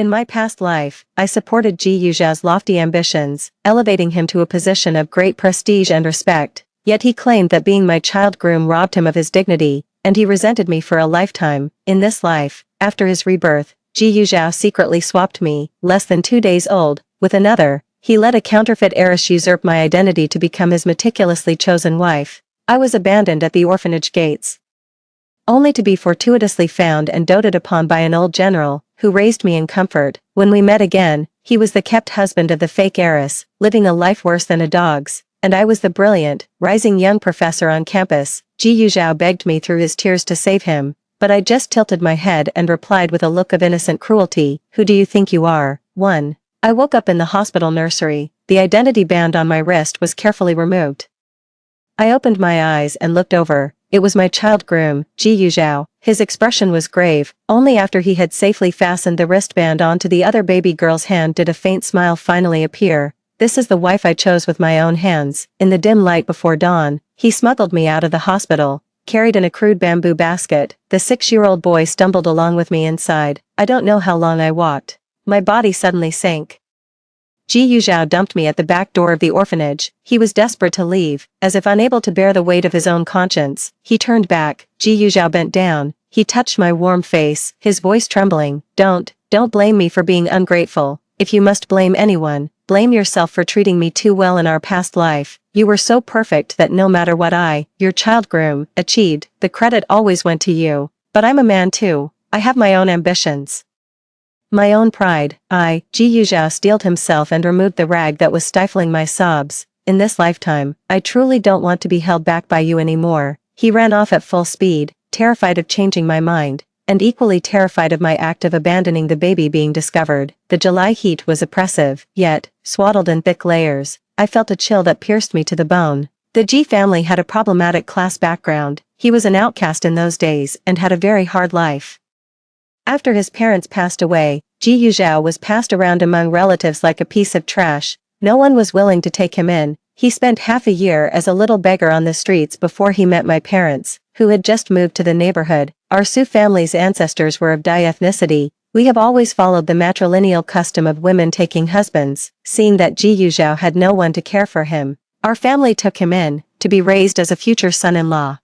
In my past life, I supported Ji Yuxiao's lofty ambitions, elevating him to a position of great prestige and respect, yet he claimed that being my child groom robbed him of his dignity, and he resented me for a lifetime. In this life, after his rebirth, Ji Yuxiao secretly swapped me, less than 2 days old, with another. He let a counterfeit heiress usurp my identity to become his meticulously chosen wife. I was abandoned at the orphanage gates, only to be fortuitously found and doted upon by an old general, who raised me in comfort. When we met again, he was the kept husband of the fake heiress, living a life worse than a dog's, and I was the brilliant, rising young professor on campus. Ji Yuxiao begged me through his tears to save him, but I just tilted my head and replied with a look of innocent cruelty, "Who do you think you are?" 1. I woke up in the hospital nursery. The identity band on my wrist was carefully removed. I opened my eyes and looked over. It was my child groom, Ji Yuxiao. His expression was grave. Only after he had safely fastened the wristband onto the other baby girl's hand did a faint smile finally appear. "This is the wife I chose with my own hands." In the dim light before dawn, he smuggled me out of the hospital, carried in a crude bamboo basket. The 6-year-old boy stumbled along with me inside. I don't know how long I walked. My body suddenly sank. Ji Yuxiao dumped me at the back door of the orphanage. He was desperate to leave, as if unable to bear the weight of his own conscience. He turned back. Ji Yuxiao bent down. He touched my warm face, his voice trembling. Don't blame me for being ungrateful. If you must blame anyone, blame yourself for treating me too well in our past life. You were so perfect that no matter what I, your child groom, achieved, the credit always went to you. But I'm a man too. I have my own ambitions, my own pride." Ji Yuxiao steeled himself and removed the rag that was stifling my sobs. "In this lifetime, I truly don't want to be held back by you anymore." He ran off at full speed, terrified of changing my mind, and equally terrified of my act of abandoning the baby being discovered. The July heat was oppressive, yet, swaddled in thick layers, I felt a chill that pierced me to the bone. The Ji family had a problematic class background. He was an outcast in those days and had a very hard life. After his parents passed away, Ji Yuxiao was passed around among relatives like a piece of trash. No one was willing to take him in. He spent half a year as a little beggar on the streets before he met my parents, who had just moved to the neighborhood. Our Sioux family's ancestors were of Dai ethnicity. We have always followed the matrilineal custom of women taking husbands. Seeing that Ji Yuxiao had no one to care for him, our family took him in, to be raised as a future son-in-law.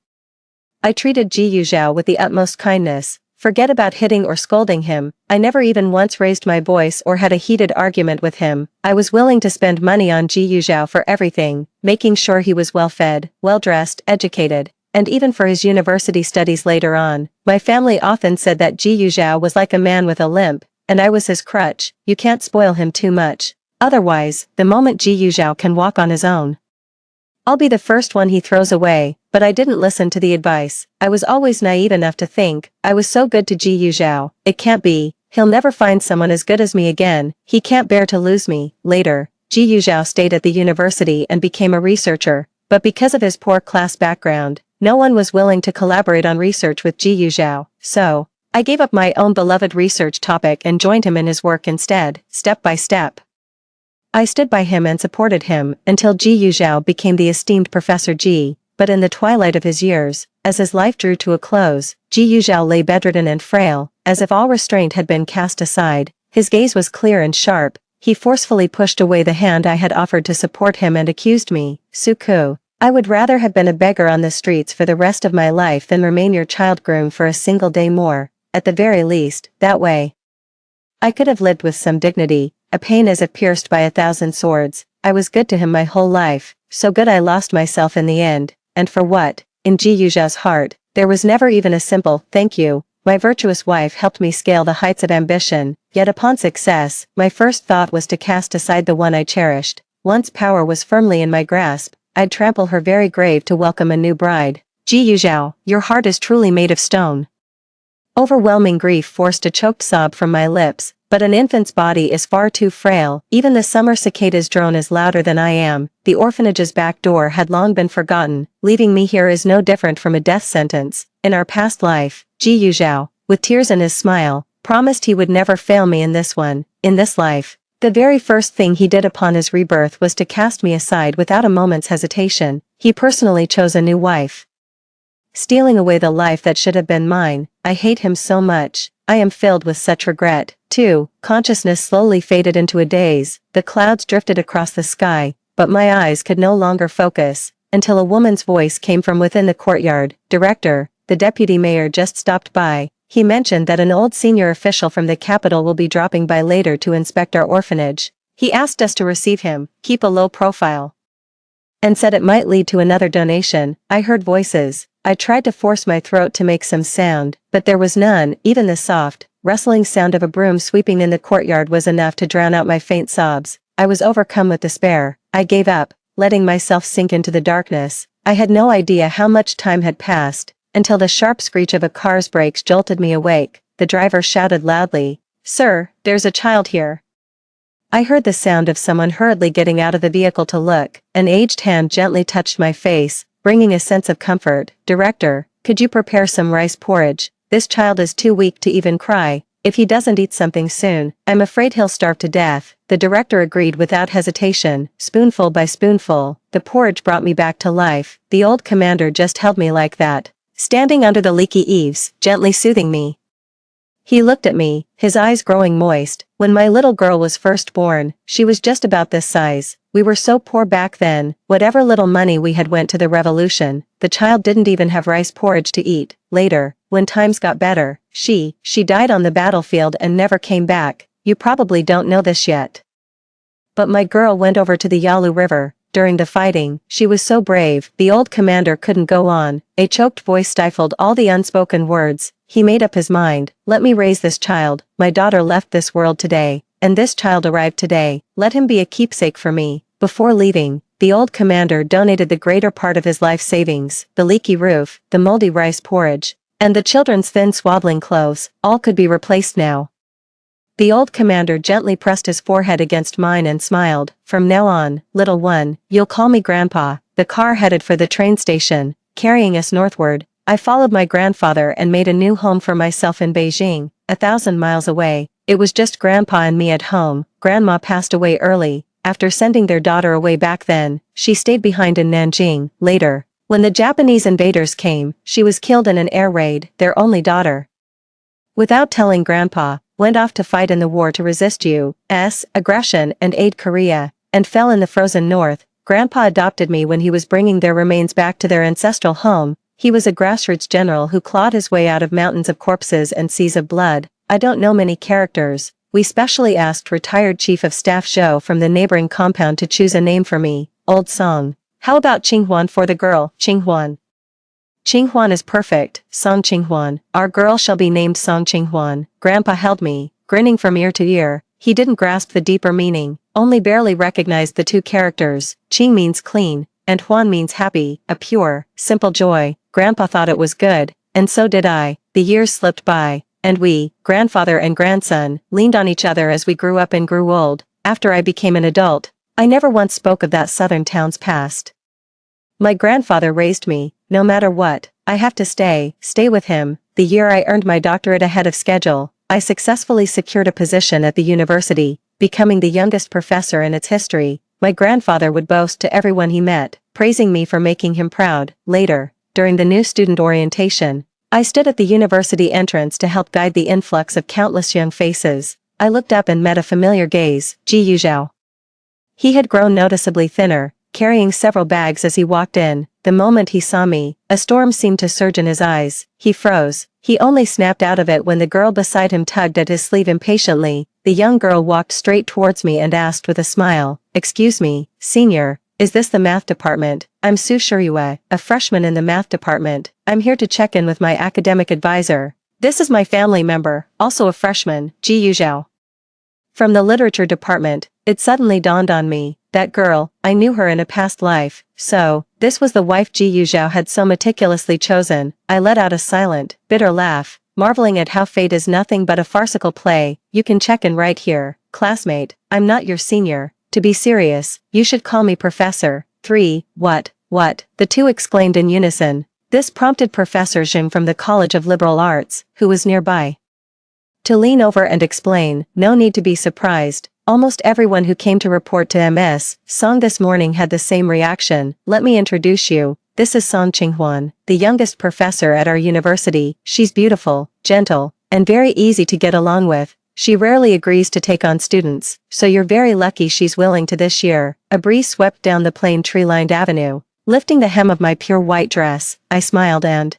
I treated Ji Yuxiao with the utmost kindness. Forget about hitting or scolding him. I never even once raised my voice or had a heated argument with him. I was willing to spend money on Ji Yuxiao for everything, making sure he was well-fed, well-dressed, educated, and even for his university studies later on. My family often said that Ji Yuxiao was like a man with a limp, and I was his crutch. You can't spoil him too much. Otherwise, the moment Ji Yuxiao can walk on his own, I'll be the first one he throws away. But I didn't listen to the advice. I was always naive enough to think, I was so good to Ji Yuxiao. It can't be. He'll never find someone as good as me again. He can't bear to lose me. Later, Ji Yuxiao stayed at the university and became a researcher. But because of his poor class background, no one was willing to collaborate on research with Ji Yuxiao. So, I gave up my own beloved research topic and joined him in his work instead, step by step. I stood by him and supported him until Ji Yuxiao became the esteemed Professor Ji. But in the twilight of his years, as his life drew to a close, Ji Yuxiao lay bedridden and frail, as if all restraint had been cast aside. His gaze was clear and sharp. He forcefully pushed away the hand I had offered to support him and accused me. "Suku, I would rather have been a beggar on the streets for the rest of my life than remain your child groom for a single day more. At the very least, that way I could have lived with some dignity." A pain as if pierced by 1,000 swords. I was good to him my whole life, so good I lost myself in the end. And for what? In Ji Yuxiao's heart, there was never even a simple "thank you." My virtuous wife helped me scale the heights of ambition, yet upon success, my first thought was to cast aside the one I cherished. Once power was firmly in my grasp, I'd trample her very grave to welcome a new bride. "Ji Yuxiao, your heart is truly made of stone." Overwhelming grief forced a choked sob from my lips. But an infant's body is far too frail. Even the summer cicadas drone is louder than I am. The orphanage's back door had long been forgotten. Leaving me here is no different from a death sentence. In our past life, Ji Yuxiao, with tears in his smile, promised he would never fail me in this one. In this life, the very first thing he did upon his rebirth was to cast me aside without a moment's hesitation. He personally chose a new wife. stealing away the life that should have been mine. I hate him so much. I am filled with such regret. 2. Consciousness slowly faded into a daze. The clouds drifted across the sky, but my eyes could no longer focus, until a woman's voice came from within the courtyard. Director, the deputy mayor just stopped by. He mentioned that an old senior official from the capital will be dropping by later to inspect our orphanage. He asked us to receive him, keep a low profile, and said it might lead to another donation. I heard voices. I tried to force my throat to make some sound, but there was none. Even the soft, rustling sound of a broom sweeping in the courtyard was enough to drown out my faint sobs. I was overcome with despair. I gave up, letting myself sink into the darkness. I had no idea how much time had passed, until the sharp screech of a car's brakes jolted me awake. The driver shouted loudly, "Sir, there's a child here." I heard the sound of someone hurriedly getting out of the vehicle to look. An aged hand gently touched my face, bringing a sense of comfort. "Director, could you prepare some rice porridge? This child is too weak to even cry. If he doesn't eat something soon, I'm afraid he'll starve to death." The director agreed without hesitation. Spoonful by spoonful, the porridge brought me back to life. The old commander just held me like that, standing under the leaky eaves, gently soothing me. He looked at me, his eyes growing moist. "When my little girl was first born, she was just about this size. We were so poor back then, whatever little money we had went to the revolution. The child didn't even have rice porridge to eat. Later, when times got better, she died on the battlefield and never came back. You probably don't know this yet, but my girl went over to the Yalu River. During the fighting, she was so brave." The old commander couldn't go on. A choked voice stifled all the unspoken words. He made up his mind. "Let me raise this child. My daughter left this world today, and this child arrived today. Let him be a keepsake for me." Before leaving, the old commander donated the greater part of his life savings. The leaky roof, the moldy rice porridge, and the children's thin swaddling clothes, all could be replaced now. The old commander gently pressed his forehead against mine and smiled. "From now on, little one, you'll call me Grandpa." The car headed for the train station, carrying us northward. I followed my grandfather and made a new home for myself in Beijing, 1,000 miles away. It was just Grandpa and me at home. Grandma passed away early, after sending their daughter away back then. She stayed behind in Nanjing. Later, when the Japanese invaders came, she was killed in an air raid. Their only daughter, without telling Grandpa, went off to fight in the war to resist U.S. aggression and aid Korea, and fell in the frozen north. Grandpa adopted me when he was bringing their remains back to their ancestral home. He was a grassroots general who clawed his way out of mountains of corpses and seas of blood. I don't know many characters. We specially asked retired Chief of Staff Zhou from the neighboring compound to choose a name for me. Old song. "How about Qinghuan for the girl?" "Qinghuan. Qinghuan is perfect. Song Qinghuan. Our girl shall be named Song Qinghuan." Grandpa held me, grinning from ear to ear. He didn't grasp the deeper meaning, only barely recognized the two characters. Qing means clean, and Huan means happy, a pure, simple joy. Grandpa thought it was good, and so did I. The years slipped by, and we, grandfather and grandson, leaned on each other as we grew up and grew old. After I became an adult, I never once spoke of that southern town's past. My grandfather raised me. No matter what, I have to stay with him. The year I earned my doctorate ahead of schedule, I successfully secured a position at the university, becoming the youngest professor in its history. My grandfather would boast to everyone he met, praising me for making him proud. Later, during the new student orientation, I stood at the university entrance to help guide the influx of countless young faces. I looked up and met a familiar gaze, Ji Yuzhao. He had grown noticeably thinner, carrying several bags as he walked in. The moment he saw me, a storm seemed to surge in his eyes. He froze. He only snapped out of it when the girl beside him tugged at his sleeve impatiently. The young girl walked straight towards me and asked with a smile, "Excuse me, senior, is this the math department?" "I'm Su Shiyue, a freshman in the math department. I'm here to check in with my academic advisor. This is my family member, also a freshman, Ji Yuzhao, from the literature department." It suddenly dawned on me. That girl, I knew her in a past life. So, this was the wife Ji Yuzhao had so meticulously chosen. I let out a silent, bitter laugh, marveling at how fate is nothing but a farcical play. "You can check in right here, classmate. I'm not your senior. To be serious, you should call me Professor." 3. What? The two exclaimed in unison. This prompted Professor Zheng from the College of Liberal Arts, who was nearby, to lean over and explain. No need to be surprised. Almost everyone who came to report to MS Song this morning had the same reaction. "Let me introduce you. this is Song Qinghuan, the youngest professor at our university. She's beautiful, gentle, and very easy to get along with. She rarely agrees to take on students, so you're very lucky she's willing to this year." A breeze swept down the plain tree-lined avenue, lifting the hem of my pure white dress. I smiled and,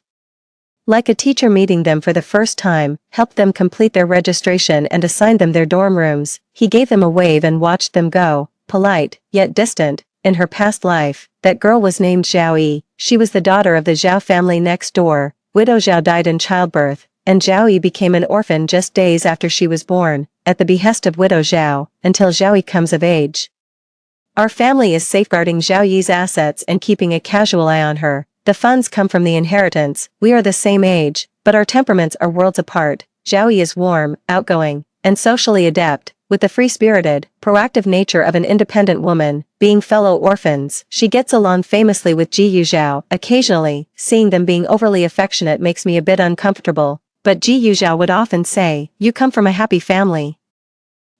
like a teacher meeting them for the first time, helped them complete their registration and assigned them their dorm rooms. He gave them a wave and watched them go, polite, yet distant. In her past life, that girl was named Zhao Yi. She was the daughter of the Zhao family next door. Widow Zhao died in childbirth, and Zhao Yi became an orphan just days after she was born, at the behest of Widow Zhao, until Zhao Yi comes of age. Our family is safeguarding Zhao Yi's assets and keeping a casual eye on her. The funds come from the inheritance. We are the same age, but our temperaments are worlds apart. Zhao Yi is warm, outgoing, and socially adept, with the free-spirited, proactive nature of an independent woman. Being fellow orphans, she gets along famously with Ji Yuzhao. Occasionally, seeing them being overly affectionate makes me a bit uncomfortable, but Ji Yuzhao would often say, "You come from a happy family.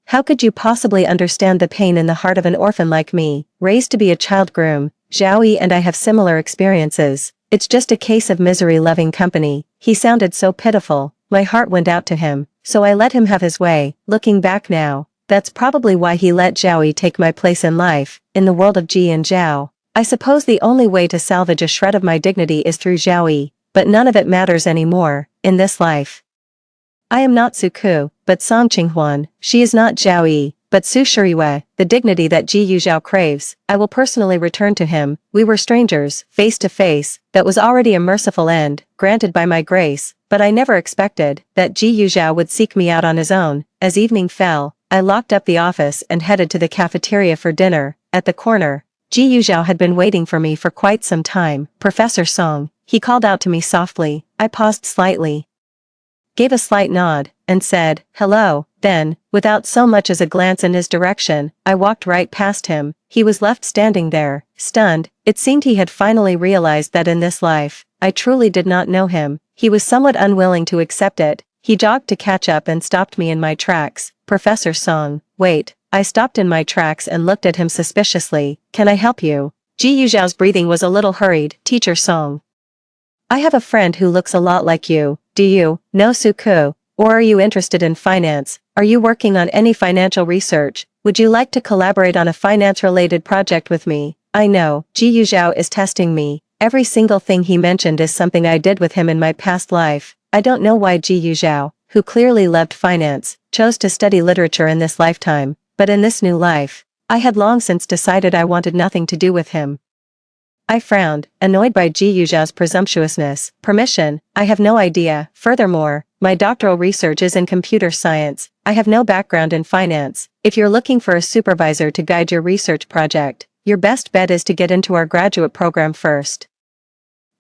How could you possibly understand the pain in the heart of an orphan like me, raised to be a child groom? Zhao Yi and I have similar experiences. It's just a case of misery-loving company." He sounded so pitiful. My heart went out to him, so I let him have his way. Looking back now, that's probably why he let Zhao Yi take my place in life, in the world of Ji and Zhao. I suppose the only way to salvage a shred of my dignity is through Zhao Yi, but none of it matters anymore, in this life. I am not Suku, but Song Qinghuan. She is not Zhao Yi, but Su Shuriwei, the dignity that Ji Yuzhao craves. I will personally return to him. We were strangers, face to face. That was already a merciful end, granted by my grace, but I never expected that Ji Yuzhao would seek me out on his own. As evening fell, I locked up the office and headed to the cafeteria for dinner. At the corner, Ji Yuzhao had been waiting for me for quite some time. "Professor Song," he called out to me softly. I paused slightly, gave a slight nod, and said, "Hello." Then, without so much as a glance in his direction, I walked right past him. He was left standing there, stunned. It seemed he had finally realized that in this life, I truly did not know him. He was somewhat unwilling to accept it. He jogged to catch up and stopped me in my tracks. "Professor Song, wait." I stopped in my tracks and looked at him suspiciously. "Can I help you?" Ji Yuzhao's breathing was a little hurried. "Teacher Song, I have a friend who looks a lot like you. Do you know Suku? Or are you interested in finance? Are you working on any financial research? Would you like to collaborate on a finance-related project with me?" I know, Ji Yuzhao is testing me. Every single thing he mentioned is something I did with him in my past life. I don't know why Ji Yuzhao, who clearly loved finance, chose to study literature in this lifetime, but in this new life, I had long since decided I wanted nothing to do with him. I frowned, annoyed by Ji Yuzhao's presumptuousness. "Permission? I have no idea. Furthermore, my doctoral research is in computer science. I have no background in finance. If you're looking for a supervisor to guide your research project, your best bet is to get into our graduate program first.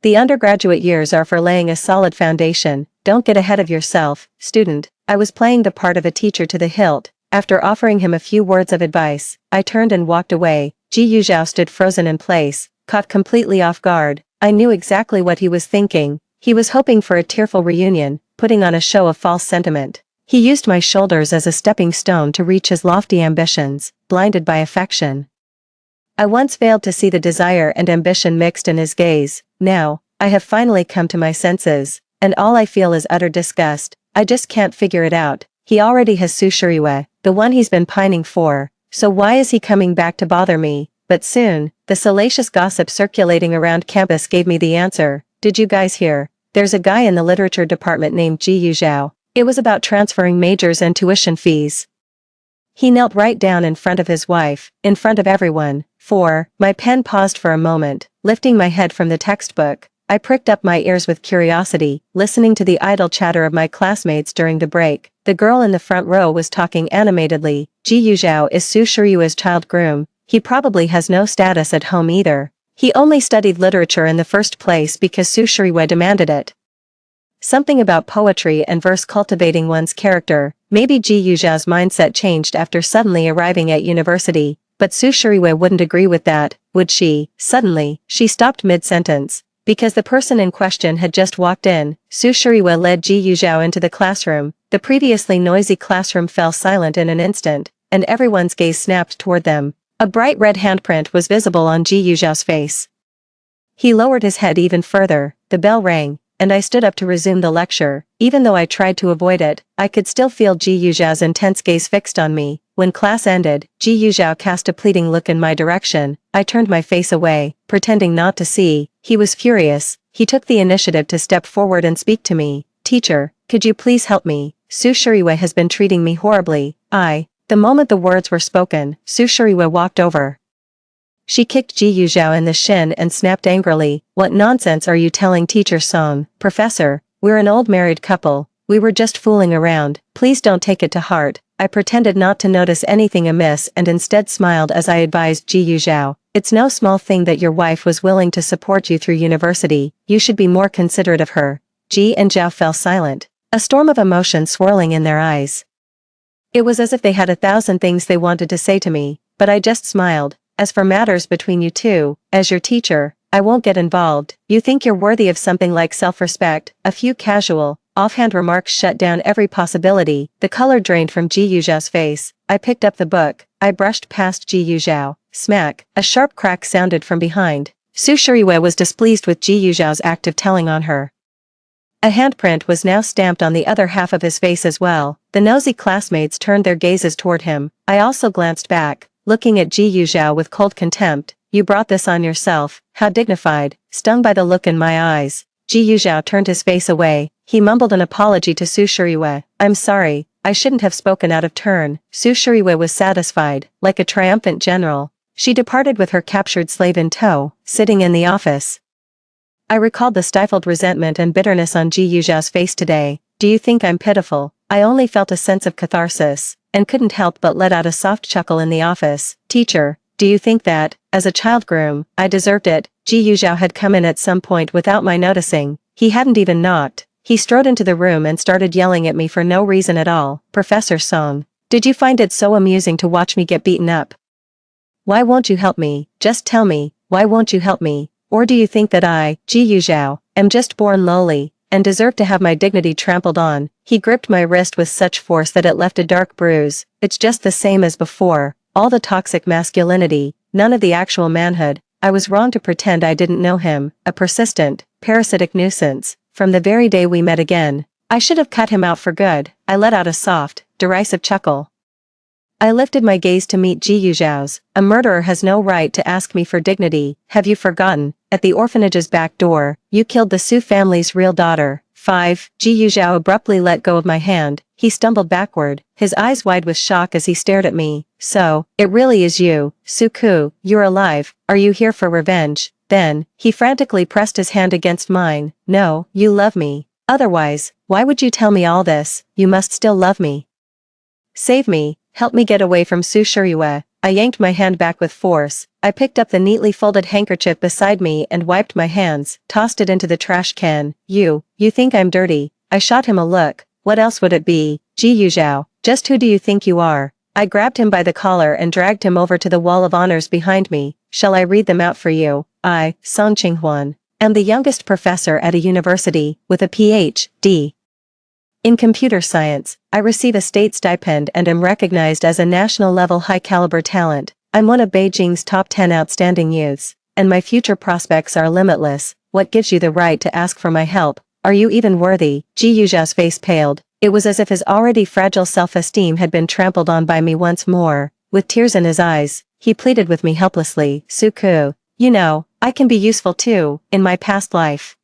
The undergraduate years are for laying a solid foundation. Don't get ahead of yourself, student." I was playing the part of a teacher to the hilt. After offering him a few words of advice, I turned and walked away. Ji Yuzhao stood frozen in place, caught completely off guard. I knew exactly what he was thinking. He was hoping for a tearful reunion, putting on a show of false sentiment. He used my shoulders as a stepping stone to reach his lofty ambitions, blinded by affection. I once failed to see the desire and ambition mixed in his gaze. Now, I have finally come to my senses, and all I feel is utter disgust. I just can't figure it out. He already has Su Shuriwei, the one he's been pining for, so why is he coming back to bother me? But soon, the salacious gossip circulating around campus gave me the answer. "Did you guys hear? There's a guy in the literature department named Ji Yuzhao." It was about transferring majors and tuition fees. He knelt right down in front of his wife, in front of everyone. My pen paused for a moment, lifting my head from the textbook. I pricked up my ears with curiosity, listening to the idle chatter of my classmates during the break. The girl in the front row was talking animatedly. Ji Yuzhao is Su Shuriu's child groom. He probably has no status at home either. He only studied literature in the first place because Su Shuriwei demanded it. Something about poetry and verse cultivating one's character. Maybe Ji Yuzhao's mindset changed after suddenly arriving at university, but Su Shuriwei wouldn't agree with that, would she? Suddenly, she stopped mid-sentence, because the person in question had just walked in. Su Shuriwei led Ji Yuzhao into the classroom. The previously noisy classroom fell silent in an instant, and everyone's gaze snapped toward them. A bright red handprint was visible on Ji Yuzhao's face. He lowered his head even further, the bell rang, and I stood up to resume the lecture. Even though I tried to avoid it, I could still feel Ji Yuzhao's intense gaze fixed on me. When class ended, Ji Yuzhao cast a pleading look in my direction. I turned my face away, pretending not to see. He was furious. He took the initiative to step forward and speak to me. "Teacher, could you please help me? Su Shuriwe has been treating me horribly." The moment the words were spoken, Su Shuriwe walked over. She kicked Ji Yuzhao in the shin and snapped angrily, "What nonsense are you telling Teacher Song? Professor, we're an old married couple. We were just fooling around. Please don't take it to heart." I pretended not to notice anything amiss and instead smiled as I advised Ji Yuzhao, "It's no small thing that your wife was willing to support you through university. You should be more considerate of her." Ji and Zhao fell silent, a storm of emotion swirling in their eyes. It was as if they had 1,000 things they wanted to say to me, but I just smiled. "As for matters between you two, as your teacher, I won't get involved. You think you're worthy of something like self-respect." A few casual, offhand remarks shut down every possibility. The color drained from Ji Yuzhao's face. I picked up the book. I brushed past Ji Yuzhao. Smack, a sharp crack sounded from behind. Su Shuriwe was displeased with Ji Yuzhao's act of telling on her. A handprint was now stamped on the other half of his face as well. The nosy classmates turned their gazes toward him. I also glanced back, looking at Ji Yuzhao with cold contempt. "You brought this on yourself. How dignified." Stung by the look in my eyes, Ji Yuzhao turned his face away. He mumbled an apology to Su Shuriwe. "I'm sorry, I shouldn't have spoken out of turn." Su Shuriwe was satisfied, like a triumphant general. She departed with her captured slave in tow, sitting in the office. I recalled the stifled resentment and bitterness on Ji Yuzhao's face today. "Do you think I'm pitiful?" I only felt a sense of catharsis, and couldn't help but let out a soft chuckle in the office. "Teacher, do you think that, as a child groom, I deserved it?" Ji Yuzhao had come in at some point without my noticing. He hadn't even knocked. He strode into the room and started yelling at me for no reason at all. "Professor Song, did you find it so amusing to watch me get beaten up? Why won't you help me? Just tell me, why won't you help me? Or do you think that I, Ji Yuzhao, am just born lowly, and deserve to have my dignity trampled on?" He gripped my wrist with such force that it left a dark bruise. "It's just the same as before, all the toxic masculinity, none of the actual manhood. I was wrong to pretend I didn't know him, a persistent, parasitic nuisance, from the very day we met again. I should have cut him out for good." I let out a soft, derisive chuckle. I lifted my gaze to meet Ji Yuzhao's. "A murderer has no right to ask me for dignity. Have you forgotten? At the orphanage's back door, you killed the Su family's real daughter." 5. Ji Yuzhao abruptly let go of my hand. He stumbled backward, his eyes wide with shock as he stared at me. "So, it really is you, Su-ku, you're alive. Are you here for revenge?" Then, he frantically pressed his hand against mine. "No, you love me. Otherwise, why would you tell me all this? You must still love me. Save me, help me get away from Su Shuriwe." I yanked my hand back with force. I picked up the neatly folded handkerchief beside me and wiped my hands, tossed it into the trash can. You think I'm dirty?" I shot him a look. "What else would it be? Ji Yuzhao, just who do you think you are?" I grabbed him by the collar and dragged him over to the wall of honors behind me. "Shall I read them out for you?" "I, Song Qinghuan, am the youngest professor at a university, with a Ph.D. in computer science. I receive a state stipend and am recognized as a national-level high-caliber talent. I'm one of Beijing's top 10 outstanding youths, and my future prospects are limitless. What gives you the right to ask for my help? Are you even worthy?" Ji Yuzhao's face paled. It was as if his already fragile self-esteem had been trampled on by me once more. With tears in his eyes, he pleaded with me helplessly. "Su-ku, you know, I can be useful too, in my past life.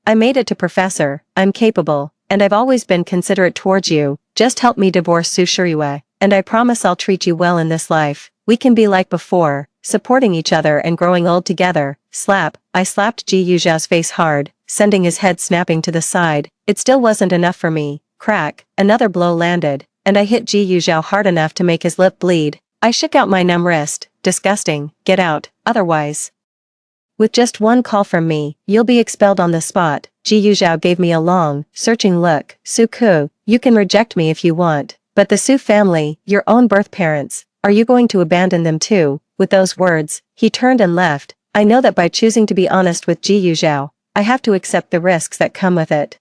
I made it to professor, I'm capable, and I've always been considerate towards you. Just help me divorce Su Shuriwe, and I promise I'll treat you well in this life. We can be like before, supporting each other and growing old together." Slap, I slapped Ji Yuzhao's face hard, sending his head snapping to the side. It still wasn't enough for me. Crack, another blow landed, and I hit Ji Yuzhao hard enough to make his lip bleed. I shook out my numb wrist. "Disgusting, get out, otherwise. With just one call from me, you'll be expelled on the spot." Ji Yuzhao gave me a long, searching look. "Su-ku, you can reject me if you want, but the Su family, your own birth parents, are you going to abandon them too?" With those words, he turned and left. I know that by choosing to be honest with Ji Yuzhao, I have to accept the risks that come with it.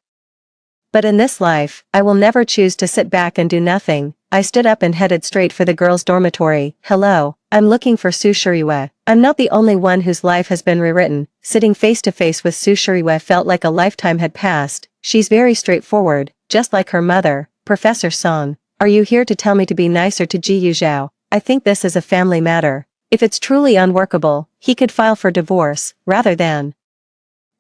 But in this life, I will never choose to sit back and do nothing. I stood up and headed straight for the girls' dormitory. "Hello, I'm looking for Su Shuriwe. I'm not the only one whose life has been rewritten." sitting face to face with Su Shiriwe felt like a lifetime had passed. She's very straightforward, just like her mother, Professor Song. Are you here to tell me to be nicer to Ji Yuzhao? I think this is a family matter. If it's truly unworkable, he could file for divorce, rather than.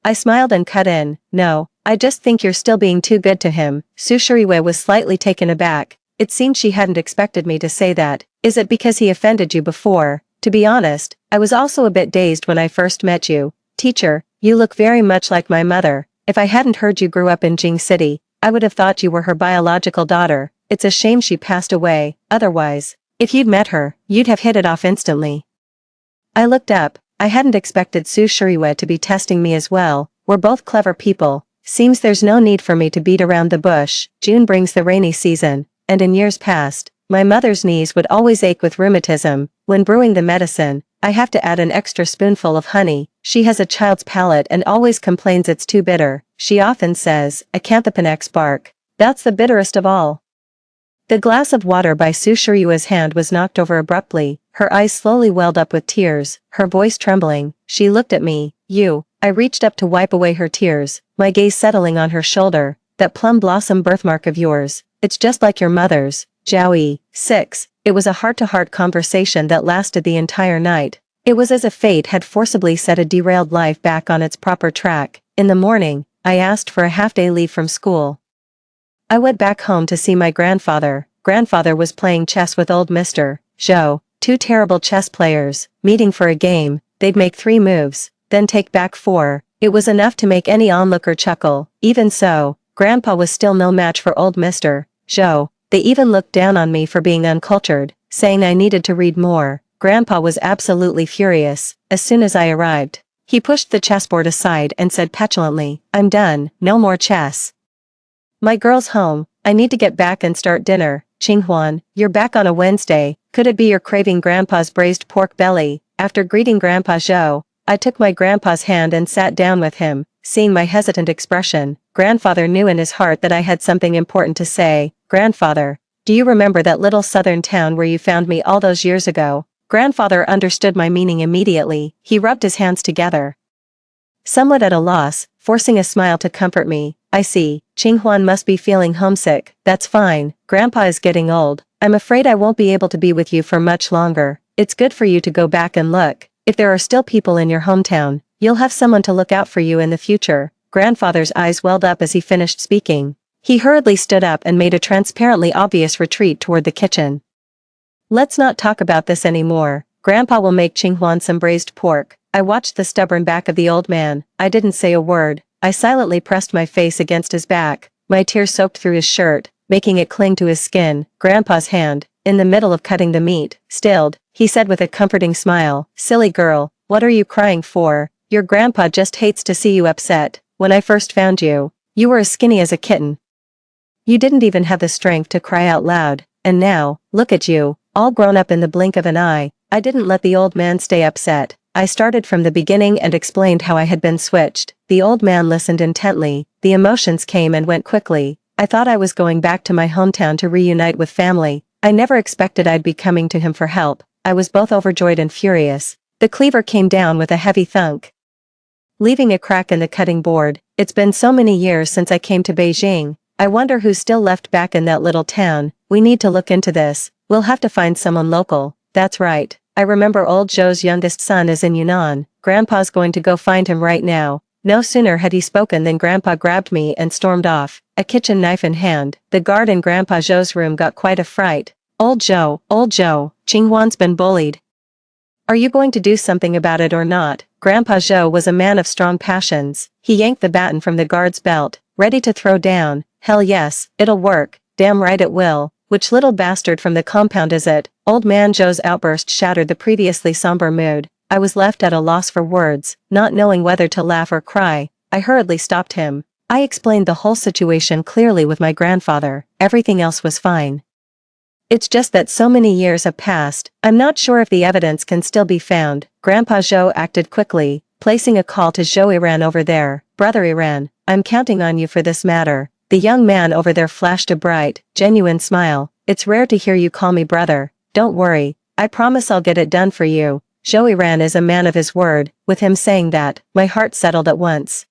I smiled and cut in, no, I just think you're still being too good to him. Su Shiriwe was slightly taken aback. It seemed she hadn't expected me to say that. Is it because he offended you before? To be honest, I was also a bit dazed when I first met you. Teacher, you look very much like my mother. If I hadn't heard you grew up in Jing City, I would have thought you were her biological daughter. It's a shame she passed away, otherwise, if you'd met her, you'd have hit it off instantly. I looked up. I hadn't expected Su Shiriwe to be testing me as well. We're both clever people. Seems there's no need for me to beat around the bush. June brings the rainy season, and in years past, my mother's knees would always ache with rheumatism. When brewing the medicine, I have to add an extra spoonful of honey. She has a child's palate and always complains it's too bitter. She often says, acanthopenex bark. That's the bitterest of all. The glass of water by Su Shiriwe's hand was knocked over abruptly. Her eyes slowly welled up with tears, her voice trembling. She looked at me. You. I reached up to wipe away her tears, my gaze settling on her shoulder. That plum blossom birthmark of yours. It's just like your mother's. Zhao 6. It was a heart-to-heart conversation that lasted the entire night. It was as if fate had forcibly set a derailed life back on its proper track. In the morning, I asked for a half-day leave from school. I went back home to see my grandfather. Grandfather was playing chess with old Mr. Zhou, two terrible chess players, meeting for a game. They'd make 3 moves, then take back 4. It was enough to make any onlooker chuckle. Even so, Grandpa was still no match for old Mr. Zhou. They even looked down on me for being uncultured, saying I needed to read more. Grandpa was absolutely furious. As soon as I arrived, he pushed the chessboard aside and said petulantly, I'm done, no more chess. My girl's home, I need to get back and start dinner. Qinghuan, you're back on a Wednesday, could it be you're craving Grandpa's braised pork belly? After greeting Grandpa Zhou, I took my grandpa's hand and sat down with him. Seeing my hesitant expression, Grandfather knew in his heart that I had something important to say. Grandfather, do you remember that little southern town where you found me all those years ago? Grandfather understood my meaning immediately. He rubbed his hands together, somewhat at a loss, forcing a smile to comfort me. I see, Qinghuan must be feeling homesick. That's fine, Grandpa is getting old. I'm afraid I won't be able to be with you for much longer. It's good for you to go back and look. If there are still people in your hometown, you'll have someone to look out for you in the future. Grandfather's eyes welled up as he finished speaking. He hurriedly stood up and made a transparently obvious retreat toward the kitchen. Let's not talk about this anymore. Grandpa will make Qinghuan some braised pork. I watched the stubborn back of the old man. I didn't say a word. I silently pressed my face against his back. My tears soaked through his shirt, making it cling to his skin. Grandpa's hand, in the middle of cutting the meat, stilled. He said with a comforting smile, silly girl, what are you crying for? Your grandpa just hates to see you upset. When I first found you, you were as skinny as a kitten. You didn't even have the strength to cry out loud, and now, look at you, all grown up in the blink of an eye. I didn't let the old man stay upset. I started from the beginning and explained how I had been switched. The old man listened intently. The emotions came and went quickly. I thought I was going back to my hometown to reunite with family. I never expected I'd be coming to him for help. I was both overjoyed and furious. The cleaver came down with a heavy thunk, leaving a crack in the cutting board. It's been so many years since I came to Beijing. I wonder who's still left back in that little town. We need to look into this. We'll have to find someone local. That's right. I remember old Zhou's youngest son is in Yunnan. Grandpa's going to go find him right now. No sooner had he spoken than Grandpa grabbed me and stormed off, a kitchen knife in hand. The guard in Grandpa Zhou's room got quite a fright. Old Zhou, Qinghuan's been bullied. Are you going to do something about it or not? Grandpa Zhou was a man of strong passions. He yanked the baton from the guard's belt, ready to throw down. Hell yes, it'll work. Damn right it will. Which little bastard from the compound is it? Old man Zhou's outburst shattered the previously somber mood. I was left at a loss for words, not knowing whether to laugh or cry. I hurriedly stopped him. I explained the whole situation clearly with my grandfather. Everything else was fine. It's just that so many years have passed, I'm not sure if the evidence can still be found. Grandpa Zhou acted quickly, placing a call to Zhou Iran over there. Brother Iran, I'm counting on you for this matter. The young man over there flashed a bright, genuine smile. It's rare to hear you call me brother. Don't worry, I promise I'll get it done for you. Zhou Ran is a man of his word, with him saying that, my heart settled at once.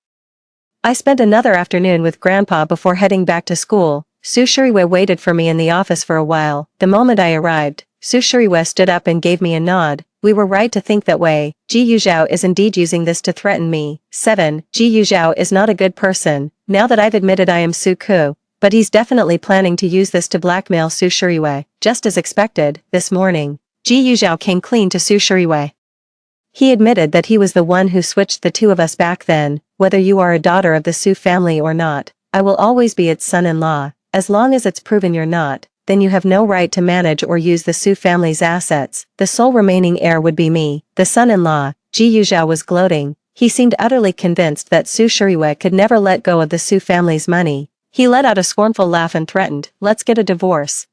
I spent another afternoon with Grandpa before heading back to school. Su Shuriwei waited for me in the office for a while. The moment I arrived, Su Shuriwei stood up and gave me a nod. We were right to think that way. Ji Yuzhao is indeed using this to threaten me. 7. Ji Yuzhao is not a good person, now that I've admitted I am Su Ku, but he's definitely planning to use this to blackmail Su Shuriwei. Just as expected, this morning, Ji Yuzhao came clean to Su Shuriwei. He admitted that he was the one who switched the two of us back then. Whether you are a daughter of the Su family or not, I will always be its son-in-law. As long as it's proven you're not, then you have no right to manage or use the Su family's assets. The sole remaining heir would be me, the son-in-law. Ji Yuzhao was gloating. He seemed utterly convinced that Su Shuriwei could never let go of the Su family's money. He let out a scornful laugh and threatened, "Let's get a divorce.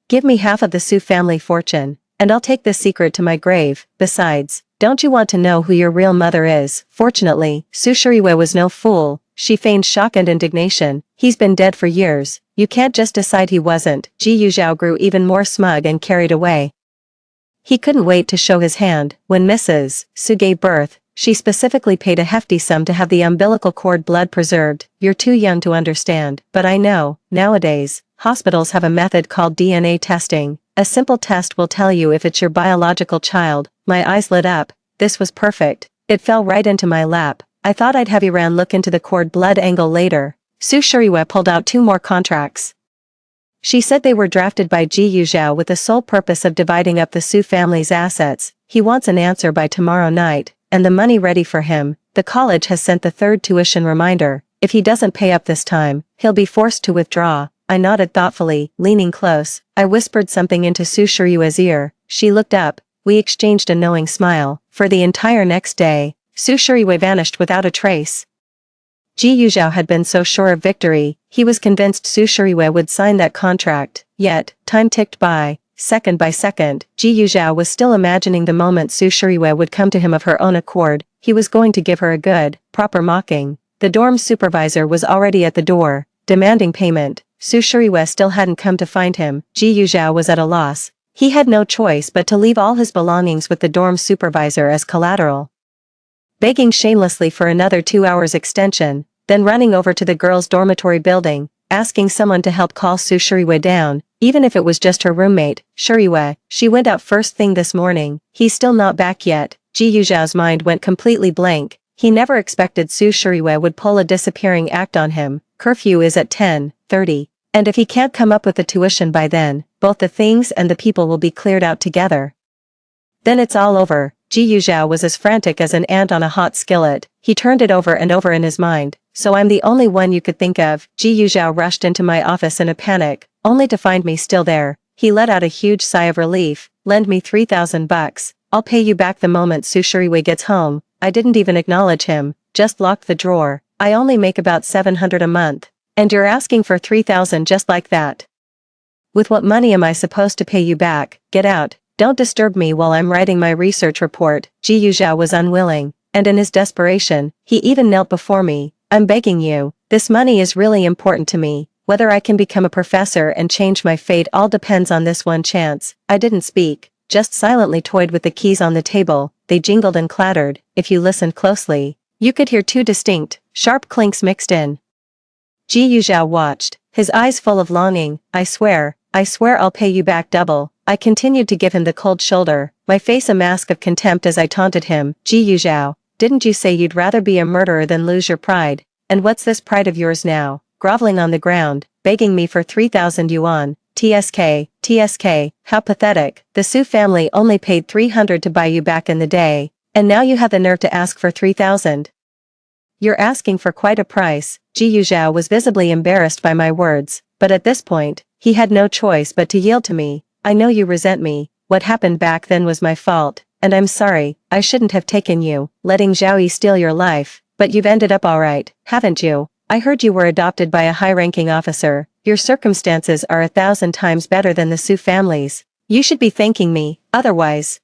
Give me half of the Su family fortune, and I'll take this secret to my grave. Besides, don't you want to know who your real mother is?" Fortunately, Su Shuriwei was no fool. She feigned shock and indignation. "He's been dead for years. You can't just decide he wasn't." Ji Yuzhao grew even more smug and carried away. He couldn't wait to show his hand. When Mrs. Su gave birth, she specifically paid a hefty sum to have the umbilical cord blood preserved. You're too young to understand, but I know. Nowadays, hospitals have a method called DNA testing. A simple test will tell you if it's your biological child. My eyes lit up. This was perfect. It fell right into my lap. I thought I'd have Iran look into the cord blood angle later. Su Shuriwei pulled out 2 more contracts. She said they were drafted by Ji Yuzhao with the sole purpose of dividing up the Su family's assets. He wants an answer by tomorrow night, and the money ready for him. The college has sent the 3rd tuition reminder. If he doesn't pay up this time, he'll be forced to withdraw. I nodded thoughtfully, leaning close. I whispered something into Su Shuriwei's ear. She looked up. We exchanged a knowing smile. For the entire next day, Su Shuriwei vanished without a trace. Ji Yuzhao had been so sure of victory, he was convinced Su Shuriwei would sign that contract. Yet, time ticked by. Second by second, Ji Yuzhao was still imagining the moment Su Shuriwei would come to him of her own accord. He was going to give her a good, proper mocking. The dorm supervisor was already at the door, demanding payment. Su Shuriwei still hadn't come to find him. Ji Yuzhao was at a loss. He had no choice but to leave all his belongings with the dorm supervisor as collateral. Begging shamelessly for another 2 hours extension, then running over to the girls' dormitory building, asking someone to help call Su Shuriwei down, even if it was just her roommate. "Shuriwei, she went out first thing this morning. He's still not back yet." Ji Yuzhao's mind went completely blank. He never expected Su Shuriwei would pull a disappearing act on him. Curfew is at 10:30. And if he can't come up with the tuition by then, both the things and the people will be cleared out together. Then it's all over. Ji Yuzhao was as frantic as an ant on a hot skillet. He turned it over and over in his mind. "So I'm the only one you could think of." Ji Yuzhao rushed into my office in a panic, only to find me still there. He let out a huge sigh of relief. "Lend me 3,000 bucks. I'll pay you back the moment Su Shuriwei gets home." I didn't even acknowledge him, just locked the drawer. "I only make about 700 a month. And you're asking for 3,000 just like that? With what money am I supposed to pay you back? Get out. Don't disturb me while I'm writing my research report." Ji Yuzhao was unwilling, and in his desperation, he even knelt before me. "I'm begging you. This money is really important to me. Whether I can become a professor and change my fate all depends on this one chance." I didn't speak, just silently toyed with the keys on the table. They jingled and clattered. If you listened closely, you could hear 2 distinct, sharp clinks mixed in. Ji Yuzhao watched, his eyes full of longing. I swear I'll pay you back double." I continued to give him the cold shoulder, my face a mask of contempt as I taunted him. "Ji Yuzhao, didn't you say you'd rather be a murderer than lose your pride? And what's this pride of yours now? Groveling on the ground, begging me for 3,000 yuan. TSK, how pathetic. The Su family only paid 300 to buy you back in the day, and now you have the nerve to ask for 3,000. You're asking for quite a price." Ji Yuzhao was visibly embarrassed by my words, but at this point, he had no choice but to yield to me. "I know you resent me. What happened back then was my fault, and I'm sorry. I shouldn't have taken you, letting Zhao steal your life, but you've ended up alright, haven't you? I heard you were adopted by a high-ranking officer. Your circumstances are 1,000 times better than the Su family's. You should be thanking me, otherwise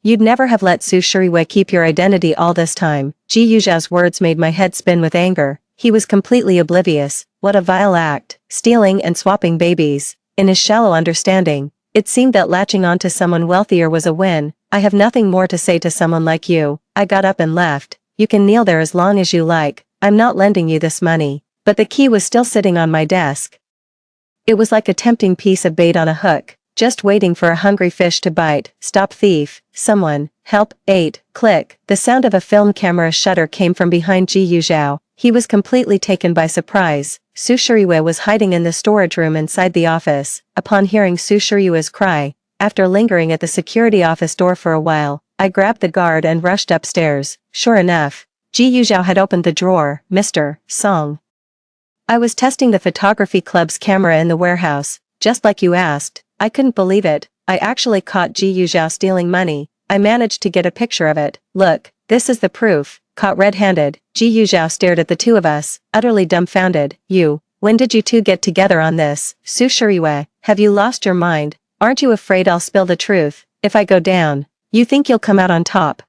you'd never have let Su Shuriwei keep your identity all this time." Ji Yuzhao's words made my head spin with anger. He was completely oblivious. What a vile act, stealing and swapping babies. In his shallow understanding, it seemed that latching onto someone wealthier was a win. I have nothing more to say to someone like you. I got up and left. You can kneel there as long as you like. I'm not lending you this money. But the key was still sitting on my desk. It was like a tempting piece of bait on a hook, just waiting for a hungry fish to bite. Stop, thief. Someone. Help. 8. Click. The sound of a film camera shutter came from behind Ji Yuzhao. He was completely taken by surprise. Su Shiriyue was hiding in the storage room inside the office. Upon hearing Su Shiriyue's cry, after lingering at the security office door for a while, I grabbed the guard and rushed upstairs. Sure enough, Ji Yuzhao had opened the drawer. Mr. Song. I was testing the photography club's camera in the warehouse, just like you asked. I couldn't believe it. I actually caught Ji Yuzhao stealing money. I managed to get a picture of it. Look, this is the proof. Caught red-handed. Ji Yuzhao stared at the two of us, utterly dumbfounded. When did you two get together on this? Su Shiriyue, have you lost your mind? Aren't you afraid I'll spill the truth? If I go down, you think you'll come out on top?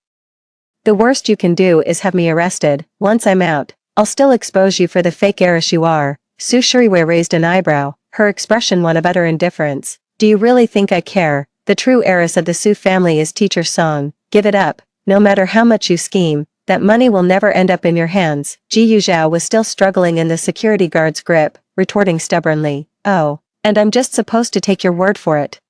The worst you can do is have me arrested. Once I'm out, I'll still expose you for the fake heiress you are. Su Shiriyue raised an eyebrow, her expression one of utter indifference. Do you really think I care? The true heiress of the Su family is Teacher Song. Give it up. No matter how much you scheme, that money will never end up in your hands. Ji Yuzhao was still struggling in the security guard's grip, retorting stubbornly. Oh, and I'm just supposed to take your word for it.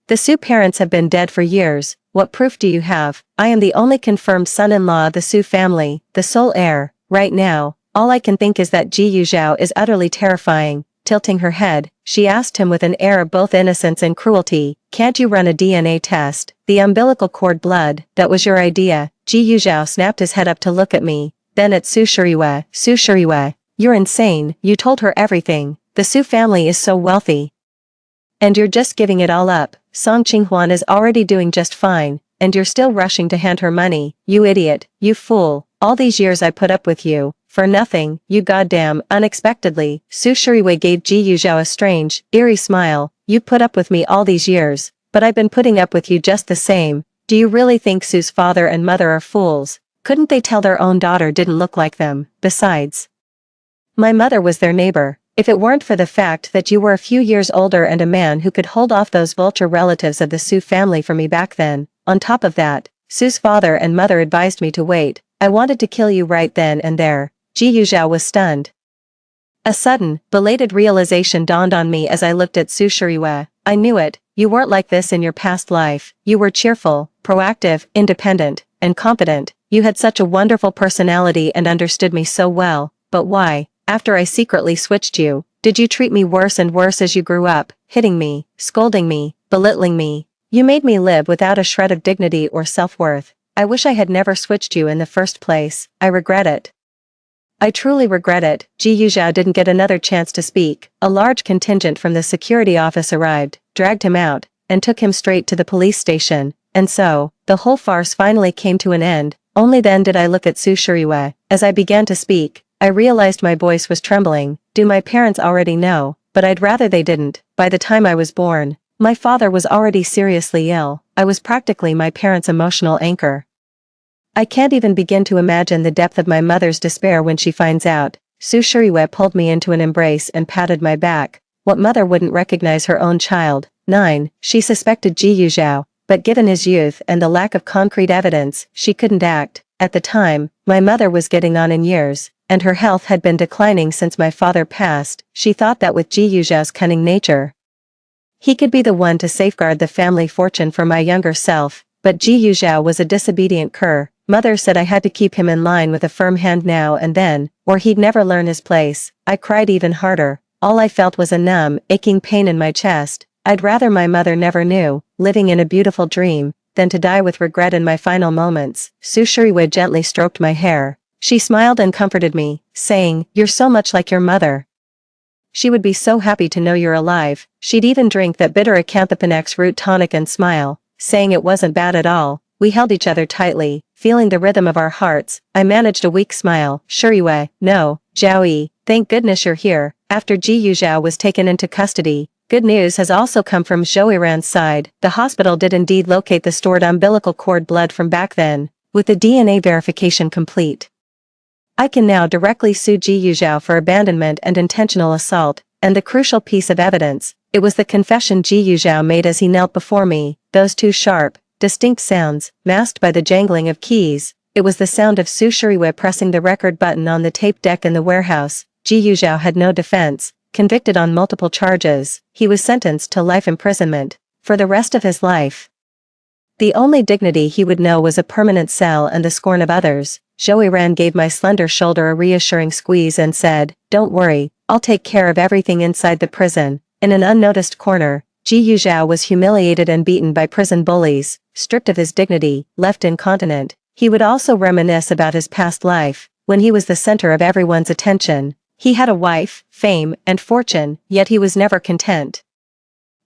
The Su parents have been dead for years. What proof do you have? I am the only confirmed son-in-law of the Su family, the sole heir. Right now, all I can think is that Ji Yuzhao is utterly terrifying. Tilting her head, she asked him with an air of both innocence and cruelty, can't you run a DNA test? The umbilical cord blood, that was your idea. Ji Yuzhao snapped his head up to look at me, then at Su Shiriyue. Su Shiriyue, you're insane. You told her everything. The Su family is so wealthy. And you're just giving it all up. Song Qinghuan is already doing just fine, and you're still rushing to hand her money. You idiot, you fool. All these years I put up with you. For nothing, you goddamn. Unexpectedly, Su Shiriyue gave Ji Yuzhao a strange, eerie smile. You put up with me all these years, but I've been putting up with you just the same. Do you really think Su's father and mother are fools? Couldn't they tell their own daughter didn't look like them? Besides, my mother was their neighbor. If it weren't for the fact that you were a few years older and a man who could hold off those vulture relatives of the Su family for me back then, on top of that, Su's father and mother advised me to wait. I wanted to kill you right then and there. Ji Yuzhao was stunned. A sudden, belated realization dawned on me as I looked at Su Shiriyue. I knew it. You weren't like this in your past life. You were cheerful, proactive, independent, and competent. You had such a wonderful personality and understood me so well. But why, after I secretly switched you, did you treat me worse and worse as you grew up, hitting me, scolding me, belittling me? You made me live without a shred of dignity or self-worth. I wish I had never switched you in the first place. I regret it. I truly regret it. Ji Yuzhao didn't get another chance to speak. A large contingent from the security office arrived, dragged him out, and took him straight to the police station. And so, the whole farce finally came to an end. Only then did I look at Su Shiriyue. As I began to speak, I realized my voice was trembling. Do my parents already know? But I'd rather they didn't. By the time I was born, my father was already seriously ill. I was practically my parents' emotional anchor. I can't even begin to imagine the depth of my mother's despair when she finds out. Su Shiriyue pulled me into an embrace and patted my back. What mother wouldn't recognize her own child? 9. She suspected Ji Yuzhao, but given his youth and the lack of concrete evidence, she couldn't act. At the time, my mother was getting on in years, and her health had been declining since my father passed. She thought that with Ji Yuzhao's cunning nature, he could be the one to safeguard the family fortune for my younger self. But Ji Yuzhao was a disobedient cur. Mother said I had to keep him in line with a firm hand now and then, or he'd never learn his place. I cried even harder. All I felt was a numb, aching pain in my chest. I'd rather my mother never knew, living in a beautiful dream, than to die with regret in my final moments. Su Shiriyue gently stroked my hair. She smiled and comforted me, saying, "You're so much like your mother. She would be so happy to know you're alive. She'd even drink that bitter acanthophanax root tonic and smile, saying it wasn't bad at all." We held each other tightly, feeling the rhythm of our hearts. I managed a weak smile. Shiriyue, no, Zhao, thank goodness you're here. After Ji Yuzhao was taken into custody, good news has also come from Zhou Iran's side. The hospital did indeed locate the stored umbilical cord blood from back then, with the DNA verification complete. I can now directly sue Ji Yuzhao for abandonment and intentional assault, and the crucial piece of evidence, it was the confession Ji Yuzhao made as he knelt before me. Those two sharp, distinct sounds, masked by the jangling of keys. It was the sound of Su Shiriwe pressing the record button on the tape deck in the warehouse. Ji Yuzhao had no defense. Convicted on multiple charges, he was sentenced to life imprisonment for the rest of his life. The only dignity he would know was a permanent cell and the scorn of others. Zhou Ran gave my slender shoulder a reassuring squeeze and said, "Don't worry, I'll take care of everything inside the prison." In an unnoticed corner, Ji Yuzhao was humiliated and beaten by prison bullies, stripped of his dignity, left incontinent. He would also reminisce about his past life, when he was the center of everyone's attention. He had a wife, fame, and fortune, yet he was never content.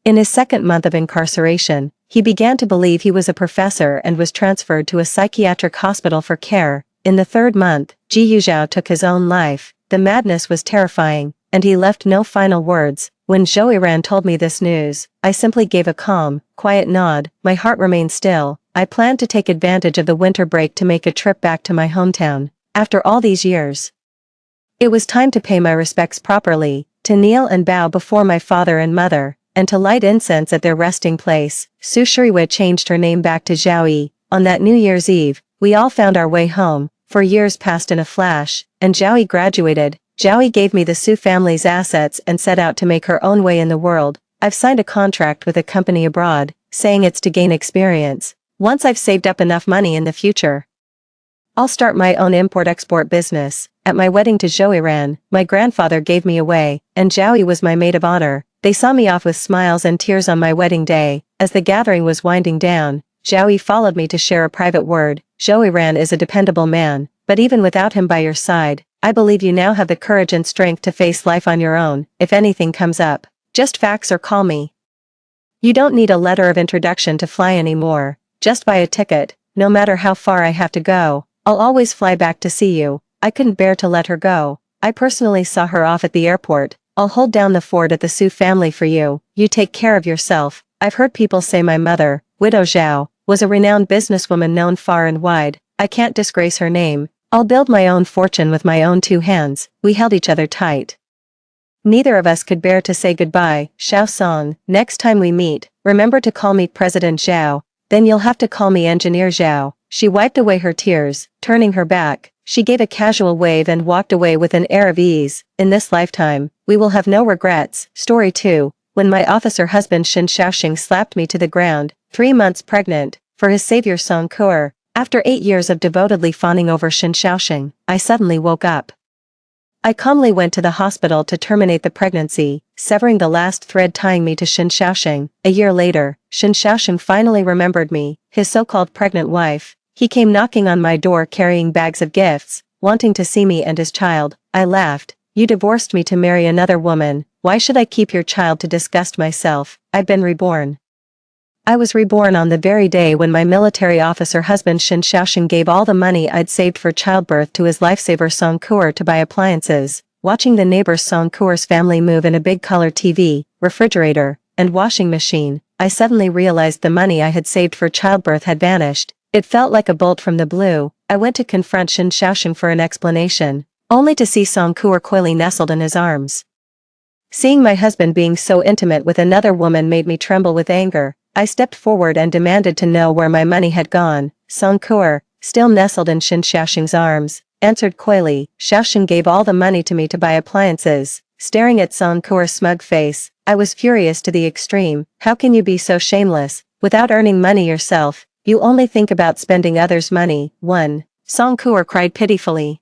In his second month of incarceration, he began to believe he was a professor and was transferred to a psychiatric hospital for care. In the third month, Ji Yuzhao took his own life. The madness was terrifying, and he left no final words. When Zhou Ran told me this news, I simply gave a calm, quiet nod. My heart remained still. I planned to take advantage of the winter break to make a trip back to my hometown. After all these years, it was time to pay my respects properly, to kneel and bow before my father and mother, and to light incense at their resting place. Su Shiriwe changed her name back to Zhao Yi. On that New Year's Eve, we all found our way home. 4 years passed in a flash, and Zhao Yi graduated. Zhao Yi gave me the Su family's assets and set out to make her own way in the world. I've signed a contract with a company abroad, saying it's to gain experience. Once I've saved up enough money in the future, I'll start my own import-export business. At my wedding to Zhou Ran, my grandfather gave me away, and Zhao Yi was my maid of honor. They saw me off with smiles and tears on my wedding day. As the gathering was winding down, Zhao Yi followed me to share a private word. Zhou Ran is a dependable man, but even without him by your side, I believe you now have the courage and strength to face life on your own. If anything comes up, just fax or call me. You don't need a letter of introduction to fly anymore. Just buy a ticket. No matter how far I have to go, I'll always fly back to see you. I couldn't bear to let her go. I personally saw her off at the airport. I'll hold down the fort at the Su family for you. You take care of yourself. I've heard people say my mother, Widow Zhao, was a renowned businesswoman known far and wide. I can't disgrace her name. I'll build my own fortune with my own 2 hands. We held each other tight. Neither of us could bear to say goodbye. Xiao Song, next time we meet, remember to call me President Zhao. Then you'll have to call me Engineer Zhao. She wiped away her tears, turning her back. She gave a casual wave and walked away with an air of ease. In this lifetime, we will have no regrets. Story 2. When my officer husband Shin Xiaoxing slapped me to the ground, 3 months pregnant, for his savior Song Kuer. After 8 years of devotedly fawning over Shin Xiaoxing, I suddenly woke up. I calmly went to the hospital to terminate the pregnancy, severing the last thread tying me to Shin Xiaoxing. A year later, Shin Xiaoxing finally remembered me, his so-called pregnant wife. He came knocking on my door carrying bags of gifts, wanting to see me and his child. I laughed. You divorced me to marry another woman. Why should I keep your child to disgust myself? I've been reborn. I was reborn on the very day when my military officer husband Shin Xiaoxing gave all the money I'd saved for childbirth to his lifesaver Song Kuer to buy appliances. Watching the neighbors Song Kuer's family move in a big color TV, refrigerator, and washing machine, I suddenly realized the money I had saved for childbirth had vanished. It felt like a bolt from the blue. I went to confront Shin Xiaoxing for an explanation, only to see Song Kuer coyly nestled in his arms. Seeing my husband being so intimate with another woman made me tremble with anger. I stepped forward and demanded to know where my money had gone. Song Kuer, still nestled in Shin Xiaoxing's arms, answered coyly, Xiaoxing gave all the money to me to buy appliances. Staring at Song Kuer's smug face, I was furious to the extreme. How can you be so shameless? Without earning money yourself, you only think about spending others' money. 1. Song Kuer cried pitifully.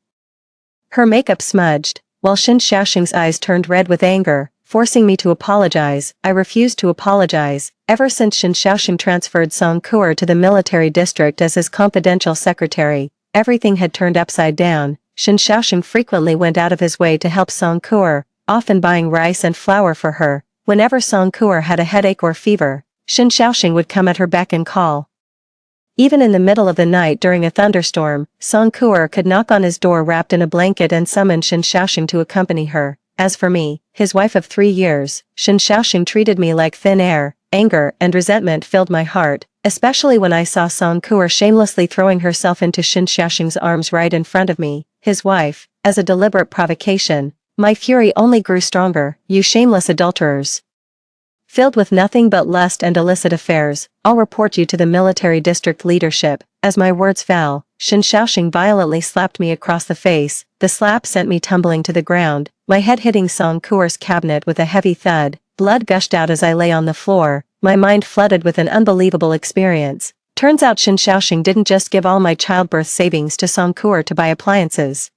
Her makeup smudged, while Shin Xiaoxing's eyes turned red with anger, forcing me to apologize. I refused to apologize. Ever since Shin Xiaoxing transferred Song Kuer to the military district as his confidential secretary, everything had turned upside down. Shin Xiaoxing frequently went out of his way to help Song Kuer, often buying rice and flour for her. Whenever Song Kuer had a headache or fever, Shin Xiaoxing would come at her beck and call. Even in the middle of the night during a thunderstorm, Song Kuer could knock on his door wrapped in a blanket and summon Shin Xiaoxing to accompany her. As for me, his wife of 3 years, Shin Xiaoxing treated me like thin air. Anger and resentment filled my heart, especially when I saw Song Kuer shamelessly throwing herself into Shin Xiaoxing's arms right in front of me, his wife, as a deliberate provocation. My fury only grew stronger. You shameless adulterers! filled with nothing but lust and illicit affairs. I'll report you to the military district leadership." As my words fell, Shen Xiaoxing violently slapped me across the face. The slap sent me tumbling to the ground, my head hitting Song Kuer's cabinet with a heavy thud. Blood gushed out as I lay on the floor, my mind flooded with an unbelievable experience. Turns out Shen Xiaoxing didn't just give all my childbirth savings to Song Kuer to buy appliances.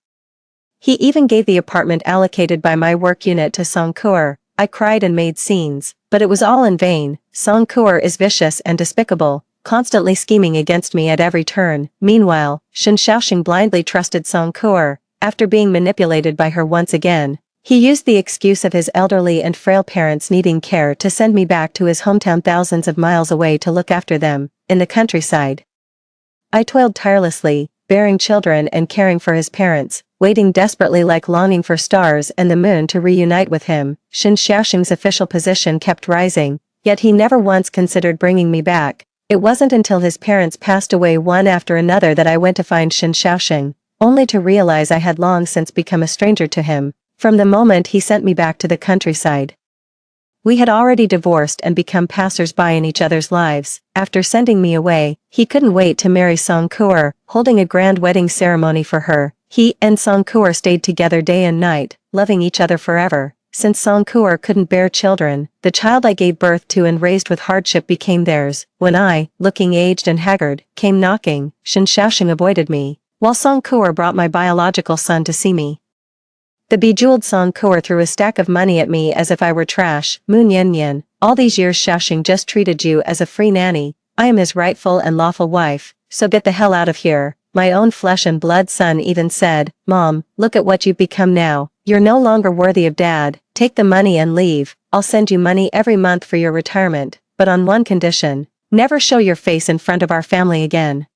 He even gave the apartment allocated by my work unit to Song Kuer. I cried and made scenes, but it was all in vain. Song Kuer is vicious and despicable, constantly scheming against me at every turn. Meanwhile, Shen Xiaoxing blindly trusted Song Kuer. After being manipulated by her once again, he used the excuse of his elderly and frail parents needing care to send me back to his hometown thousands of miles away to look after them, in the countryside. I toiled tirelessly, bearing children and caring for his parents, waiting desperately like longing for stars and the moon to reunite with him. Shen Xiaoxing's official position kept rising, yet he never once considered bringing me back. It wasn't until his parents passed away one after another that I went to find Shen Xiaoxing, only to realize I had long since become a stranger to him, from the moment he sent me back to the countryside. We had already divorced and become passers-by in each other's lives. After sending me away, he couldn't wait to marry Song Kuer, holding a grand wedding ceremony for her. He and Song Kuer stayed together day and night, loving each other forever. Since Song Kuer couldn't bear children, the child I gave birth to and raised with hardship became theirs. When I, looking aged and haggard, came knocking, Shen Xiaoxing avoided me, while Song Kuer brought my biological son to see me. The bejeweled Song Kuer threw a stack of money at me as if I were trash. "Moon Yen Yen, all these years Xiaoxing just treated you as a free nanny. I am his rightful and lawful wife, so get the hell out of here." My own flesh and blood son even said, "Mom, look at what you've become now. You're no longer worthy of dad. Take the money and leave. I'll send you money every month for your retirement, but on one condition: never show your face in front of our family again."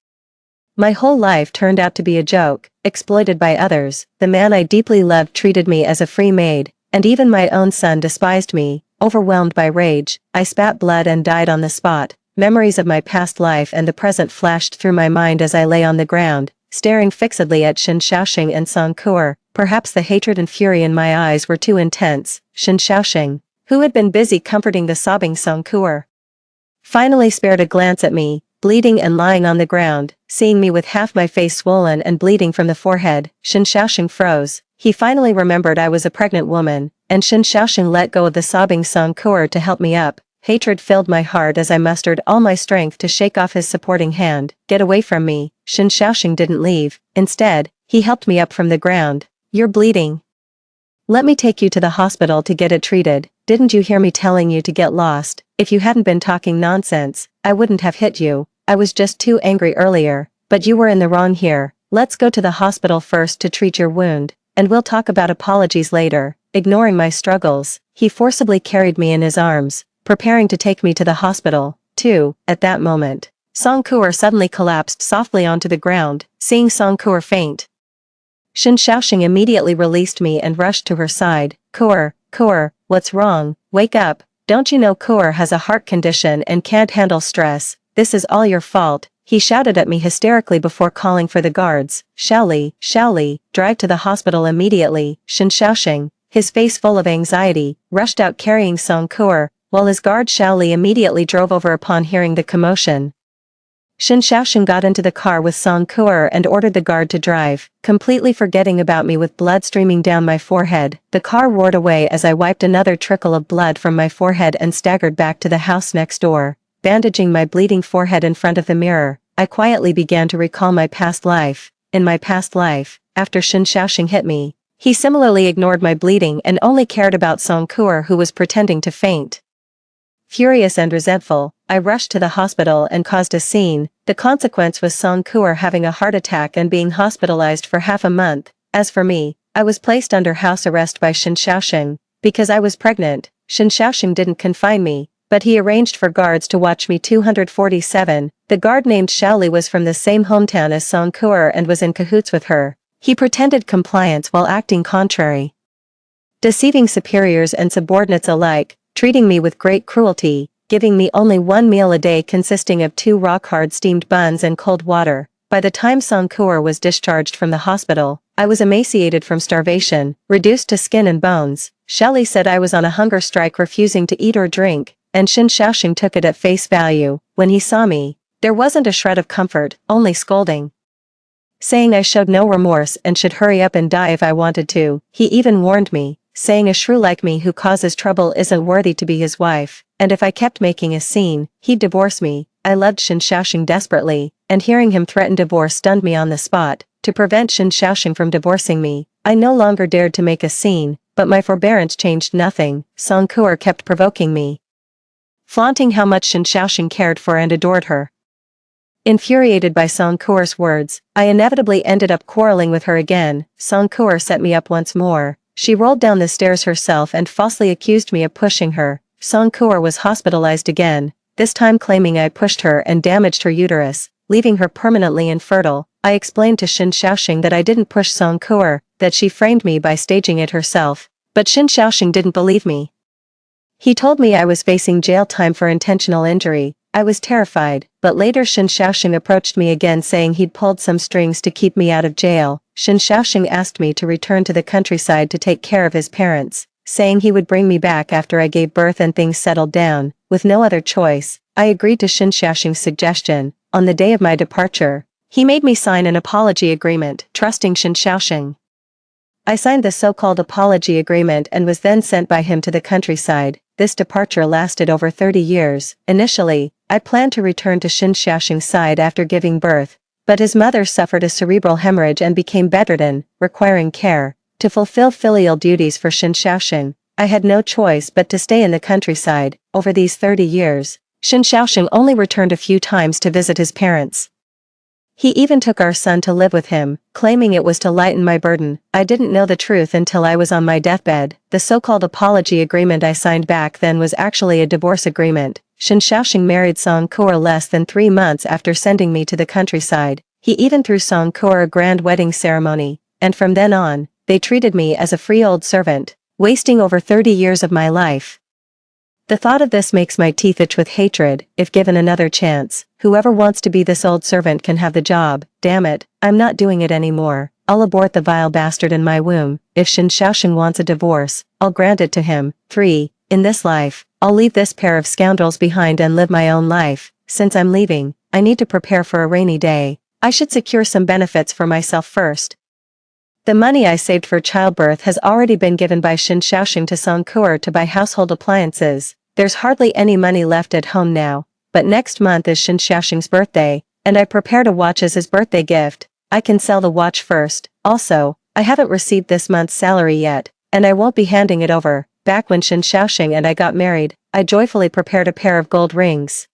My whole life turned out to be a joke, exploited by others. The man I deeply loved treated me as a free maid, and even my own son despised me. Overwhelmed by rage, I spat blood and died on the spot. Memories of my past life and the present flashed through my mind as I lay on the ground, staring fixedly at Shen Xiaoxing and Song Kuer. Perhaps the hatred and fury in my eyes were too intense. Shen Xiaoxing, who had been busy comforting the sobbing Song Kuer, finally spared a glance at me, bleeding and lying on the ground. Seeing me with half my face swollen and bleeding from the forehead, Shen Xiaoxing froze. He finally remembered I was a pregnant woman, and Shen Xiaoxing let go of the sobbing Song Kuer to help me up. Hatred filled my heart as I mustered all my strength to shake off his supporting hand. "Get away from me." Shen Xiaoxing didn't leave. Instead, he helped me up from the ground. "You're bleeding. Let me take you to the hospital to get it treated. Didn't you hear me telling you to get lost? If you hadn't been talking nonsense, I wouldn't have hit you. I was just too angry earlier, but you were in the wrong here. Let's go to the hospital first to treat your wound, and we'll talk about apologies later." Ignoring my struggles, he forcibly carried me in his arms, preparing to take me to the hospital, too. At that moment, Song Kuer suddenly collapsed softly onto the ground. Seeing Song Kuer faint, Shen Xiaoxing immediately released me and rushed to her side. Kuer, what's wrong? Wake up. Don't you know Kuer has a heart condition and can't handle stress? This is all your fault." He shouted at me hysterically before calling for the guards. Xiaoli, drive to the hospital immediately." Shen Xiaoxing, his face full of anxiety, rushed out carrying Song Kuer, while his guard Xiaoli immediately drove over upon hearing the commotion. Shen Xiaoxing got into the car with Song Kuer and ordered the guard to drive, completely forgetting about me with blood streaming down my forehead. The car roared away as I wiped another trickle of blood from my forehead and staggered back to the house next door. Bandaging my bleeding forehead in front of the mirror, I quietly began to recall my past life. In my past life, after Shen Xiaoxing hit me, he similarly ignored my bleeding and only cared about Song Kuer, who was pretending to faint. Furious and resentful, I rushed to the hospital and caused a scene. The consequence was Song Kuer having a heart attack and being hospitalized for half a month. As for me, I was placed under house arrest by Shen Xiaoxing. Because I was pregnant, Shen Xiaoxing didn't confine me, but he arranged for guards to watch me 247. The guard named Xiaoli was from the same hometown as Song Kuer and was in cahoots with her. He pretended compliance while acting contrary, deceiving superiors and subordinates alike, treating me with great cruelty, giving me only one meal a day consisting of 2 rock-hard steamed buns and cold water. By the time Song Kuer was discharged from the hospital, I was emaciated from starvation, reduced to skin and bones. Xiaoli said I was on a hunger strike, refusing to eat or drink. and Shin Xiaoxing took it at face value. When he saw me, there wasn't a shred of comfort, only scolding. Saying I showed no remorse and should hurry up and die if I wanted to. He even warned me, saying a shrew like me who causes trouble isn't worthy to be his wife, and if I kept making a scene, he'd divorce me. I loved Shin Xiaoxing desperately, and hearing him threaten divorce stunned me on the spot. To prevent Shin Xiaoxing from divorcing me, I no longer dared to make a scene, but my forbearance changed nothing. Song Kuer kept provoking me, flaunting how much Shin Xiaoxing cared for and adored her. Infuriated by Song Kuer's words, I inevitably ended up quarreling with her again. Song Kuer set me up once more. She rolled down the stairs herself and falsely accused me of pushing her. Song Kuer was hospitalized again, this time claiming I pushed her and damaged her uterus, leaving her permanently infertile. I explained to Shin Xiaoxing that I didn't push Song Kuer, that she framed me by staging it herself. But Shin Xiaoxing didn't believe me. He told me I was facing jail time for intentional injury. I was terrified, but later Shin Xiaoxing approached me again saying he'd pulled some strings to keep me out of jail. Shin Xiaoxing asked me to return to the countryside to take care of his parents, saying he would bring me back after I gave birth and things settled down. With no other choice, I agreed to Shin Xiaoxing's suggestion. On the day of my departure, he made me sign an apology agreement, trusting Shin Xiaoxing. I signed the so-called apology agreement and was then sent by him to the countryside. This departure lasted over 30 years. Initially, I planned to return to Shin Xiaoxing's side after giving birth, but his mother suffered a cerebral hemorrhage and became bedridden, requiring care. To fulfill filial duties for Shin Xiaoxing, I had no choice but to stay in the countryside. Over these 30 years, Shin Xiaoxing only returned a few times to visit his parents. He even took our son to live with him, claiming it was to lighten my burden. I didn't know the truth until I was on my deathbed. The so-called apology agreement I signed back then was actually a divorce agreement. Shin Xiaoxing married Song Kuer less than 3 months after sending me to the countryside. He even threw Song Kuer a grand wedding ceremony, and from then on, they treated me as a free old servant, wasting over 30 years of my life. The thought of this makes my teeth itch with hatred. If given another chance, whoever wants to be this old servant can have the job. Damn it, I'm not doing it anymore. I'll abort the vile bastard in my womb. If Shin Xiaoxing wants a divorce, I'll grant it to him. 3. In this life, I'll leave this pair of scoundrels behind and live my own life. Since I'm leaving, I need to prepare for a rainy day. I should secure some benefits for myself first. The money I saved for childbirth has already been given by Shin Xiaoxing to Song Kuer to buy household appliances. There's hardly any money left at home now, but next month is Shin Xiaoxing's birthday, and I prepared a watch as his birthday gift. I can sell the watch first. Also, I haven't received this month's salary yet, and I won't be handing it over. Back when Shin Xiaoxing and I got married, I joyfully prepared a pair of gold rings.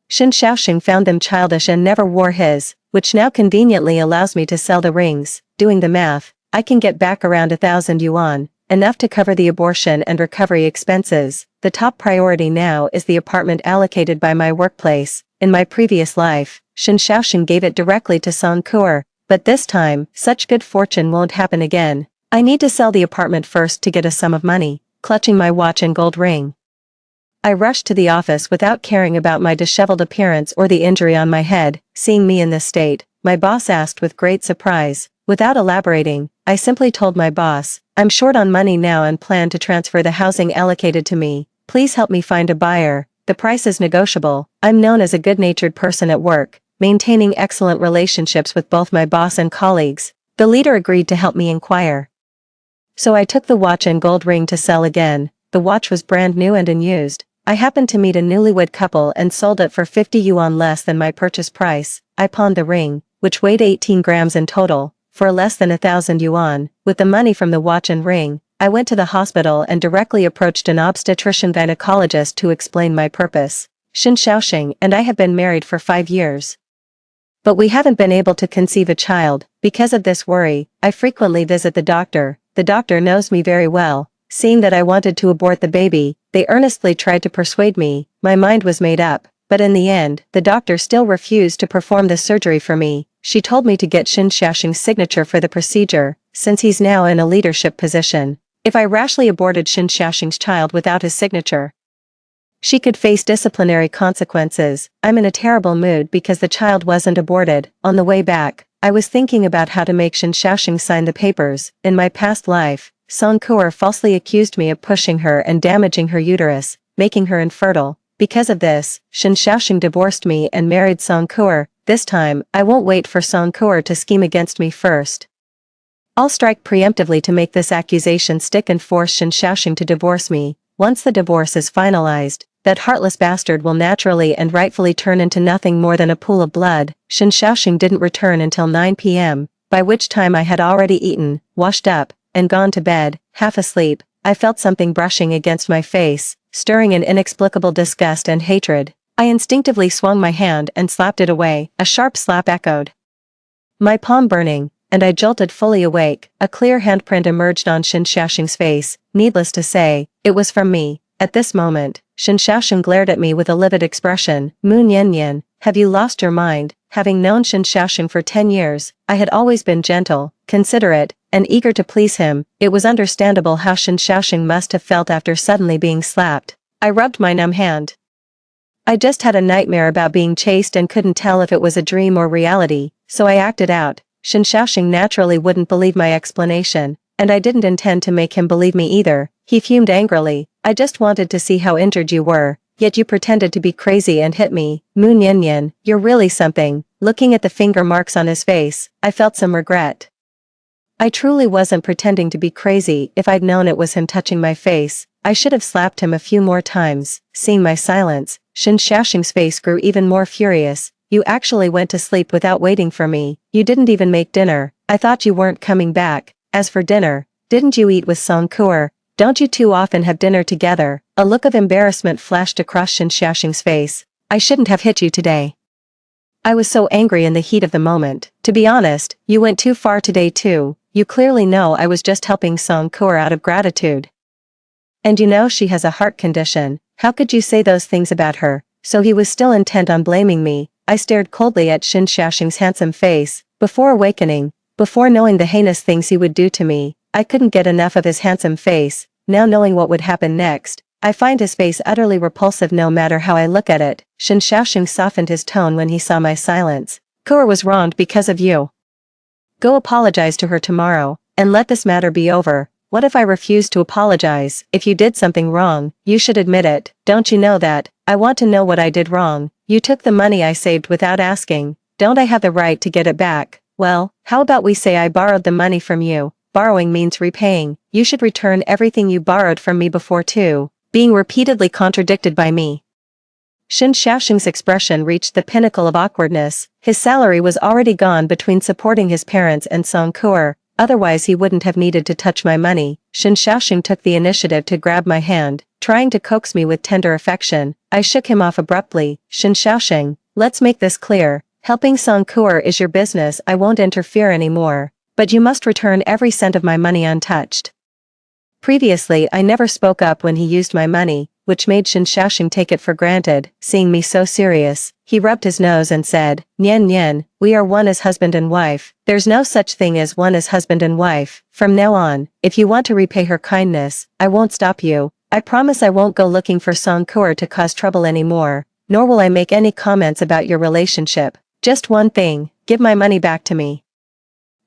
Shin Xiaoxing found them childish and never wore his, which now conveniently allows me to sell the rings. Doing the math, I can get back around 1,000 yuan, enough to cover the abortion and recovery expenses. The top priority now is the apartment allocated by my workplace. In my previous life, Shin Xiaoxing gave it directly to Song Kuer, but this time, such good fortune won't happen again. I need to sell the apartment first to get a sum of money. Clutching my watch and gold ring, I rushed to the office without caring about my disheveled appearance or the injury on my head. Seeing me in this state, my boss asked with great surprise. Without elaborating, I simply told my boss, I'm short on money now and plan to transfer the housing allocated to me. Please help me find a buyer. The price is negotiable. I'm known as a good-natured person at work, maintaining excellent relationships with both my boss and colleagues. The leader agreed to help me inquire. So I took the watch and gold ring to sell again. The watch was brand new and unused. I happened to meet a newlywed couple and sold it for 50 yuan less than my purchase price. I pawned the ring, which weighed 18 grams in total, for less than 1,000 yuan. With the money from the watch and ring, I went to the hospital and directly approached an obstetrician gynecologist to explain my purpose. Shin Xiaoxing and I have been married for 5 years, but we haven't been able to conceive a child. Because of this worry, I frequently visit the doctor. The doctor knows me very well. Seeing that I wanted to abort the baby, they earnestly tried to persuade me. My mind was made up, but in the end, the doctor still refused to perform the surgery for me. She told me to get Shin Xiaoxing's signature for the procedure, since he's now in a leadership position. If I rashly aborted Shin Xiaoxing's child without his signature, she could face disciplinary consequences. I'm in a terrible mood because the child wasn't aborted. On the way back, I was thinking about how to make Shin Xiaoxing sign the papers. In my past life, Song Kuer falsely accused me of pushing her and damaging her uterus. making her infertile. Because of this, Shin Xiaoxing divorced me and married Song Kuo. This time, I won't wait for Song Kuo to scheme against me first. I'll strike preemptively to make this accusation stick and force Shin Xiaoxing to divorce me. Once the divorce is finalized, that heartless bastard will naturally and rightfully turn into nothing more than a pool of blood. Shin Xiaoxing didn't return until 9 p.m., by which time I had already eaten, washed up, and gone to bed. Half asleep, I felt something brushing against my face, stirring an inexplicable disgust and hatred. I instinctively swung my hand and slapped it away. A sharp slap echoed, my palm burning, and I jolted fully awake. A clear handprint emerged on Shin Xiaoxing's face. Needless to say, it was from me. At this moment, Shin Xiaoxing glared at me with a livid expression. Moon Yanyan, have you lost your mind? Having known Shin Xiaoxing for 10 years, I had always been gentle, considerate, and eager to please him. It was understandable how Shin Xiaoxing must have felt after suddenly being slapped. I rubbed my numb hand. I just had a nightmare about being chased and couldn't tell if it was a dream or reality, so I acted out. Shin Xiaoxing naturally wouldn't believe my explanation, and I didn't intend to make him believe me either. He fumed angrily. I just wanted to see how injured you were, yet you pretended to be crazy and hit me. Moon Yanyan, you're really something. Looking at the finger marks on his face, I felt some regret. I truly wasn't pretending to be crazy. If I'd known it was him touching my face, I should have slapped him a few more times. Seeing my silence, Shin Xiaoxing's face grew even more furious. You actually went to sleep without waiting for me. You didn't even make dinner. I thought you weren't coming back. As for dinner, didn't you eat with Song Kuo? Don't you two often have dinner together? A look of embarrassment flashed across Shin Xiaoxing's face. I shouldn't have hit you today. I was so angry in the heat of the moment. To be honest, you went too far today too. You clearly know I was just helping Song Kuo out of gratitude. And you know she has a heart condition. How could you say those things about her? So he was still intent on blaming me. I stared coldly at Shin Xiaoxing's handsome face. Before awakening, before knowing the heinous things he would do to me, I couldn't get enough of his handsome face. Now knowing what would happen next, I find his face utterly repulsive no matter how I look at it. Shin Xiaoxing softened his tone when he saw my silence. Kuo was wronged because of you. Go apologize to her tomorrow, and let this matter be over. What if I refuse to apologize? If you did something wrong, you should admit it. Don't you know that? I want to know what I did wrong. You took the money I saved without asking. Don't I have the right to get it back? Well, how about we say I borrowed the money from you? Borrowing means repaying. You should return everything you borrowed from me before too. Being repeatedly contradicted by me. Shin Xiaoxing's expression reached the pinnacle of awkwardness. His salary was already gone between supporting his parents and Song Kuo. Otherwise he wouldn't have needed to touch my money. Shin Xiaoxing took the initiative to grab my hand, trying to coax me with tender affection. I shook him off abruptly. Shin Xiaoxing, let's make this clear. Helping Song Kuo is your business. I won't interfere anymore. But you must return every cent of my money untouched. Previously I never spoke up when he used my money, which made Shin Xiaoxing take it for granted. Seeing me so serious, he rubbed his nose and said, Nian Nian, we are one as husband and wife. There's no such thing as one as husband and wife. From now on, if you want to repay her kindness, I won't stop you. I promise I won't go looking for Song Kuo to cause trouble anymore, nor will I make any comments about your relationship. Just one thing, give my money back to me.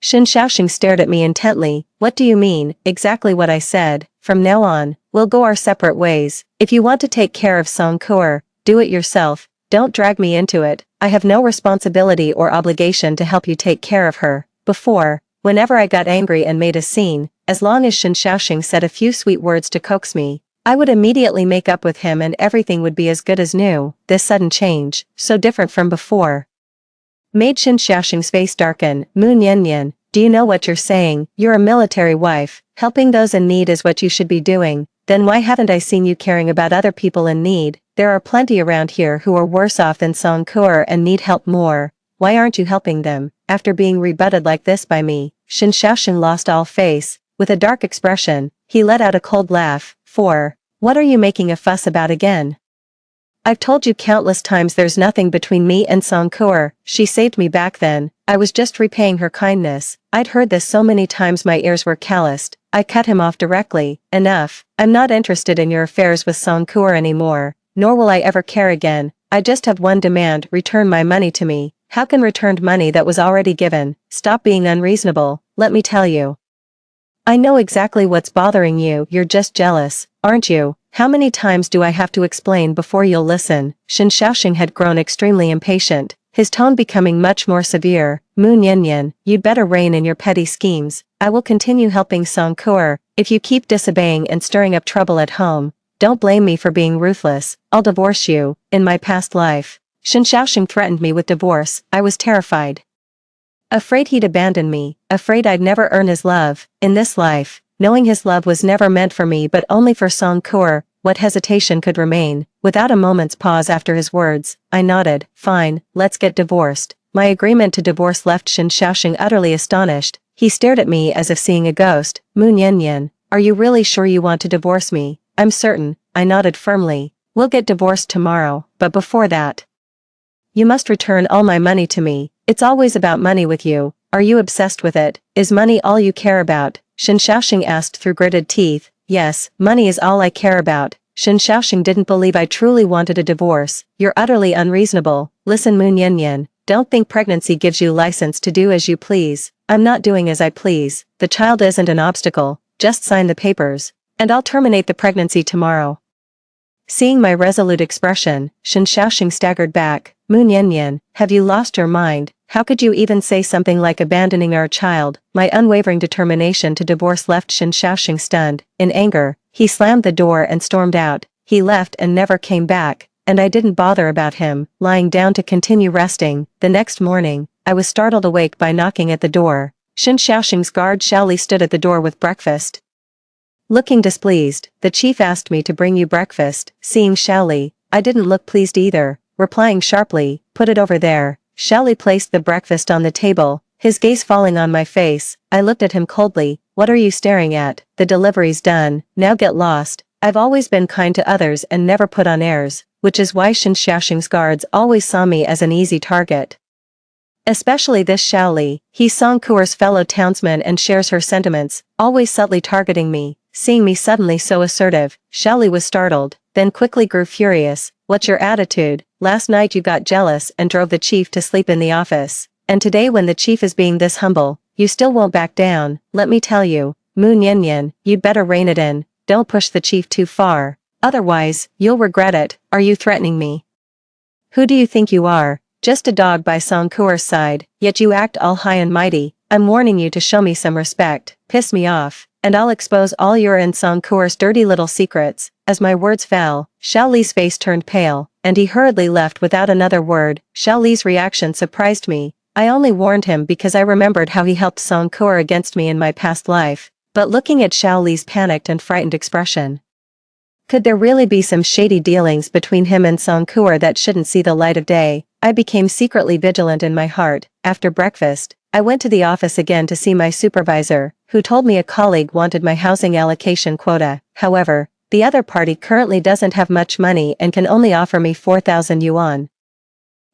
Shin Xiaoxing stared at me intently. What do you mean? Exactly what I said. From now on, we'll go our separate ways. If you want to take care of Song Kuo, do it yourself. Don't drag me into it. I have no responsibility or obligation to help you take care of her. Before, whenever I got angry and made a scene, as long as Shin Xiaoxing said a few sweet words to coax me, I would immediately make up with him and everything would be as good as new. This sudden change, so different from before, made Shin Xiaoxing's face darken. Moon Yanyan, do you know what you're saying? You're a military wife. Helping those in need is what you should be doing. Then why haven't I seen you caring about other people in need? There are plenty around here who are worse off than Song Kuo and need help more. Why aren't you helping them? After being rebutted like this by me, Shin Xiaoxing lost all face. With a dark expression, he let out a cold laugh. What are you making a fuss about again? I've told you countless times there's nothing between me and Song Kuo. She saved me back then. I was just repaying her kindness. I'd heard this so many times my ears were calloused. I cut him off directly. Enough. I'm not interested in your affairs with Song Kuo anymore, nor will I ever care again. I just have one demand, return my money to me. How can returned money that was already given? Stop being unreasonable, let me tell you. I know exactly what's bothering you. You're just jealous, aren't you? How many times do I have to explain before you'll listen? Shen Xiaoxing had grown extremely impatient, his tone becoming much more severe. Moon Yanyan, you'd better rein in your petty schemes. I will continue helping Song Kuer. If you keep disobeying and stirring up trouble at home, don't blame me for being ruthless. I'll divorce you. In my past life, Shen Xiaoxing threatened me with divorce. I was terrified. Afraid he'd abandon me, afraid I'd never earn his love. In this life, knowing his love was never meant for me but only for Song Kuer, what hesitation could remain? Without a moment's pause after his words, I nodded. Fine, let's get divorced. My agreement to divorce left Shen Xiaoxing utterly astonished. He stared at me as if seeing a ghost. Moon Yanyan, are you really sure you want to divorce me? I'm certain. I nodded firmly. We'll get divorced tomorrow, but before that, you must return all my money to me. It's always about money with you. Are you obsessed with it? Is money all you care about? Shen Xiaoxing asked through gritted teeth. Yes, money is all I care about. Shen Xiaoxing didn't believe I truly wanted a divorce. You're utterly unreasonable. Listen, Moon Yanyan, don't think pregnancy gives you license to do as you please. I'm not doing as I please. The child isn't an obstacle. Just sign the papers, and I'll terminate the pregnancy tomorrow. Seeing my resolute expression, Shen Xiaoxing staggered back. Moon Yanyan, have you lost your mind? How could you even say something like abandoning our child? My unwavering determination to divorce left Shen Xiaoxing stunned. In anger, he slammed the door and stormed out. He left and never came back, and I didn't bother about him, lying down to continue resting. The next morning, I was startled awake by knocking at the door. Shen Xiaoxing's guard Xiaoli stood at the door with breakfast. Looking displeased, the chief asked me to bring you breakfast. Seeing Xiaoli, I didn't look pleased either, replying sharply, put it over there. Xiaoli placed the breakfast on the table, his gaze falling on my face. I looked at him coldly. What are you staring at? The delivery's done, now get lost. I've always been kind to others and never put on airs, which is why Shen Xiaoxing's guards always saw me as an easy target. Especially this Xiaoli, he's Song Kuer's fellow townsman and shares her sentiments, always subtly targeting me. Seeing me suddenly so assertive, Xiaoli was startled, then quickly grew furious. What's your attitude? Last night you got jealous and drove the chief to sleep in the office. And today when the chief is being this humble, you still won't back down. Let me tell you, Moon Yanyan, you'd better rein it in. Don't push the chief too far. Otherwise, you'll regret it. Are you threatening me? Who do you think you are? Just a dog by Song Kuer's side, yet you act all high and mighty. I'm warning you to show me some respect. Piss me off, and I'll expose all your and Song Kuer's dirty little secrets. As my words fell, Xiaoli's face turned pale, and he hurriedly left without another word. Xiaoli's reaction surprised me. I only warned him because I remembered how he helped Song Kuer against me in my past life, but looking at Xiaoli's panicked and frightened expression, could there really be some shady dealings between him and Song Kuer that shouldn't see the light of day? I became secretly vigilant in my heart. After breakfast, I went to the office again to see my supervisor, who told me a colleague wanted my housing allocation quota. However, the other party currently doesn't have much money and can only offer me 4,000 yuan.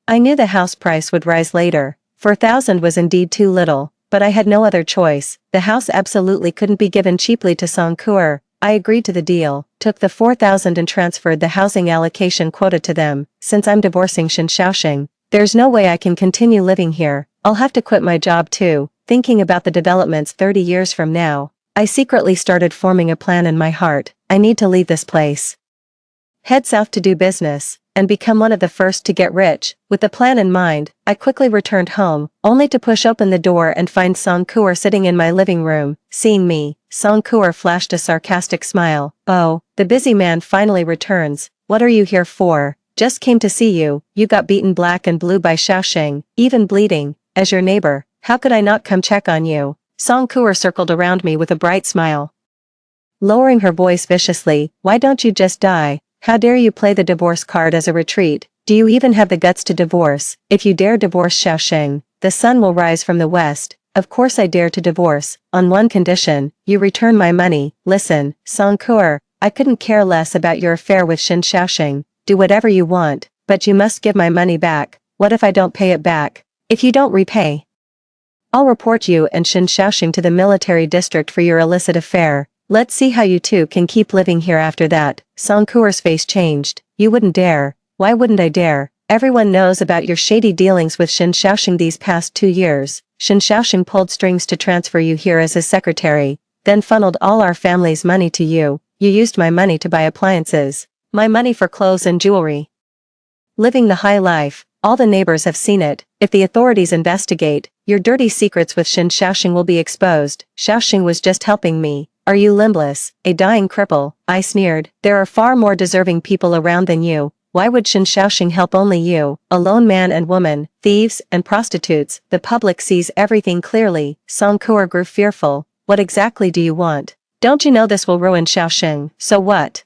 I knew the house price would rise later. 4,000 was indeed too little, but I had no other choice. The house absolutely couldn't be given cheaply to Song Kuer. I agreed to the deal, took the 4,000 and transferred the housing allocation quota to them. Since I'm divorcing Shen Xiaoxing, there's no way I can continue living here. I'll have to quit my job too. Thinking about the developments 30 years from now, I secretly started forming a plan in my heart. I need to leave this place, head south to do business, and become one of the first to get rich. With the plan in mind, I quickly returned home, only to push open the door and find Song Kuer sitting in my living room. Seeing me, Song Kuer flashed a sarcastic smile. Oh, the busy man finally returns. What are you here for? Just came to see you. You got beaten black and blue by Xiaoxing, even bleeding. As your neighbor, how could I not come check on you? Song Kuer circled around me with a bright smile, lowering her voice viciously. Why don't you just die? How dare you play the divorce card as a retreat? Do you even have the guts to divorce? If you dare divorce Xiaoxing, the sun will rise from the west. Of course I dare to divorce, on one condition, you return my money. Listen, Song Kuer, I couldn't care less about your affair with Shen Xiaoxing. Do whatever you want, but you must give my money back. What if I don't pay it back? If you don't repay, I'll report you and Shen Xiaoxing to the military district for your illicit affair. Let's see how you two can keep living here after that. Song Kuer's face changed. You wouldn't dare. Why wouldn't I dare? Everyone knows about your shady dealings with Shen Xiaoxing these past 2 years. Shen Xiaoxing pulled strings to transfer you here as his secretary, then funneled all our family's money to you. you used my money to buy appliances. My money for clothes and jewelry. Living the high life, all the neighbors have seen it. If the authorities investigate, your dirty secrets with Shen Xiaoxing will be exposed. Xiaoxing was just helping me. Are you limbless, a dying cripple? I sneered. There are far more deserving people around than you. Why would Shen Xiaoxing help only you, a lone man and woman, thieves and prostitutes? The public sees everything clearly. Song Kuo grew fearful. What exactly do you want? Don't you know this will ruin Xiaoxing? So what?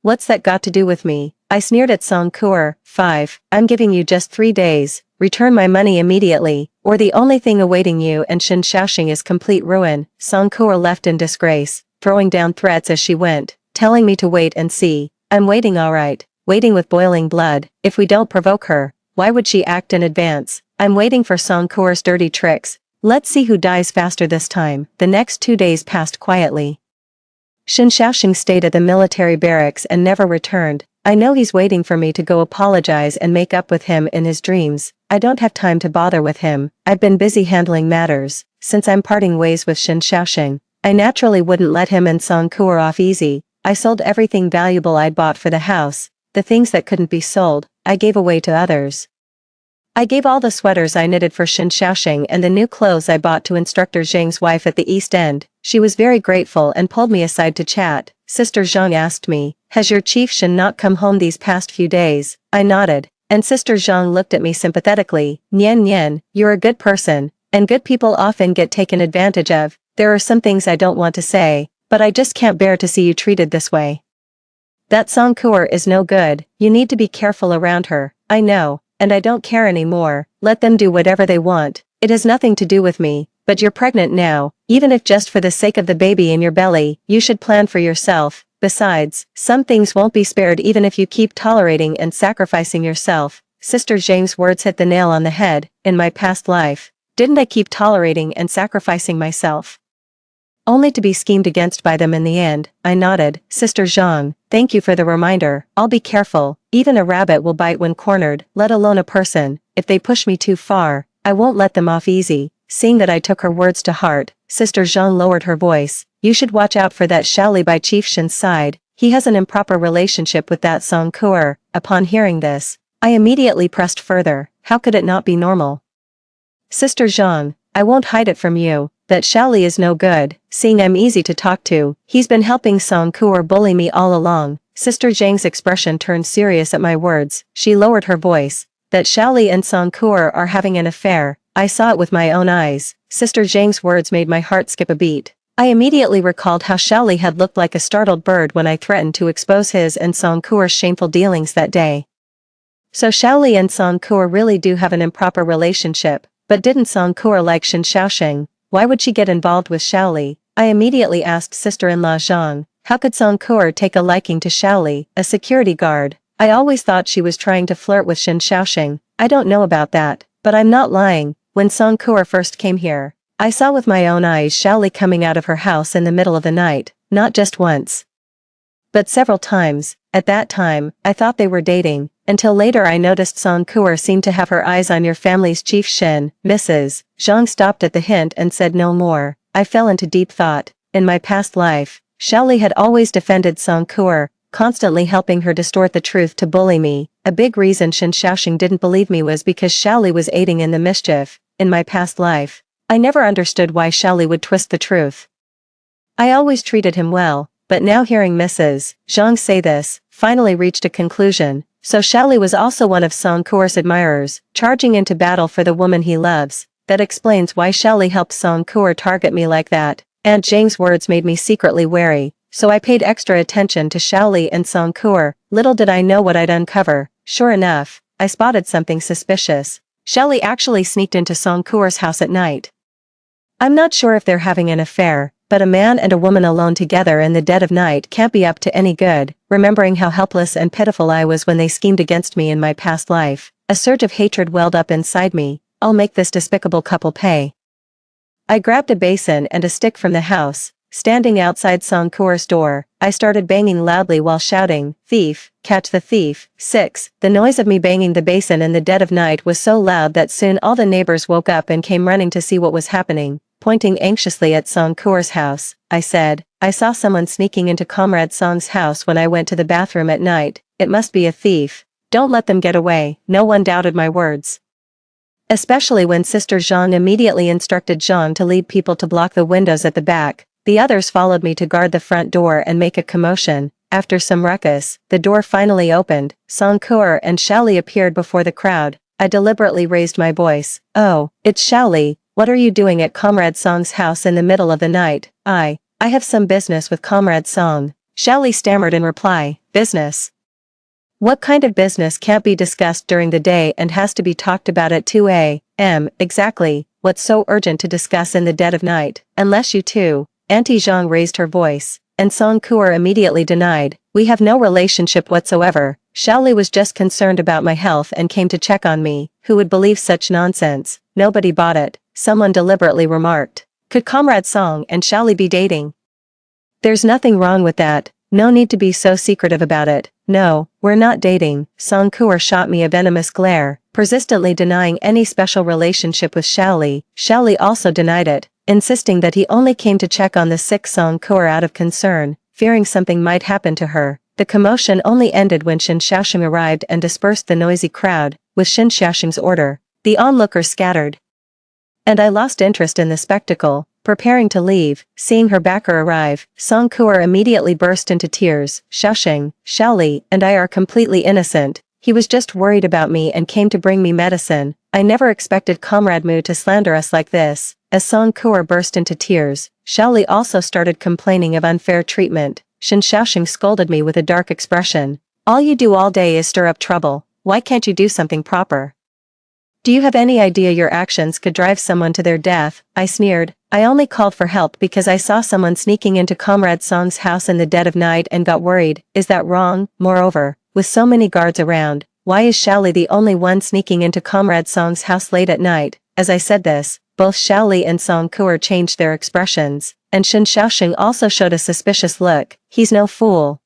What's that got to do with me? I sneered at Song Kuo. 5. I'm giving you just 3 days. Return my money immediately, or the only thing awaiting you and Shen Xiaoxing is complete ruin. Song Kuo left in disgrace, throwing down threats as she went, telling me to wait and see. I'm waiting, alright. Waiting with boiling blood. If we don't provoke her, why would she act in advance? I'm waiting for Song Kuo's dirty tricks. Let's see who dies faster this time. The next 2 days passed quietly. Shen Xiaoxing stayed at the military barracks and never returned. I know he's waiting for me to go apologize and make up with him in his dreams. I don't have time to bother with him. I've been busy handling matters. Since I'm parting ways with Shen Xiaoxing, I naturally wouldn't let him and Song Kuo off easy. I sold everything valuable I'd bought for the house. The things that couldn't be sold, I gave away to others. I gave all the sweaters I knitted for Shen Xiaoxing and the new clothes I bought to Instructor Zhang's wife at the East End. She was very grateful and pulled me aside to chat. Sister Zhang asked me, has your chief Shen not come home these past few days? I nodded, and Sister Zhang looked at me sympathetically. Nian Nian, you're a good person, and good people often get taken advantage of. There are some things I don't want to say, but I just can't bear to see you treated this way. That Song Kuo is no good. You need to be careful around her. I know, and I don't care anymore. Let them do whatever they want. It has nothing to do with me, but you're pregnant now. Even if just for the sake of the baby in your belly, you should plan for yourself. Besides, some things won't be spared even if you keep tolerating and sacrificing yourself. Sister Zhang's words hit the nail on the head. In my past life, didn't I keep tolerating and sacrificing myself? Only to be schemed against by them in the end. I nodded. Sister Zhang, thank you for the reminder. I'll be careful. Even a rabbit will bite when cornered, let alone a person. If they push me too far, I won't let them off easy. Seeing that I took her words to heart, Sister Zhang lowered her voice. You should watch out for that Shaoli by Chief Shen's side. He has an improper relationship with that Song Kuo. Upon hearing this, I immediately pressed further. How could it not be normal? Sister Zhang, I won't hide it from you. That Shaoli is no good. Seeing I'm easy to talk to, he's been helping Song Kuo bully me all along. Sister Zhang's expression turned serious at my words. She lowered her voice. That Shaoli and Song Kuo are having an affair. I saw it with my own eyes. Sister Zhang's words made my heart skip a beat. I immediately recalled how Shaoli had looked like a startled bird when I threatened to expose his and Song Kuo's shameful dealings that day. So Shaoli and Song Kuo really do have an improper relationship, but didn't Song Kuo like Shen Xiaoxing? Why would she get involved with Shaoli? I immediately asked sister-in-law Zhang, how could Song Kuo take a liking to Shaoli, a security guard? I always thought she was trying to flirt with Shen Xiaoxing. I don't know about that, but I'm not lying. When Song Kuo first came here, I saw with my own eyes Shaoli coming out of her house in the middle of the night, not just once, but several times. At that time, I thought they were dating, until later I noticed Song Kuo seemed to have her eyes on your family's chief Shen. Mrs. Zhang stopped at the hint and said no more. I fell into deep thought. In my past life, Shaoli had always defended Song Kuo, constantly helping her distort the truth to bully me. A big reason Shen Xiaoxing didn't believe me was because Shaoli was aiding in the mischief. In my past life, I never understood why Shaoli would twist the truth. I always treated him well, but now hearing Mrs. Zhang say this, finally reached a conclusion. So Shaoli was also one of Song Kuo's admirers, charging into battle for the woman he loves. That explains why Shaoli helped Song Kuo target me like that. Aunt Zhang's words made me secretly wary, so I paid extra attention to Shaoli and Song Kuo. Little did I know what I'd uncover. Sure enough, I spotted something suspicious. Shaoli actually sneaked into Song Kuo's house at night. I'm not sure if they're having an affair, but a man and a woman alone together in the dead of night can't be up to any good. Remembering how helpless and pitiful I was when they schemed against me in my past life, a surge of hatred welled up inside me. I'll make this despicable couple pay. I grabbed a basin and a stick from the house. Standing outside Song Kuo's door, I started banging loudly while shouting, "Thief, catch the thief." 6. The noise of me banging the basin in the dead of night was so loud that soon all the neighbors woke up and came running to see what was happening. Pointing anxiously at Song Kuo's house, I said, I saw someone sneaking into Comrade Song's house when I went to the bathroom at night. It must be a thief. Don't let them get away." No one doubted my words. Especially when Sister Jean immediately instructed Jean to lead people to block the windows at the back. The others followed me to guard the front door and make a commotion. After some ruckus, the door finally opened. Song Kuer and Xiaoli appeared before the crowd. I deliberately raised my voice. "Oh, it's Xiaoli. What are you doing at Comrade Song's house in the middle of the night?" I have some business with Comrade Song." Xiaoli stammered in reply. "Business? What kind of business can't be discussed during the day and has to be talked about at 2 a.m. Exactly, what's so urgent to discuss in the dead of night? Unless you two." Auntie Zhang raised her voice, and Song Kuer immediately denied. "We have no relationship whatsoever. Xiaoli was just concerned about my health and came to check on me." Who would believe such nonsense? Nobody bought it. Someone deliberately remarked. Could Comrade Song and Xiaoli be dating? There's nothing wrong with that. No need to be so secretive about it. "No, we're not dating." Song Kuer shot me a venomous glare, persistently denying any special relationship with Xiaoli. Xiaoli also denied it, insisting that he only came to check on the sick Song Kuer out of concern, fearing something might happen to her. The commotion only ended when Shen Xiaoxing arrived and dispersed the noisy crowd. With Shen Xiaoxing's order, the onlookers scattered. And I lost interest in the spectacle. Preparing to leave, seeing her backer arrive, Song Kuer immediately burst into tears. "Xiaoxing, Xiaoli, and I are completely innocent. He was just worried about me and came to bring me medicine. I never expected Comrade Mu to slander us like this." As Song Kuer burst into tears, Xiaoli also started complaining of unfair treatment. Shen Xiaoxing scolded me with a dark expression. "All you do all day is stir up trouble. Why can't you do something proper? Do you have any idea your actions could drive someone to their death?" I sneered. "I only called for help because I saw someone sneaking into Comrade Song's house in the dead of night and got worried. Is that wrong? Moreover, with so many guards around, why is Xiaoli the only one sneaking into Comrade Song's house late at night?" As I said this, both Xiaoli and Song Kuer changed their expressions, and Shen Xiaoxing also showed a suspicious look. He's no fool.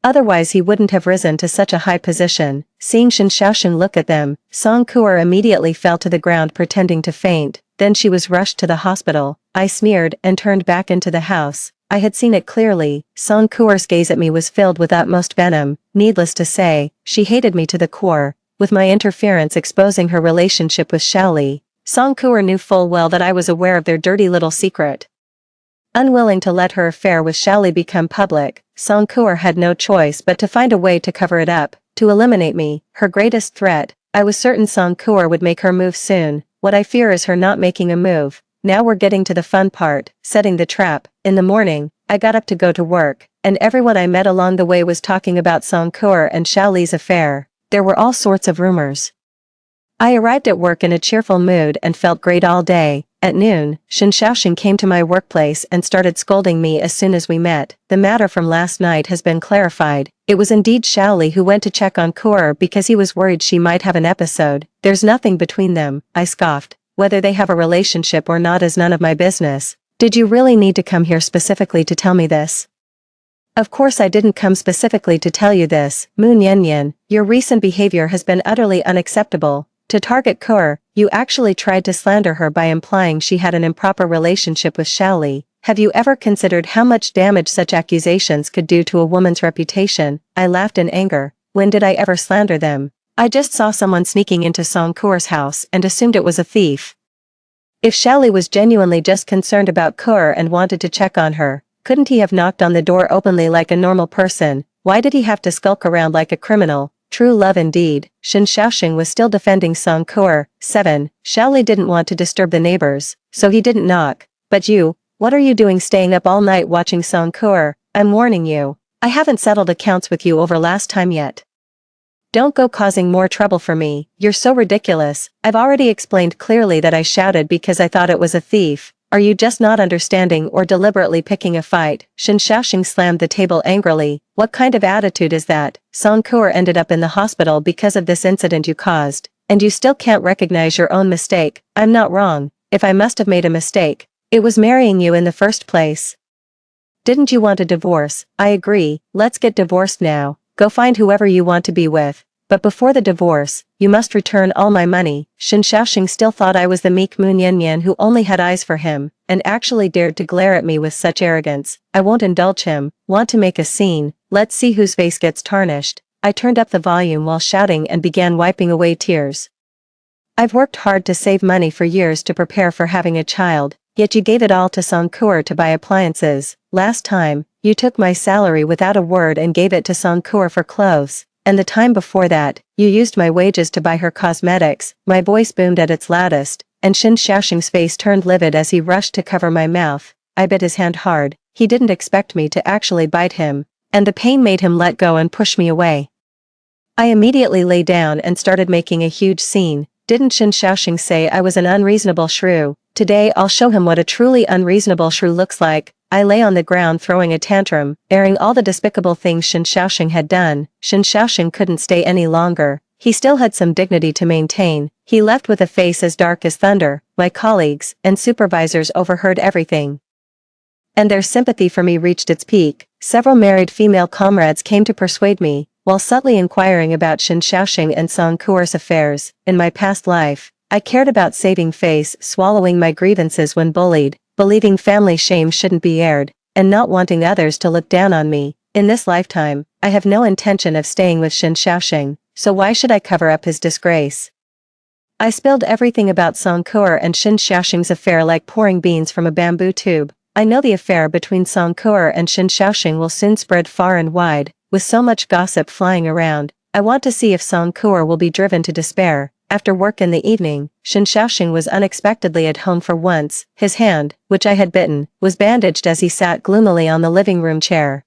Otherwise he wouldn't have risen to such a high position. Seeing Shen Xiaoxing look at them, Song Kuer immediately fell to the ground pretending to faint. Then she was rushed to the hospital. I sneered and turned back into the house. I had seen it clearly. Song Kuer's gaze at me was filled with utmost venom. Needless to say, she hated me to the core, with my interference exposing her relationship with Xiaoli. Song Kuer knew full well that I was aware of their dirty little secret. Unwilling to let her affair with Xiaoli become public, Song Kuer had no choice but to find a way to cover it up, to eliminate me, her greatest threat. I was certain Song Kuer would make her move soon. What I fear is her not making a move. Now we're getting to the fun part, setting the trap. In the morning, I got up to go to work, and everyone I met along the way was talking about Song Kuer and Xiaoli's affair. There were all sorts of rumors. I arrived at work in a cheerful mood and felt great all day. At noon, Shen Xiaoxing came to my workplace and started scolding me as soon as we met. "The matter from last night has been clarified. It was indeed Xiaoli who went to check on Kuer because he was worried she might have an episode. There's nothing between them," I scoffed. "Whether they have a relationship or not is none of my business. Did you really need to come here specifically to tell me this?" "Of course I didn't come specifically to tell you this, Mu Niannian. Your recent behavior has been utterly unacceptable. To target Kuer, you actually tried to slander her by implying she had an improper relationship with Xiaoli. Have you ever considered how much damage such accusations could do to a woman's reputation?" I laughed in anger. When did I ever slander them? I just saw someone sneaking into Song Kuer's house and assumed it was a thief. If Xiaoli was genuinely just concerned about Kuer and wanted to check on her, couldn't he have knocked on the door openly like a normal person? Why did he have to skulk around like a criminal? True love indeed. Shen Xiaoxing was still defending Song Kuer. 7. Xiaoli didn't want to disturb the neighbors, so he didn't knock. But you, what are you doing staying up all night watching Song Kuer? I'm warning you. I haven't settled accounts with you over last time yet. Don't go causing more trouble for me. You're so ridiculous. I've already explained clearly that I shouted because I thought it was a thief. Are you just not understanding or deliberately picking a fight? Shen Xiaoxing slammed the table angrily. What kind of attitude is that? Song Kuer ended up in the hospital because of this incident you caused, and you still can't recognize your own mistake. I'm not wrong. If I must have made a mistake, it was marrying you in the first place. Didn't you want a divorce? I agree. Let's get divorced now. Go find whoever you want to be with. but before the divorce, you must return all my money. Shin Xiaoxing still thought I was the meek Moon Yan who only had eyes for him, and actually dared to glare at me with such arrogance. I won't indulge him. Want to make a scene? Let's see whose face gets tarnished. I turned up the volume while shouting and began wiping away tears. I've worked hard to save money for years to prepare for having a child, yet you gave it all to Songkur to buy appliances. Last time, you took my salary without a word and gave it to Songkur for clothes. And the time before that, you used my wages to buy her cosmetics. My voice boomed at its loudest, and Shin Xiaoxing's face turned livid as he rushed to cover my mouth. I bit his hand hard. He didn't expect me to actually bite him, and the pain made him let go and push me away. I immediately lay down and started making a huge scene. Didn't Shin Xiaoxing say I was an unreasonable shrew? Today I'll show him what a truly unreasonable shrew looks like. I lay on the ground throwing a tantrum, airing all the despicable things Shin Xiaoxing had done. Shin Xiaoxing couldn't stay any longer. He still had some dignity to maintain. He left with a face as dark as thunder. My colleagues and supervisors overheard everything, and their sympathy for me reached its peak. Several married female comrades came to persuade me, while subtly inquiring about Shin Xiaoxing and Songkur's affairs. In my past life, I cared about saving face, swallowing my grievances when bullied, believing family shame shouldn't be aired, and not wanting others to look down on me. In this lifetime, I have no intention of staying with Shin Xiaoxing, so why should I cover up his disgrace? I spilled everything about Songkur and Shin Xiaoxing's affair like pouring beans from a bamboo tube. I know the affair between Songkur and Shin Xiaoxing will soon spread far and wide, with so much gossip flying around. I want to see if Songkur will be driven to despair. After work in the evening, Shin Xiaoxing was unexpectedly at home for once. His hand, which I had bitten, was bandaged as he sat gloomily on the living room chair.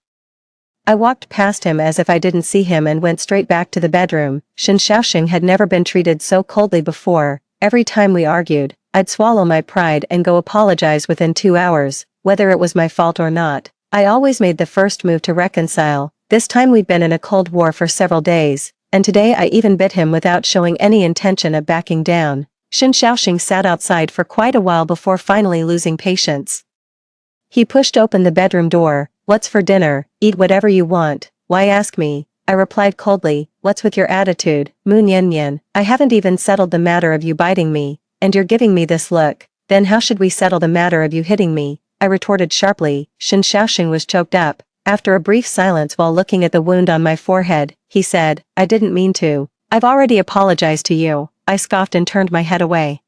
I walked past him as if I didn't see him and went straight back to the bedroom. Shin Xiaoxing had never been treated so coldly before. Every time we argued, I'd swallow my pride and go apologize within 2 hours, whether it was my fault or not. I always made the first move to reconcile. This time we'd been in a cold war for several days, and today I even bit him without showing any intention of backing down. Shin Xiaoxing sat outside for quite a while before finally losing patience. He pushed open the bedroom door. What's for dinner? Eat whatever you want. Why ask me? I replied coldly. What's with your attitude, Moon Yan? I haven't even settled the matter of you biting me, and you're giving me this look. Then how should we settle the matter of you hitting me? I retorted sharply. Shin Xiaoxing was choked up. After a brief silence while looking at the wound on my forehead, he said, I didn't mean to. I've already apologized to you. I scoffed and turned my head away.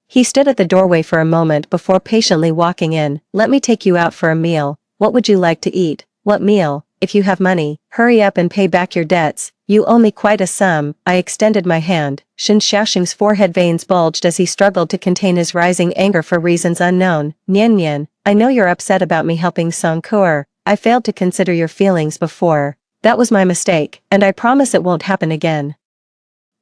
He stood at the doorway for a moment before patiently walking in. Let me take you out for a meal. What would you like to eat? What meal? If you have money, hurry up and pay back your debts. You owe me quite a sum. I extended my hand. Shin Xiaoxing's forehead veins bulged as he struggled to contain his rising anger for reasons unknown. Yan, I know you're upset about me helping Songkur. I failed to consider your feelings before. That was my mistake, and I promise it won't happen again.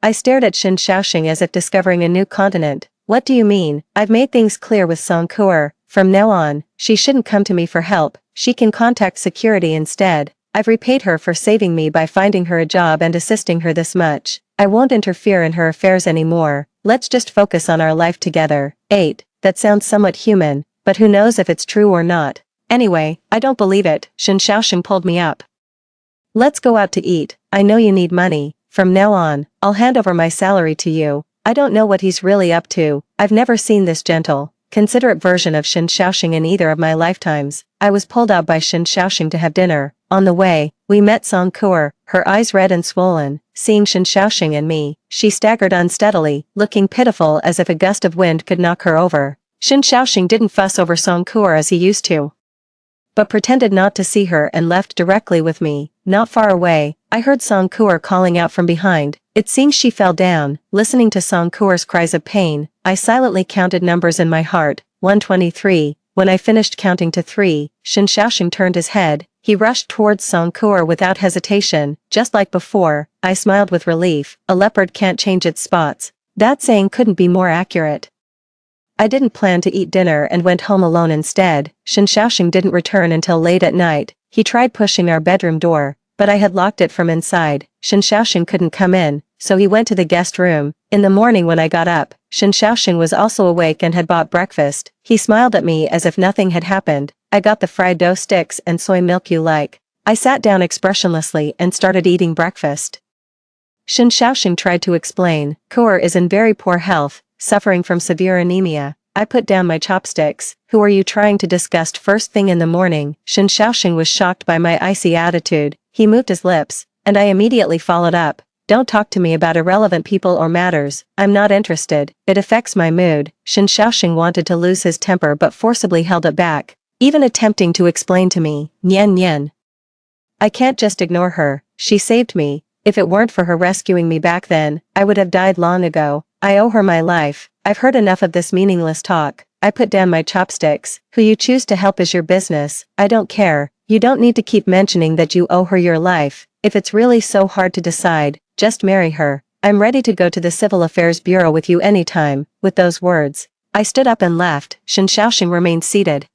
I stared at Shin Xiaoxing as if discovering a new continent. What do you mean? I've made things clear with Songkur. From now on, she shouldn't come to me for help. She can contact security instead. I've repaid her for saving me by finding her a job and assisting her this much. I won't interfere in her affairs anymore. Let's just focus on our life together. 8. That sounds somewhat human, but who knows if it's true or not. Anyway, I don't believe it. Shin Xiaoxing pulled me up. Let's go out to eat. I know you need money. From now on, I'll hand over my salary to you. I don't know what he's really up to. I've never seen this gentle, considerate version of Shin Xiaoxing in either of my lifetimes. I was pulled out by Shin Xiaoxing to have dinner. On the way, we met Songkur, her eyes red and swollen. Seeing Shin Xiaoxing and me, she staggered unsteadily, looking pitiful as if a gust of wind could knock her over. Shin Xiaoxing didn't fuss over Songkur as he used to, but pretended not to see her and left directly with me. Not far away, I heard Songkur calling out from behind. It seems she fell down. Listening to Songkur's cries of pain, I silently counted numbers in my heart. 123. When I finished counting to 3, Shin Xiaoxing turned his head. He rushed towards Songkur without hesitation. Just like before, I smiled with relief. A leopard can't change its spots. That saying couldn't be more accurate. I didn't plan to eat dinner and went home alone instead. Shin Xiaoxing didn't return until late at night. He tried pushing our bedroom door, but I had locked it from inside. Shin Xiaoxing couldn't come in, so he went to the guest room. In the morning when I got up, Shin Xiaoxing was also awake and had bought breakfast. He smiled at me as if nothing had happened. I got the fried dough sticks and soy milk you like. I sat down expressionlessly and started eating breakfast. Shen Xiaoxing tried to explain. Kuer is in very poor health, suffering from severe anemia. I put down my chopsticks. Who are you trying to disgust first thing in the morning? Shen Xiaoxing was shocked by my icy attitude. He moved his lips, and I immediately followed up. Don't talk to me about irrelevant people or matters. I'm not interested. It affects my mood. Shen Xiaoxing wanted to lose his temper but forcibly held it back, even attempting to explain to me. Nian Nian. I can't just ignore her. She saved me. If it weren't for her rescuing me back then, I would have died long ago. I owe her my life. I've heard enough of this meaningless talk. I put down my chopsticks. Who you choose to help is your business. I don't care. You don't need to keep mentioning that you owe her your life. If it's really so hard to decide, just marry her. I'm ready to go to the Civil Affairs Bureau with you anytime. With those words, I stood up and left. Shen Xiaoxing remained seated,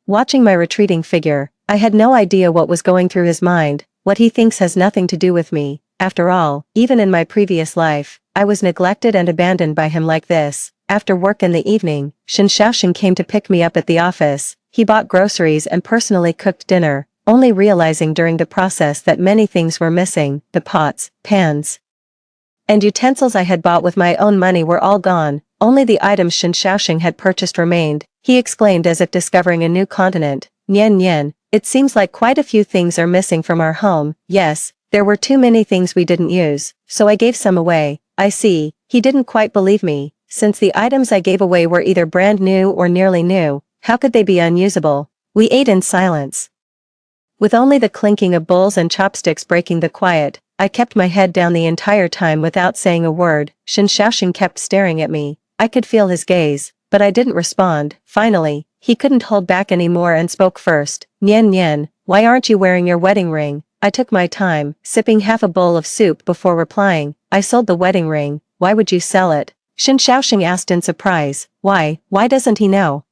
watching my retreating figure. I had no idea what was going through his mind. What he thinks has nothing to do with me. After all, even in my previous life, I was neglected and abandoned by him like this. After work in the evening, Shen Xiaoxing came to pick me up at the office. He bought groceries and personally cooked dinner, only realizing during the process that many things were missing. The pots, pans, and utensils I had bought with my own money were all gone. Only the items Shen Xiaoxing had purchased remained. He exclaimed as if discovering a new continent. Nian Nian, it seems like quite a few things are missing from our home. Yes, there were too many things we didn't use, so I gave some away. I see. He didn't quite believe me. Since the items I gave away were either brand new or nearly new, how could they be unusable? We ate in silence, with only the clinking of bowls and chopsticks breaking the quiet. I kept my head down the entire time without saying a word. Shen Xiaoxing kept staring at me. I could feel his gaze, but I didn't respond. Finally, he couldn't hold back anymore and spoke first. Nian Nian, why aren't you wearing your wedding ring? I took my time, sipping half a bowl of soup before replying. I sold the wedding ring. Why would you sell it? Shen Xiaoxing asked in surprise. Why doesn't he know?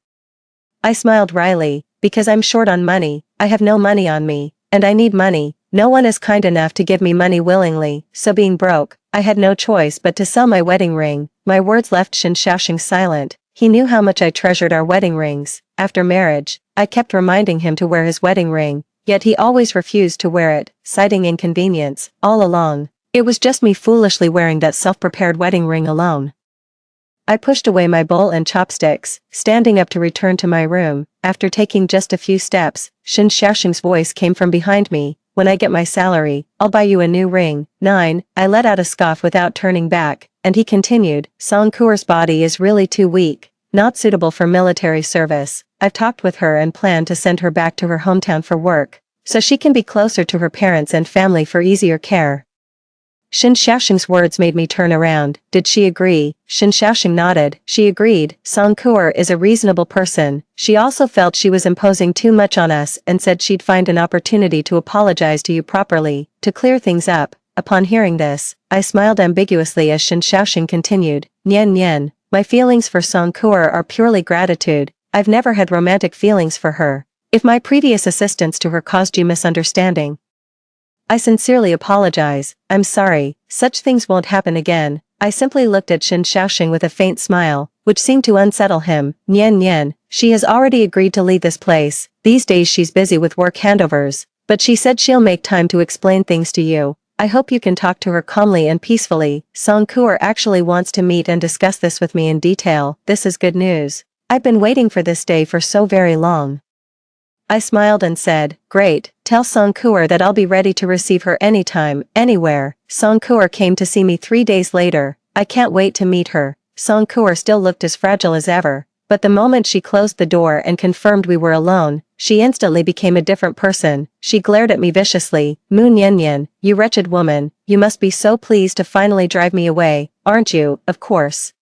I smiled wryly. Because I'm short on money. I have no money on me, and I need money. No one is kind enough to give me money willingly, so being broke, I had no choice but to sell my wedding ring. My words left Shen Xiaoxing silent. He knew how much I treasured our wedding rings. After marriage, I kept reminding him to wear his wedding ring, yet he always refused to wear it, citing inconvenience. All along, it was just me foolishly wearing that self-prepared wedding ring alone. I pushed away my bowl and chopsticks, standing up to return to my room. After taking just a few steps, Shen Xiaoxing's voice came from behind me. When I get my salary, I'll buy you a new ring. 9. I let out a scoff without turning back, and he continued. Song Kuer's body is really too weak, not suitable for military service. I've talked with her and plan to send her back to her hometown for work, so she can be closer to her parents and family for easier care. Shen Xiaoxing's words made me turn around. Did she agree? Shen Xiaoxing nodded. She agreed. Song Kuer is a reasonable person. She also felt she was imposing too much on us and said she'd find an opportunity to apologize to you properly, to clear things up. Upon hearing this, I smiled ambiguously as Shen Xiaoxing continued. Nian Nian, my feelings for Song Kuer are purely gratitude. I've never had romantic feelings for her. If my previous assistance to her caused you misunderstanding, I sincerely apologize. I'm sorry. Such things won't happen again. I simply looked at Shen Xiaoxing with a faint smile, which seemed to unsettle him. Nian Nian, she has already agreed to leave this place. These days she's busy with work handovers, but she said she'll make time to explain things to you. I hope you can talk to her calmly and peacefully. Song Kuer actually wants to meet and discuss this with me in detail. This is good news. I've been waiting for this day for so very long. I smiled and said, great, tell Song Kuer that I'll be ready to receive her anytime, anywhere. Song Kuer came to see me 3 days later. I can't wait to meet her. Song Kuer still looked as fragile as ever, but the moment she closed the door and confirmed we were alone, she instantly became a different person. She glared at me viciously. Mu Nian Nian, you wretched woman, you must be so pleased to finally drive me away, aren't you? Of course.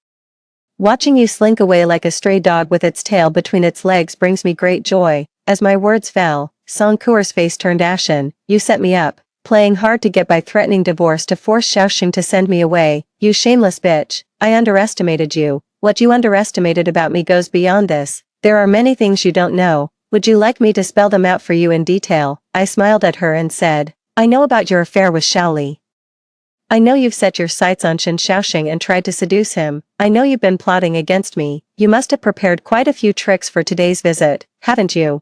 Watching you slink away like a stray dog with its tail between its legs brings me great joy. As my words fell, Song Kuer's face turned ashen. You set me up, playing hard to get by threatening divorce to force Xiaoxing to send me away. You shameless bitch. I underestimated you. What you underestimated about me goes beyond this. There are many things you don't know. Would you like me to spell them out for you in detail? I smiled at her and said, I know about your affair with Shaoli. I know you've set your sights on Shen Xiaoxing and tried to seduce him. I know you've been plotting against me. You must have prepared quite a few tricks for today's visit, haven't you?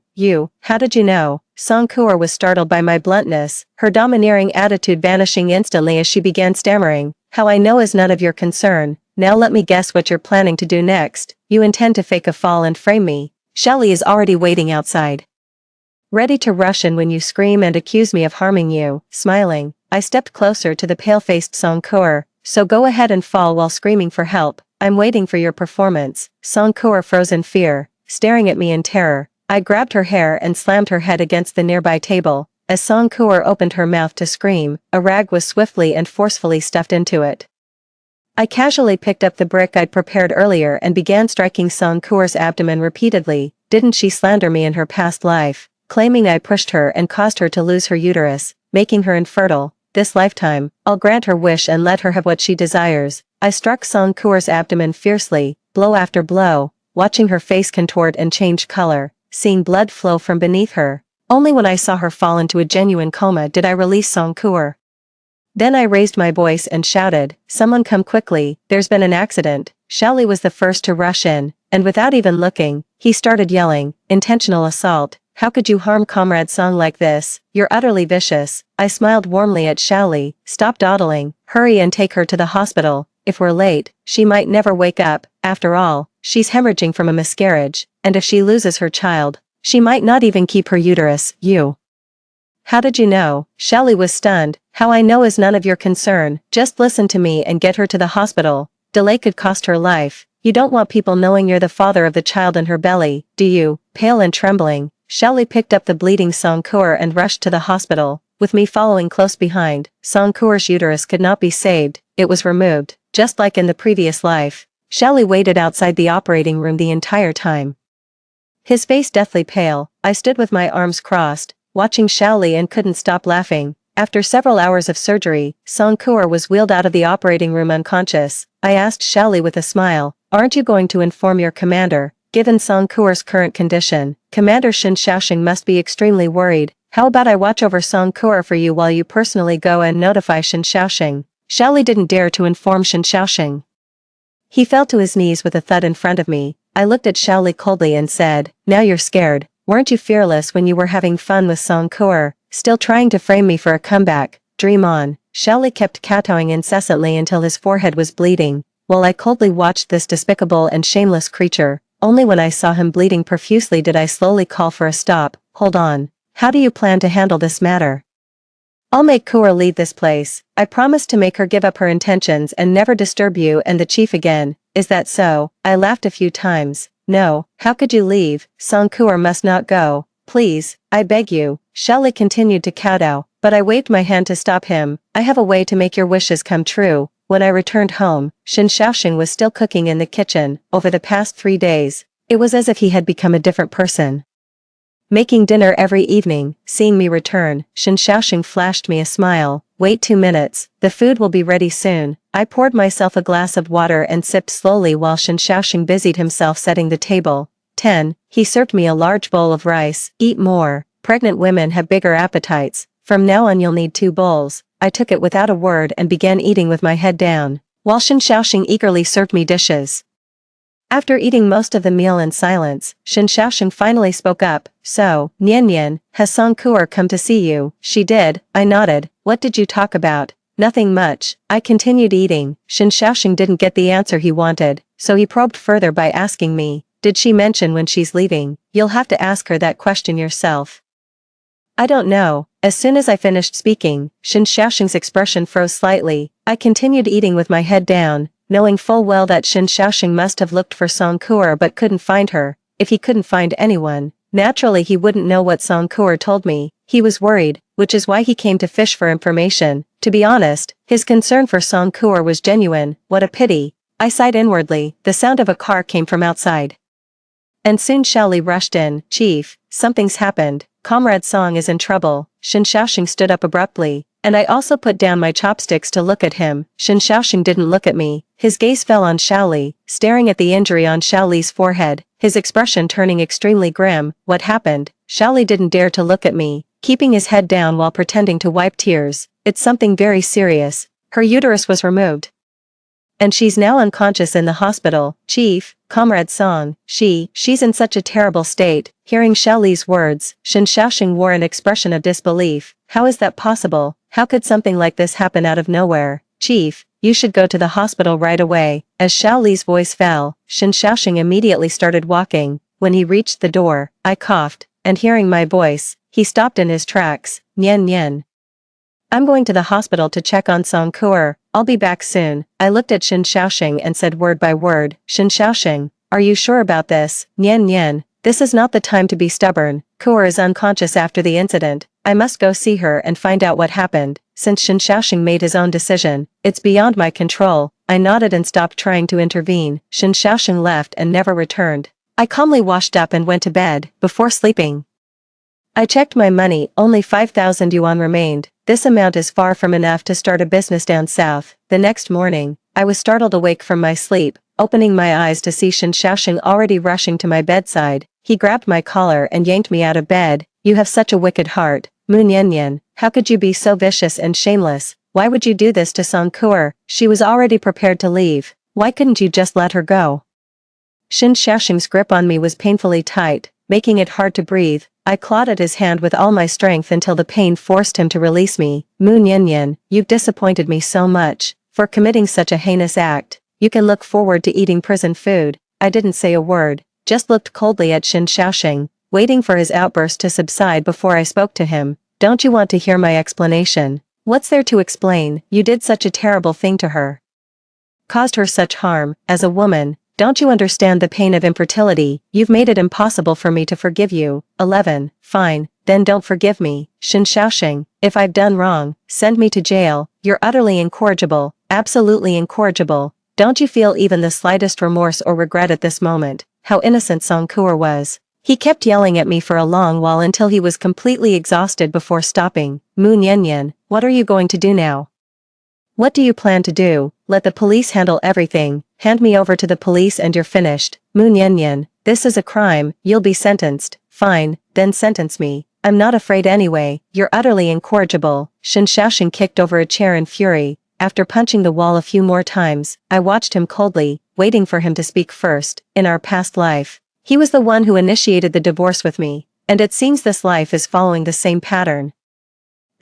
How did you know? Song Kuer was startled by my bluntness, her domineering attitude vanishing instantly as she began stammering. How I know is none of your concern. Now let me guess what you're planning to do next. You intend to fake a fall and frame me. Shelly is already waiting outside, ready to rush in when you scream and accuse me of harming you. Smiling, I stepped closer to the pale-faced Song Kuer. So go ahead and fall while screaming for help. I'm waiting for your performance. Song Kuer froze in fear, staring at me in terror. I grabbed her hair and slammed her head against the nearby table. As Song Kuer opened her mouth to scream, a rag was swiftly and forcefully stuffed into it. I casually picked up the brick I'd prepared earlier and began striking Song Kuer's abdomen repeatedly. Didn't she slander me in her past life, claiming I pushed her and caused her to lose her uterus, making her infertile? This lifetime, I'll grant her wish and let her have what she desires. I struck Song Kuer's abdomen fiercely, blow after blow, watching her face contort and change color, seeing blood flow from beneath her. Only when I saw her fall into a genuine coma did I release Song Kuer. Then I raised my voice and shouted, "Someone come quickly, there's been an accident." Shelly was the first to rush in, and without even looking, he started yelling, "Intentional assault. How could you harm Comrade Song like this? You're utterly vicious." I smiled warmly at Shelly. "Stop dawdling, hurry and take her to the hospital. If we're late, she might never wake up. After all, she's hemorrhaging from a miscarriage, and if she loses her child, she might not even keep her uterus." "You? How did you know?" Shelly was stunned. "How I know is none of your concern. Just listen to me and get her to the hospital. Delay could cost her life. You don't want people knowing you're the father of the child in her belly, do you?" Pale and trembling, Shelly picked up the bleeding Song Kuer and rushed to the hospital, with me following close behind. Song Kuer's uterus could not be saved, it was removed, just like in the previous life. Shelly waited outside the operating room the entire time, his face deathly pale. I stood with my arms crossed, watching Shelly and couldn't stop laughing. After several hours of surgery, Song Kuer was wheeled out of the operating room unconscious. I asked Shelly with a smile, "Aren't you going to inform your commander?" Given Song Kuer's current condition, Commander Shin Shaoxing must be extremely worried. "How about I watch over Song Kuer for you while you personally go and notify Shin Shaoxing?" Shelly didn't dare to inform Shin Shaoxing. He fell to his knees with a thud in front of me. I looked at Shelly coldly and said, "Now you're scared. Weren't you fearless when you were having fun with Song Kuer? Still trying to frame me for a comeback? Dream on." Shelly kept kowtowing incessantly until his forehead was bleeding, while I coldly watched this despicable and shameless creature. Only when I saw him bleeding profusely did I slowly call for a stop. "Hold on. How do you plan to handle this matter?" "I'll make Kuer leave this place. I promise to make her give up her intentions and never disturb you and the chief again. Is that so?" I laughed a few times. "No, how could you leave? Song Kuer must not go. Please, I beg you." Shelly continued to kowtow, but I waved my hand to stop him. "I have a way to make your wishes come true." When I returned home, Shin Shaoxing was still cooking in the kitchen. Over the past 3 days, it was as if he had become a different person, making dinner every evening. Seeing me return, Shin Shaoxing flashed me a smile. "Wait 2 minutes, the food will be ready soon." I poured myself a glass of water and sipped slowly while Shin Shaoxing busied himself setting the table. 10. He served me a large bowl of rice. "Eat more. Pregnant women have bigger appetites. From now on you'll need 2 bowls." I took it without a word and began eating with my head down, while Shin Shaoxing eagerly served me dishes. After eating most of the meal in silence, Shin Shaoxing finally spoke up. "So, Nian Nian, has Song Kuer come to see you?" "She did." I nodded. "What did you talk about?" "Nothing much." I continued eating. Shin Shaoxing didn't get the answer he wanted, so he probed further by asking me, "Did she mention when she's leaving?" "You'll have to ask her that question yourself." "I don't know." As soon as I finished speaking, Shin Shaoxing's expression froze slightly. I continued eating with my head down, knowing full well that Shin Shaoxing must have looked for Song Kuer but couldn't find her. If he couldn't find anyone, naturally he wouldn't know what Song Kuer told me. He was worried, which is why he came to fish for information. To be honest, his concern for Song Kuer was genuine. What a pity. I sighed inwardly. The sound of a car came from outside, and soon Shelly rushed in. "Chief, something's happened. Comrade Song is in trouble." Shin Shaoxing stood up abruptly, and I also put down my chopsticks to look at him. Shin Shaoxing didn't look at me. His gaze fell on Shelly, staring at the injury on Shelly's forehead, his expression turning extremely grim. "What happened?" Shelly didn't dare to look at me, keeping his head down while pretending to wipe tears. "It's something very serious. Her uterus was removed, And she's now unconscious in the hospital, Chief, Comrade Song, she's in such a terrible state. Hearing Xiaoli's words, Shen Xiaoxing wore an expression of disbelief. How is that possible? How could something like this happen out of nowhere? Chief, you should go to the hospital right away. As Xiaoli's voice fell, Shen Xiaoxing immediately started walking. When he reached the door, I coughed, and hearing my voice, he stopped in his tracks. Nian Nian. I'm going to the hospital to check on Song Kuer. I'll be back soon. I looked at Shen Xiaoxing and said word by word, Shen Xiaoxing, are you sure about this? Nian Nian, this is not the time to be stubborn. Kuer is unconscious after the incident. I must go see her and find out what happened. Since Shen Xiaoxing made his own decision, it's beyond my control. I nodded and stopped trying to intervene. Shen Xiaoxing left and never returned. I calmly washed up and went to bed. Before sleeping, I checked my money, only 5,000 yuan remained. This amount is far from enough to start a business down south. The next morning, I was startled awake from my sleep, opening my eyes to see Shen Xiaoxing already rushing to my bedside. He grabbed my collar and yanked me out of bed. You have such a wicked heart, Mu Nian. How could you be so vicious and shameless? Why would you do this to Song Kuer? She was already prepared to leave. Why couldn't you just let her go? Shen Xiaoxing's grip on me was painfully tight, making it hard to breathe. I clawed at his hand with all my strength until the pain forced him to release me. Mu Nian, you've disappointed me so much. For committing such a heinous act, you can look forward to eating prison food. I didn't say a word, just looked coldly at Shen Xiaoxing, waiting for his outburst to subside before I spoke to him. Don't you want to hear my explanation? What's there to explain? You did such a terrible thing to her. Caused her such harm. As a woman, don't you understand the pain of infertility? You've made it impossible for me to forgive you. 11. Fine, then don't forgive me. Shen Xiaoxing, if I've done wrong, send me to jail. You're utterly incorrigible, absolutely incorrigible. Don't you feel even the slightest remorse or regret at this moment? How innocent Song Kuer was. He kept yelling at me for a long while until he was completely exhausted before stopping. Mu Nian, what are you going to do now? What do you plan to do? Let the police handle everything. Hand me over to the police and you're finished. Mu Nian, this is a crime. You'll be sentenced. Fine, then sentence me. I'm not afraid anyway. You're utterly incorrigible. Shen Xiaoxing kicked over a chair in fury. After punching the wall a few more times, I watched him coldly, waiting for him to speak first. In our past life, he was the one who initiated the divorce with me, and it seems this life is following the same pattern.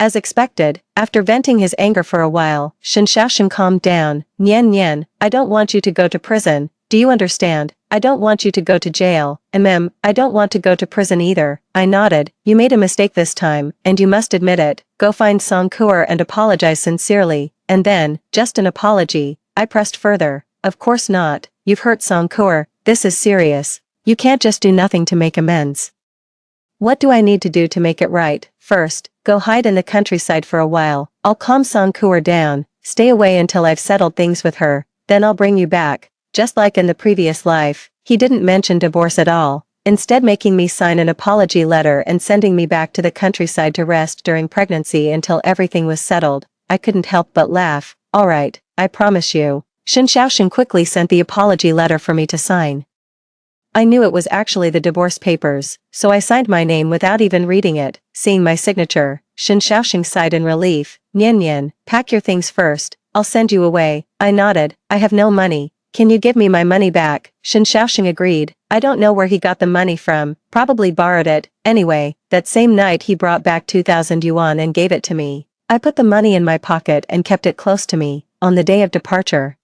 As expected, after venting his anger for a while, Shen Xiaoxing calmed down. Nian, I don't want you to go to prison. Do you understand? I don't want you to go to jail. I don't want to go to prison either. I nodded. You made a mistake this time, and you must admit it. Go find Song Kuer and apologize sincerely. And then, just an apology. I pressed further. Of course not. You've hurt Song Kuer. This is serious. You can't just do nothing to make amends. What do I need to do to make it right? First, go hide in the countryside for a while. I'll calm Song Kuer down. Stay away until I've settled things with her. Then I'll bring you back. Just like in the previous life, he didn't mention divorce at all, instead making me sign an apology letter and sending me back to the countryside to rest during pregnancy until everything was settled. I couldn't help but laugh. Alright, I promise you. Shen Xiaoxing quickly sent the apology letter for me to sign. I knew it was actually the divorce papers, so I signed my name without even reading it. Seeing my signature, Shen Xiaoxing sighed in relief. Nian, pack your things first. I'll send you away. I nodded. I have no money. Can you give me my money back? Shen Xiaoxing agreed. I don't know where he got the money from, probably borrowed it. Anyway, that same night he brought back 2,000 yuan and gave it to me. I put the money in my pocket and kept it close to me. On the day of departure,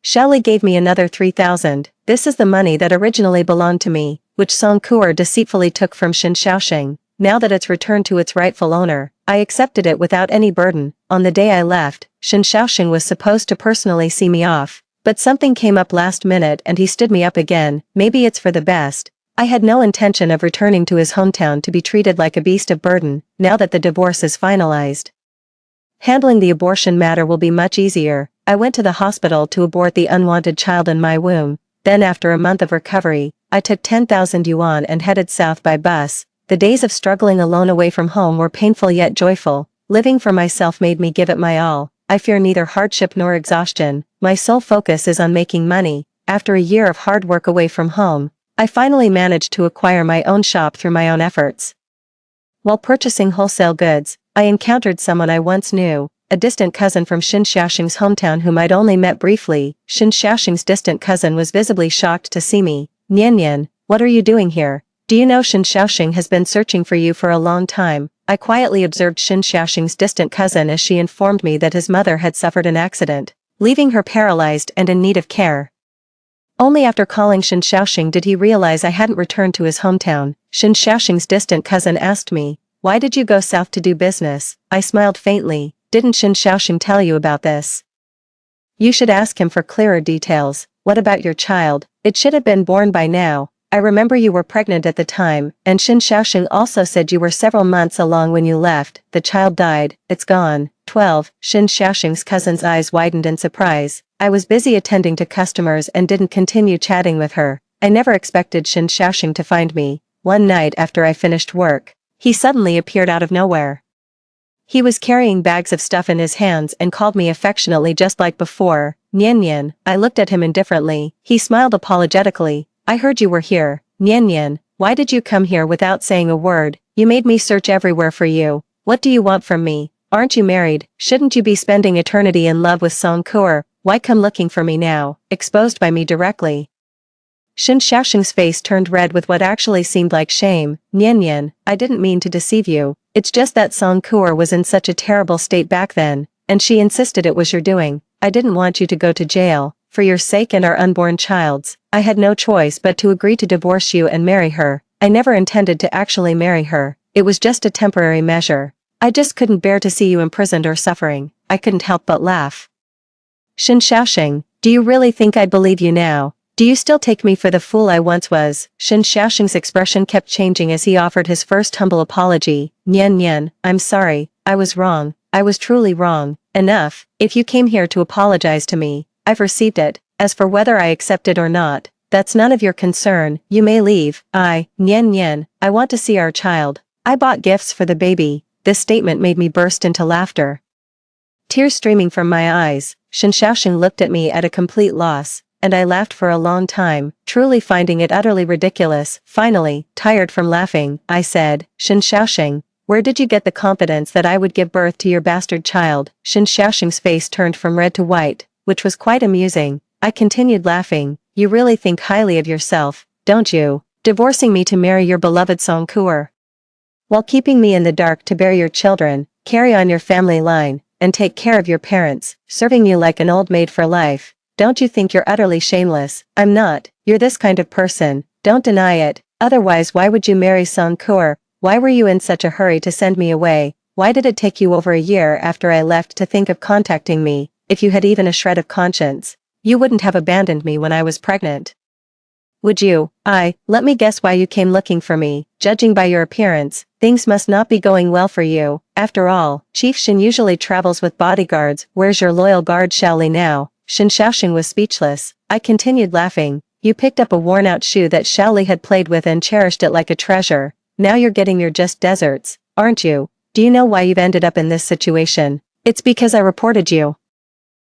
Xiaoli gave me another 3,000. This is the money that originally belonged to me, which Song Kuer deceitfully took from Shen Xiaoxing. Now that it's returned to its rightful owner, I accepted it without any burden. On the day I left, Shen Xiaoxing was supposed to personally see me off, but something came up last minute and he stood me up again. Maybe it's for the best. I had no intention of returning to his hometown to be treated like a beast of burden, now that the divorce is finalized. Handling the abortion matter will be much easier. I went to the hospital to abort the unwanted child in my womb. Then after a month of recovery, I took 10,000 yuan and headed south by bus. The days of struggling alone away from home were painful yet joyful. Living for myself made me give it my all. I fear neither hardship nor exhaustion. My sole focus is on making money. After a year of hard work away from home, I finally managed to acquire my own shop through my own efforts. While purchasing wholesale goods, I encountered someone I once knew. a distant cousin from Shin Xiaoxing's hometown whom I'd only met briefly. Shin Xiaoxing's distant cousin was visibly shocked to see me. Nian Nian, what are you doing here? Do you know Shin Xiaoxing has been searching for you for a long time? I quietly observed Shin Xiaoxing's distant cousin as she informed me that his mother had suffered an accident, leaving her paralyzed and in need of care. Only after calling Shin Xiaoxing did he realize I hadn't returned to his hometown. Shin Xiaoxing's distant cousin asked me, "Why did you go south to do business?" I smiled faintly. "Didn't Shin Xiaoxing tell you about this?" "You should ask him for clearer details. What about your child? It should have been born by now. I remember you were pregnant at the time, and Shin Xiaoxing also said you were several months along when you left. The child died. It's gone." 12. Shin Xiaoxing's cousin's eyes widened in surprise. I was busy attending to customers and didn't continue chatting with her. I never expected Shin Xiaoxing to find me. One night after I finished work, he suddenly appeared out of nowhere. He was carrying bags of stuff in his hands and called me affectionately just like before. "Nian Nian." I looked at him indifferently. He smiled apologetically. "I heard you were here. Nian Nian, why did you come here without saying a word? You made me search everywhere for you. What do you want from me? Aren't you married? Shouldn't you be spending eternity in love with Song Kuo? Why come looking for me now, exposed by me directly?" Shin Xiaoxing's face turned red with what actually seemed like shame. "Nian Nian, I didn't mean to deceive you. It's just that Song Kuo was in such a terrible state back then, and she insisted it was your doing. I didn't want you to go to jail. For your sake and our unborn child's, I had no choice but to agree to divorce you and marry her. I never intended to actually marry her. It was just a temporary measure. I just couldn't bear to see you imprisoned or suffering." I couldn't help but laugh. "Shin Xiaoxing, do you really think I'd believe you now? Do you still take me for the fool I once was?" Shin Xiaoxing's expression kept changing as he offered his first humble apology. "Nian Nian, I'm sorry. I was wrong. I was truly wrong. Enough. If you came here to apologize to me, I've received it. As for whether I accept it or not, that's none of your concern. You may leave." Nian Nian, I want to see our child. I bought gifts for the baby." This statement made me burst into laughter. Tears streaming from my eyes, Shin Xiaoxing looked at me at a complete loss, and I laughed for a long time, truly finding it utterly ridiculous. Finally, tired from laughing, I said, "Shin Xiaoxing, where did you get the confidence that I would give birth to your bastard child?" Shin Xiaoxing's face turned from red to white, which was quite amusing. I continued laughing. "You really think highly of yourself, don't you? Divorcing me to marry your beloved Song Kuo, while keeping me in the dark to bear your children, carry on your family line, and take care of your parents, serving you like an old maid for life. Don't you think you're utterly shameless?" "I'm not. You're this kind of person. Don't deny it. Otherwise why would you marry Song Kuo? Why were you in such a hurry to send me away? Why did it take you over a year after I left to think of contacting me? If you had even a shred of conscience, you wouldn't have abandoned me when I was pregnant. Would you? Let me guess why you came looking for me. Judging by your appearance, things must not be going well for you. After all, Chief Shin usually travels with bodyguards. Where's your loyal guard Shaoli now?" Shin Xiaoxing was speechless. I continued laughing. "You picked up a worn-out shoe that Shaoli had played with and cherished it like a treasure. Now you're getting your just desserts, aren't you? Do you know why you've ended up in this situation? It's because I reported you.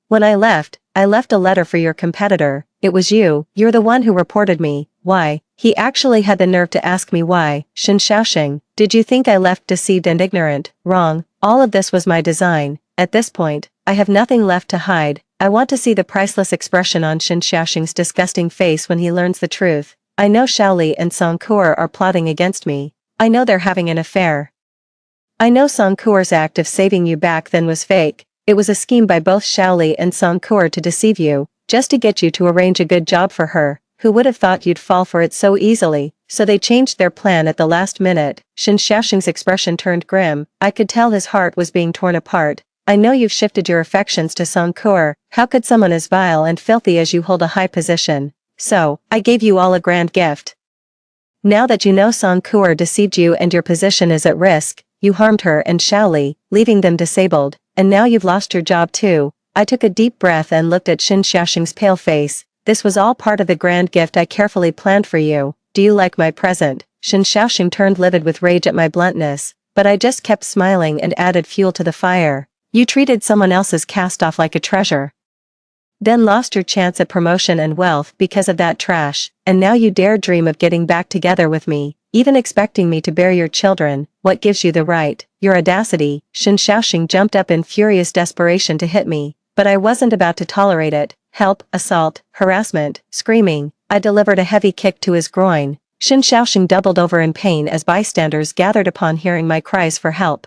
When I left a letter for your competitor. It was you. You're the one who reported me." "Why?" He actually had the nerve to ask me why. "Shin Xiaoxing, did you think I left deceived and ignorant? Wrong. All of this was my design. At this point, I have nothing left to hide. I want to see the priceless expression on Shin Xiaoxing's disgusting face when he learns the truth. I know Shaoli and Song Kuo are plotting against me. I know they're having an affair. I know Song Kuo's act of saving you back then was fake. It was a scheme by both Shaoli and Song Kuo to deceive you, just to get you to arrange a good job for her. Who would have thought you'd fall for it so easily? So they changed their plan at the last minute." Shin Xiaoxing's expression turned grim. I could tell his heart was being torn apart. "I know you've shifted your affections to Song Kuo. How could someone as vile and filthy as you hold a high position? So, I gave you all a grand gift. Now that you know Song Kuo deceived you and your position is at risk, you harmed her and Shaoli, leaving them disabled, and now you've lost your job too." I took a deep breath and looked at Shin Xiaoxing's pale face. "This was all part of the grand gift I carefully planned for you. Do you like my present?" Shin Xiaoxing turned livid with rage at my bluntness, but I just kept smiling and added fuel to the fire. "You treated someone else's cast-off like a treasure. Then lost your chance at promotion and wealth because of that trash, and now you dare dream of getting back together with me. even expecting me to bear your children. What gives you the right, your audacity? Shen Xiaoxing jumped up in furious desperation to hit me, but I wasn't about to tolerate it. Help, assault, harassment, screaming. I delivered a heavy kick to his groin. Shen Xiaoxing doubled over in pain as bystanders gathered upon hearing my cries for help.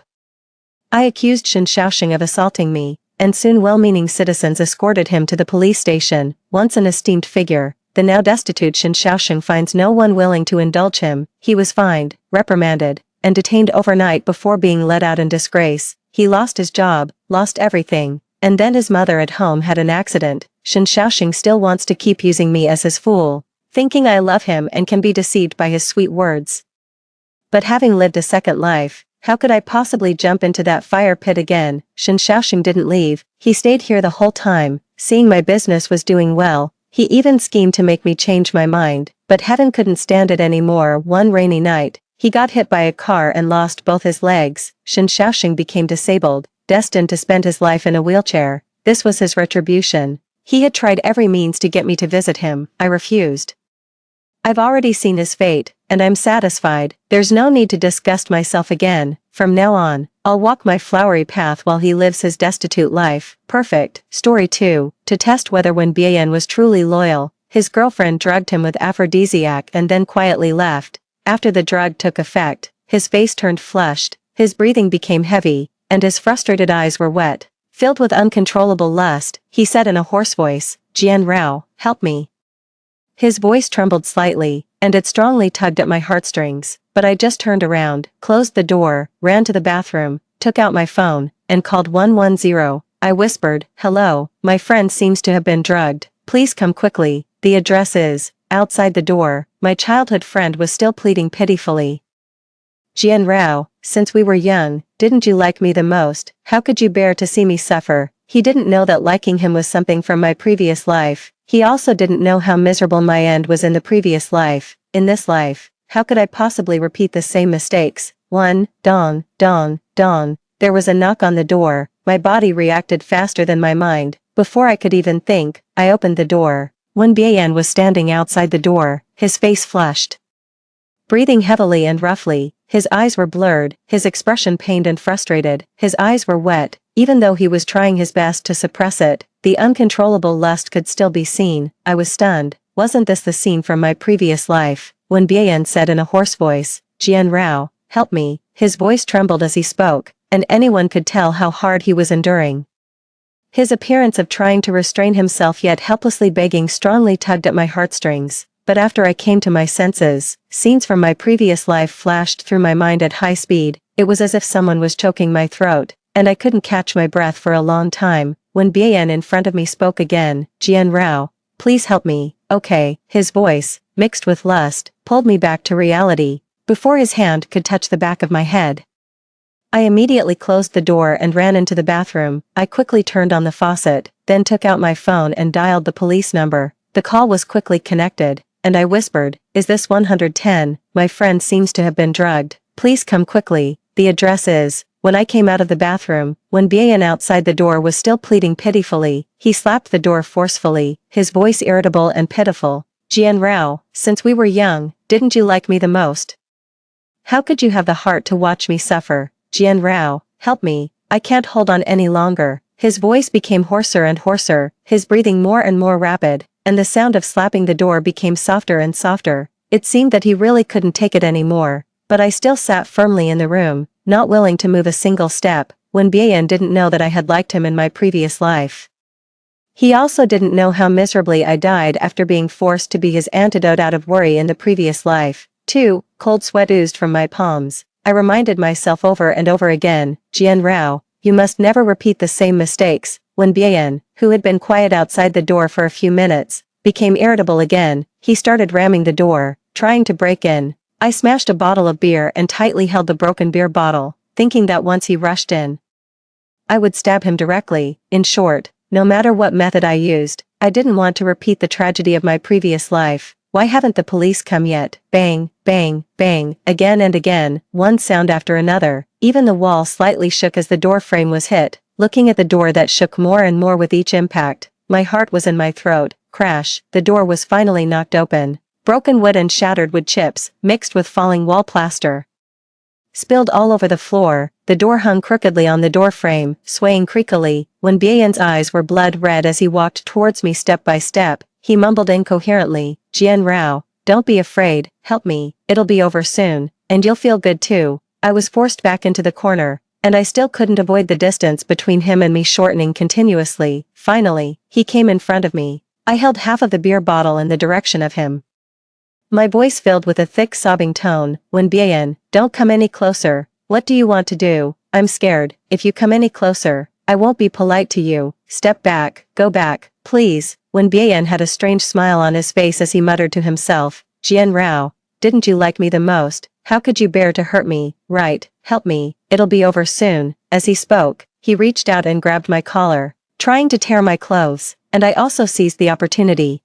I accused Shen Xiaoxing of assaulting me, and soon well-meaning citizens escorted him to the police station. Once an esteemed figure, the now destitute Shen Xiaoxing finds no one willing to indulge him. He was fined, reprimanded, and detained overnight before being let out in disgrace. He lost his job, lost everything, and then his mother at home had an accident. Shen Xiaoxing still wants to keep using me as his fool, thinking I love him and can be deceived by his sweet words. But having lived a second life, how could I possibly jump into that fire pit again? Shen Xiaoxing didn't leave, he stayed here the whole time, seeing my business was doing well. He even schemed to make me change my mind, but heaven couldn't stand it anymore. One rainy night, he got hit by a car and lost both his legs. Shen Xiaoxing became disabled, destined to spend his life in a wheelchair. This was his retribution. He had tried every means to get me to visit him. I refused. I've already seen his fate, and I'm satisfied. There's no need to disgust myself again. From now on, I'll walk my flowery path while he lives his destitute life. Perfect. Story 2. To test whether Wen Bian was truly loyal, his girlfriend drugged him with aphrodisiac and then quietly left. After the drug took effect, his face turned flushed, his breathing became heavy, and his frustrated eyes were wet. Filled with uncontrollable lust, he said in a hoarse voice, "Jian Rao, help me." His voice trembled slightly, and it strongly tugged at my heartstrings, but I just turned around, closed the door, ran to the bathroom, took out my phone, and called 110. I whispered, "Hello, my friend seems to have been drugged. Please come quickly. The address is..." Outside the door, my childhood friend was still pleading pitifully. "Jian Rao, since we were young, didn't you like me the most? How could you bear to see me suffer?" He didn't know that liking him was something from my previous life. He also didn't know how miserable my end was in the previous life. In this life, how could I possibly repeat the same mistakes? Dong, dong, dong. There was a knock on the door. My body reacted faster than my mind. Before I could even think, I opened the door. Wen Bian was standing outside the door, his face flushed. Breathing heavily and roughly, his eyes were blurred, his expression pained and frustrated, his eyes were wet, even though he was trying his best to suppress it. The uncontrollable lust could still be seen. I was stunned. Wasn't this the scene from my previous life? Wen Bian said in a hoarse voice, "Jian Rao, help me." His voice trembled as he spoke, and anyone could tell how hard he was enduring. His appearance of trying to restrain himself yet helplessly begging strongly tugged at my heartstrings. But after I came to my senses, scenes from my previous life flashed through my mind at high speed. It was as if someone was choking my throat, and I couldn't catch my breath for a long time. When Bian in front of me spoke again, "Jian Rao, please help me." "Okay." His voice, mixed with lust, pulled me back to reality, before his hand could touch the back of my head. I immediately closed the door and ran into the bathroom. I quickly turned on the faucet, then took out my phone and dialed the police number. The call was quickly connected, and I whispered, "Is this 110? My friend seems to have been drugged. Please come quickly. The address is..." When I came out of the bathroom, when Bian outside the door was still pleading pitifully, he slapped the door forcefully, his voice irritable and pitiful. "Jian Rao, since we were young, didn't you like me the most? How could you have the heart to watch me suffer? Jian Rao, help me. I can't hold on any longer." His voice became hoarser and hoarser, his breathing more and more rapid, and the sound of slapping the door became softer and softer. It seemed that he really couldn't take it anymore, but I still sat firmly in the room, not willing to move a single step. When Bian didn't know that I had liked him in my previous life. He also didn't know how miserably I died after being forced to be his antidote out of worry in the previous life. 2. Cold sweat oozed from my palms. I reminded myself over and over again, "Jian Rao, you must never repeat the same mistakes." When Bian, who had been quiet outside the door for a few minutes, became irritable again, he started ramming the door, trying to break in. I smashed a bottle of beer and tightly held the broken beer bottle, thinking that once he rushed in, I would stab him directly. In short, no matter what method I used, I didn't want to repeat the tragedy of my previous life. Why haven't the police come yet? Bang, bang, bang, again and again, one sound after another. Even the wall slightly shook as the door frame was hit. Looking at the door that shook more and more with each impact, my heart was in my throat. Crash, the door was finally knocked open. Broken wood and shattered wood chips, mixed with falling wall plaster. Spilled all over the floor, the door hung crookedly on the door frame, swaying creakily. When Bian's eyes were blood red as he walked towards me step by step, he mumbled incoherently, "Jian Rao, don't be afraid, help me, it'll be over soon, and you'll feel good too." I was forced back into the corner, and I still couldn't avoid the distance between him and me shortening continuously. Finally, he came in front of me. I held half of the beer bottle in the direction of him. My voice filled with a thick sobbing tone, "When Bian, don't come any closer. What do you want to do? I'm scared. If you come any closer, I won't be polite to you. Step back, go back, please." When Bian had a strange smile on his face as he muttered to himself, "Jian Rao, didn't you like me the most? How could you bear to hurt me? Right, help me, it'll be over soon." As he spoke, he reached out and grabbed my collar, trying to tear my clothes, and I also seized the opportunity.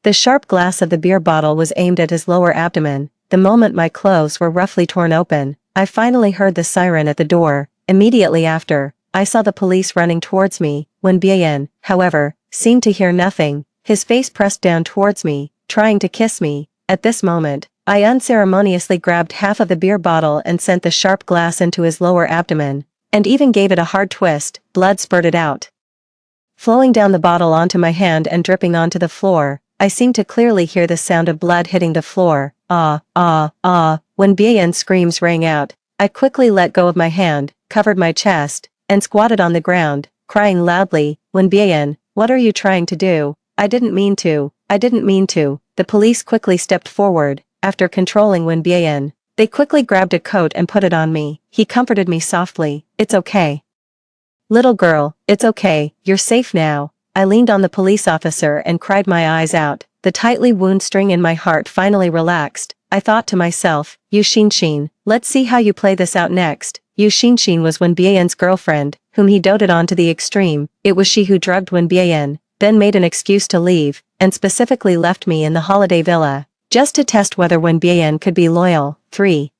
The sharp glass of the beer bottle was aimed at his lower abdomen. The moment my clothes were roughly torn open, I finally heard the siren at the door. Immediately after, I saw the police running towards me. When Bian, however, seemed to hear nothing, his face pressed down towards me, trying to kiss me. At this moment, I unceremoniously grabbed half of the beer bottle and sent the sharp glass into his lower abdomen, and even gave it a hard twist. Blood spurted out, flowing down the bottle onto my hand and dripping onto the floor. I seemed to clearly hear the sound of blood hitting the floor. Ah, ah, ah. When Bian's screams rang out, I quickly let go of my hand, covered my chest, and squatted on the ground, crying loudly. When Bian, what are you trying to do? I didn't mean to. The police quickly stepped forward. After controlling Wen Bian, they quickly grabbed a coat and put it on me. He comforted me softly. "It's okay. Little girl, it's okay, you're safe now." I leaned on the police officer and cried my eyes out. The tightly wound string in my heart finally relaxed. I thought to myself, "Yu Xinshin, let's see how you play this out next." Yu Xinshin was Wen Bian's girlfriend, whom he doted on to the extreme. It was she who drugged Wen Bian, then made an excuse to leave, and specifically left me in the holiday villa, just to test whether Wen Bian could be loyal. 3.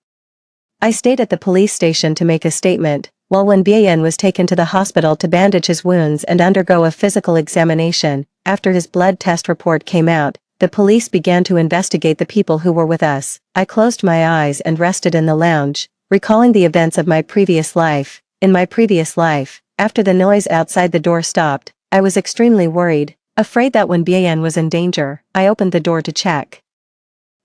I stayed at the police station to make a statement, while Wen Bian was taken to the hospital to bandage his wounds and undergo a physical examination. After his blood test report came out, the police began to investigate the people who were with us. I closed my eyes and rested in the lounge, recalling the events of my previous life. In my previous life, after the noise outside the door stopped, I was extremely worried, afraid that Wen Bian was in danger. I opened the door to check.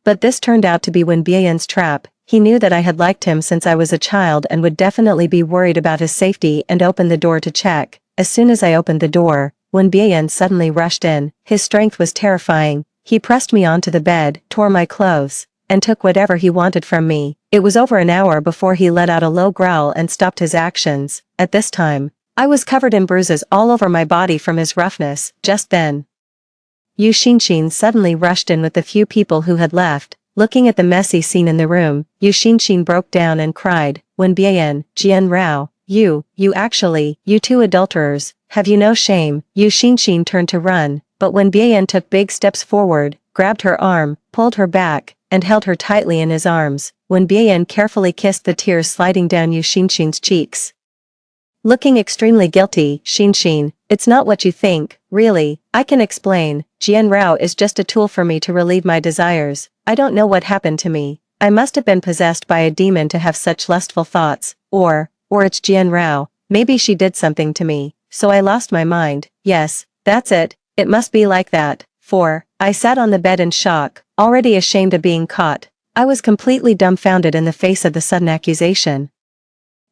But this turned out to be Wen Bian's trap. He knew that I had liked him since I was a child and would definitely be worried about his safety and opened the door to check. As soon as I opened the door, Wen Bian suddenly rushed in. His strength was terrifying. He pressed me onto the bed, tore my clothes, and took whatever he wanted from me. It was over an hour before he let out a low growl and stopped his actions. At this time, I was covered in bruises all over my body from his roughness. Just then, Yu Xinshin suddenly rushed in with the few people who had left. Looking at the messy scene in the room, Yu Xinshin broke down and cried, "Wen Bian, Jian Rao, you two adulterers, have you no shame?" Yu Xinshin turned to run, but Wen Bian took big steps forward, grabbed her arm, pulled her back, and held her tightly in his arms. Wen Bian carefully kissed the tears sliding down Yu Xinshin's cheeks. Looking extremely guilty, "Xinshin, it's not what you think, really, I can explain. Jian Rao is just a tool for me to relieve my desires. I don't know what happened to me. I must have been possessed by a demon to have such lustful thoughts, or it's Jian Rao, maybe she did something to me, so I lost my mind. Yes, that's it, it must be like that." 4. I sat on the bed in shock, already ashamed of being caught. I was completely dumbfounded in the face of the sudden accusation.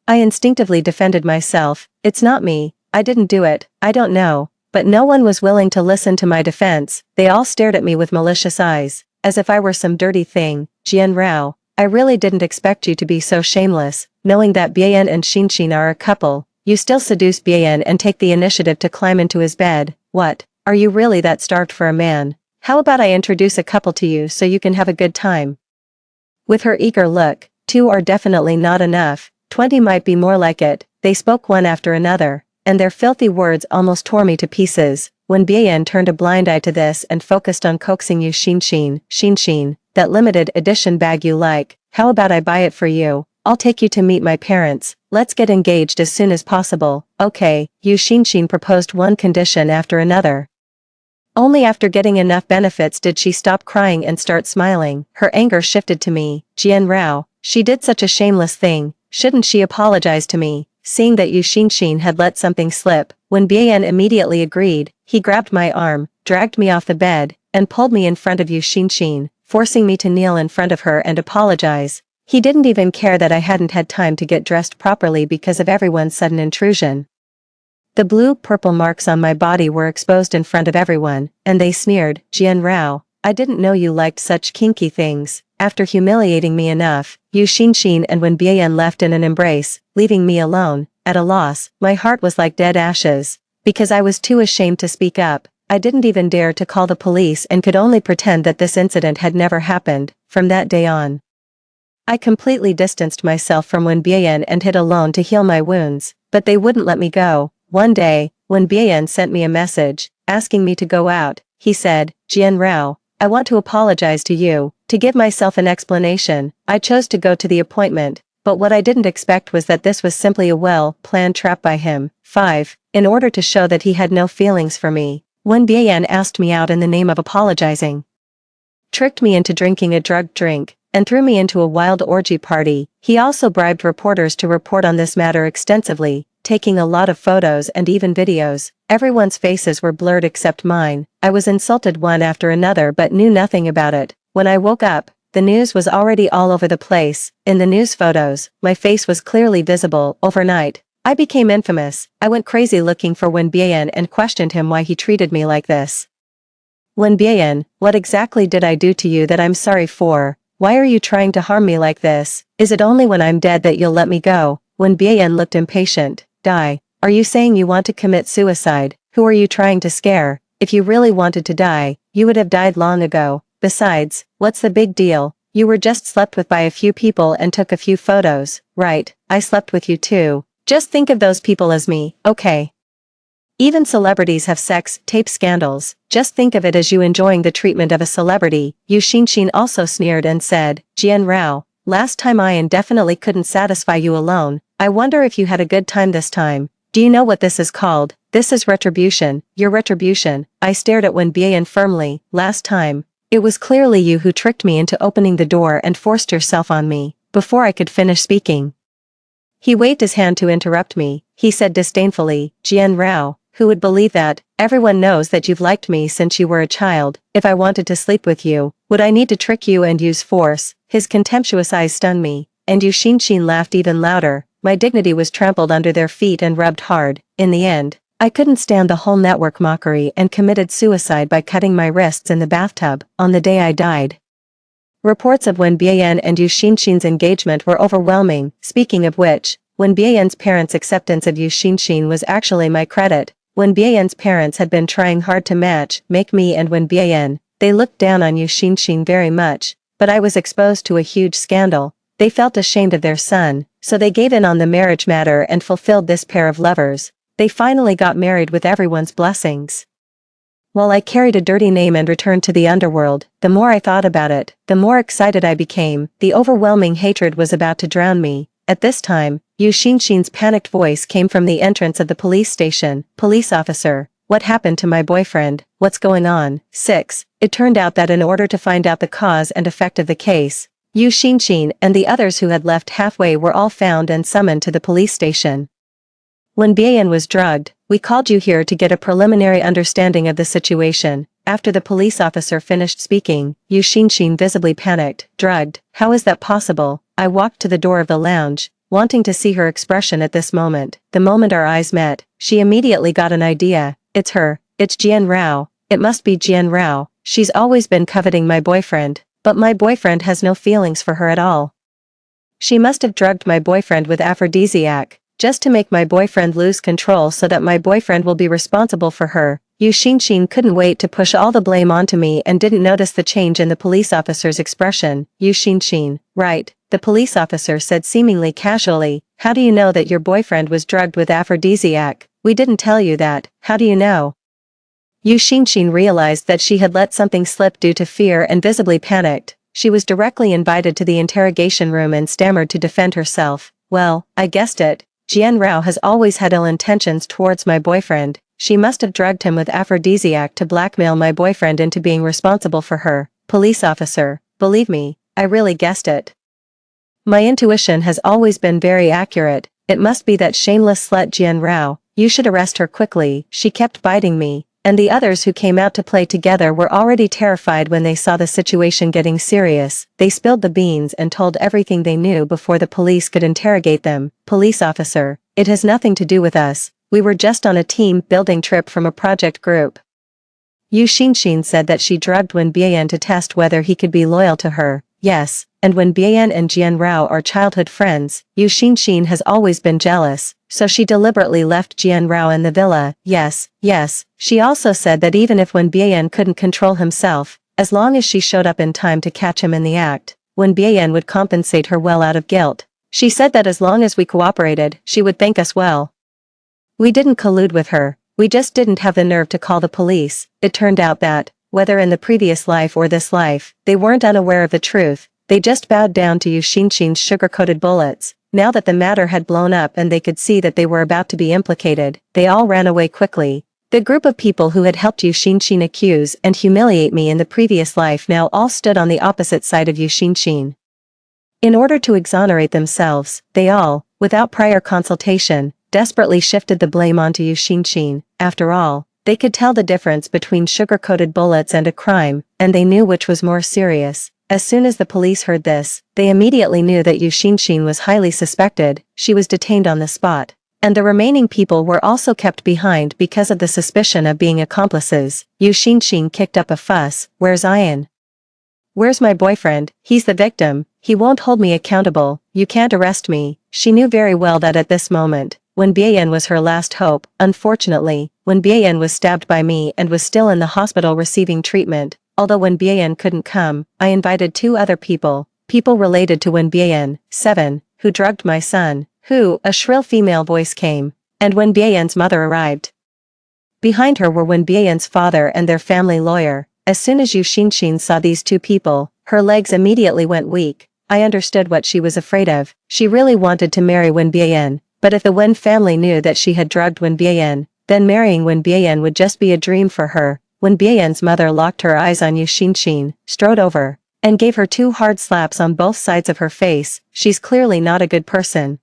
I instinctively defended myself. "It's not me, I didn't do it, I don't know." But no one was willing to listen to my defense. They all stared at me with malicious eyes, as if I were some dirty thing. "Jian Rao, I really didn't expect you to be so shameless, knowing that Bian and Xinshin are a couple. You still seduce Bian and take the initiative to climb into his bed. What, are you really that starved for a man? How about I introduce a couple to you so you can have a good time?" With her eager look, 2 are definitely not enough, 20 might be more like it. They spoke one after another, and their filthy words almost tore me to pieces. When Bian turned a blind eye to this and focused on coaxing Yu Xinshin, "Xinshin, that limited edition bag you like, how about I buy it for you? I'll take you to meet my parents, let's get engaged as soon as possible." "Okay," Yu Xinshin proposed one condition after another. Only after getting enough benefits did she stop crying and start smiling. Her anger shifted to me. Jian Rao, she did such a shameless thing, shouldn't she apologize to me? Seeing that Yu Xinshin had let something slip, Wen Bian immediately agreed. He grabbed my arm, dragged me off the bed, and pulled me in front of Yu Xinshin, forcing me to kneel in front of her and apologize. He didn't even care that I hadn't had time to get dressed properly because of everyone's sudden intrusion. The blue-purple marks on my body were exposed in front of everyone, and they sneered, Jian Rao, I didn't know you liked such kinky things. After humiliating me enough, Yu Xinshin and Wen Bian left in an embrace, leaving me alone, at a loss. My heart was like dead ashes. Because I was too ashamed to speak up, I didn't even dare to call the police and could only pretend that this incident had never happened. From that day on, I completely distanced myself from Wen Bian and hid alone to heal my wounds, but they wouldn't let me go. One day, Wen Bian sent me a message, asking me to go out. He said, Jian Rao, I want to apologize to you. To give myself an explanation, I chose to go to the appointment, but what I didn't expect was that this was simply a well-planned trap by him. 5. In order to show that he had no feelings for me, Wen Bian asked me out in the name of apologizing. Tricked me into drinking a drugged drink, and threw me into a wild orgy party. He also bribed reporters to report on this matter extensively, taking a lot of photos and even videos. Everyone's faces were blurred except mine. I was insulted one after another but knew nothing about it. When I woke up, the news was already all over the place. In the news photos, my face was clearly visible. Overnight, I became infamous. I went crazy looking for Wen Bian and questioned him why he treated me like this. Wen Bian, what exactly did I do to you that I'm sorry for? Why are you trying to harm me like this? Is it only when I'm dead that you'll let me go? Wen Bian looked impatient. Die. Are you saying you want to commit suicide? Who are you trying to scare? If you really wanted to die, you would have died long ago. Besides, what's the big deal? You were just slept with by a few people and took a few photos, right? I slept with you too. Just think of those people as me, okay? Even celebrities have sex tape scandals. Just think of it as you enjoying the treatment of a celebrity. Yu Xinshin also sneered and said, Jian Rao, last time I indefinitely couldn't satisfy you alone. I wonder if you had a good time this time. Do you know what this is called? This is retribution. Your retribution. I stared at Wen Bian firmly. Last time, it was clearly you who tricked me into opening the door and forced yourself on me. Before I could finish speaking, he waved his hand to interrupt me. He said disdainfully, Jian Rao, who would believe that? Everyone knows that you've liked me since you were a child. If I wanted to sleep with you, would I need to trick you and use force? His contemptuous eyes stunned me, and Yu Xinshin laughed even louder. My dignity was trampled under their feet and rubbed hard. In the end, I couldn't stand the whole network mockery and committed suicide by cutting my wrists in the bathtub. On the day I died, reports of Wen Bian and Yu Xinshin's engagement were overwhelming. Speaking of which, Wen Bian's parents' acceptance of Yu Xinshin was actually my credit. Wen Bian's parents had been trying hard to make me and Wen Bian. They looked down on Yu Xinshin very much, but I was exposed to a huge scandal. They felt ashamed of their son, so they gave in on the marriage matter and fulfilled this pair of lovers. They finally got married with everyone's blessings. While I carried a dirty name and returned to the underworld, the more I thought about it, the more excited I became. The overwhelming hatred was about to drown me. At this time, Yu Xinshin's panicked voice came from the entrance of the police station. Police officer, what happened to my boyfriend? What's going on? 6. It turned out that in order to find out the cause and effect of the case, Yu Xinshin and the others who had left halfway were all found and summoned to the police station. When Bian was drugged, we called you here to get a preliminary understanding of the situation. After the police officer finished speaking, Yu Xinshin visibly panicked. Drugged? How is that possible? I walked to the door of the lounge, wanting to see her expression at this moment. The moment our eyes met, she immediately got an idea. It's her. It's Jian Rao. It must be Jian Rao. She's always been coveting my boyfriend, but my boyfriend has no feelings for her at all. She must have drugged my boyfriend with aphrodisiac, just to make my boyfriend lose control so that my boyfriend will be responsible for her. Yu Xinshin couldn't wait to push all the blame onto me and didn't notice the change in the police officer's expression. Yu Xinshin, right, the police officer said seemingly casually. How do you know that your boyfriend was drugged with aphrodisiac? We didn't tell you that. How do you know? Yu Xinshin realized that she had let something slip due to fear and visibly panicked. She was directly invited to the interrogation room and stammered to defend herself. Well, I guessed it. Jian Rao has always had ill intentions towards my boyfriend. She must have drugged him with aphrodisiac to blackmail my boyfriend into being responsible for her. Police officer, believe me, I really guessed it. My intuition has always been very accurate. It must be that shameless slut Jian Rao. You should arrest her quickly. She kept biting me, and the others who came out to play together were already terrified when they saw the situation getting serious. They spilled the beans and told everything they knew before the police could interrogate them. Police officer, it has nothing to do with us. We were just on a team building trip from a project group. Yu Xinxin said that she drugged Wen Bian to test whether he could be loyal to her. Yes, and when Bian and Jian Rao are childhood friends, Yu Xinxin has always been jealous, so she deliberately left Jian Rao in the villa. Yes, she also said that even if Wen Bian couldn't control himself, as long as she showed up in time to catch him in the act, Wen Bian would compensate her well out of guilt. She said that as long as we cooperated, she would thank us well. We didn't collude with her, we just didn't have the nerve to call the police. It turned out that, whether in the previous life or this life, they weren't unaware of the truth, they just bowed down to Yu Xinxin's sugar-coated bullets. Now that the matter had blown up and they could see that they were about to be implicated, they all ran away quickly. The group of people who had helped Yu Xinxin accuse and humiliate me in the previous life now all stood on the opposite side of Yu Xinxin. In order to exonerate themselves, they all, without prior consultation, desperately shifted the blame onto Yu Xinxin. After all, they could tell the difference between sugar-coated bullets and a crime, and they knew which was more serious. As soon as the police heard this, they immediately knew that Yu Xinxin was highly suspected. She was detained on the spot. And the remaining people were also kept behind because of the suspicion of being accomplices. Yu Xinxin kicked up a fuss. Where's Ian? Where's my boyfriend? He's the victim. He won't hold me accountable. You can't arrest me. She knew very well that at this moment, Wen Bian was her last hope. Unfortunately, Wen Bian was stabbed by me and was still in the hospital receiving treatment. Although Wen Bian couldn't come, I invited 2 other people related to Wen Bian, 7, who drugged my son, who, a shrill female voice came, and Wen Bian's mother arrived. Behind her were Wen Bian's father and their family lawyer. As soon as Yu Xinxin saw these 2 people, her legs immediately went weak. I understood what she was afraid of. She really wanted to marry Wen Bian, but if the Wen family knew that she had drugged Wen Bian, then marrying Wen Bian would just be a dream for her. Wen Bian's mother locked her eyes on Yu Xinxin, strode over, and gave her 2 hard slaps on both sides of her face. She's clearly not a good person.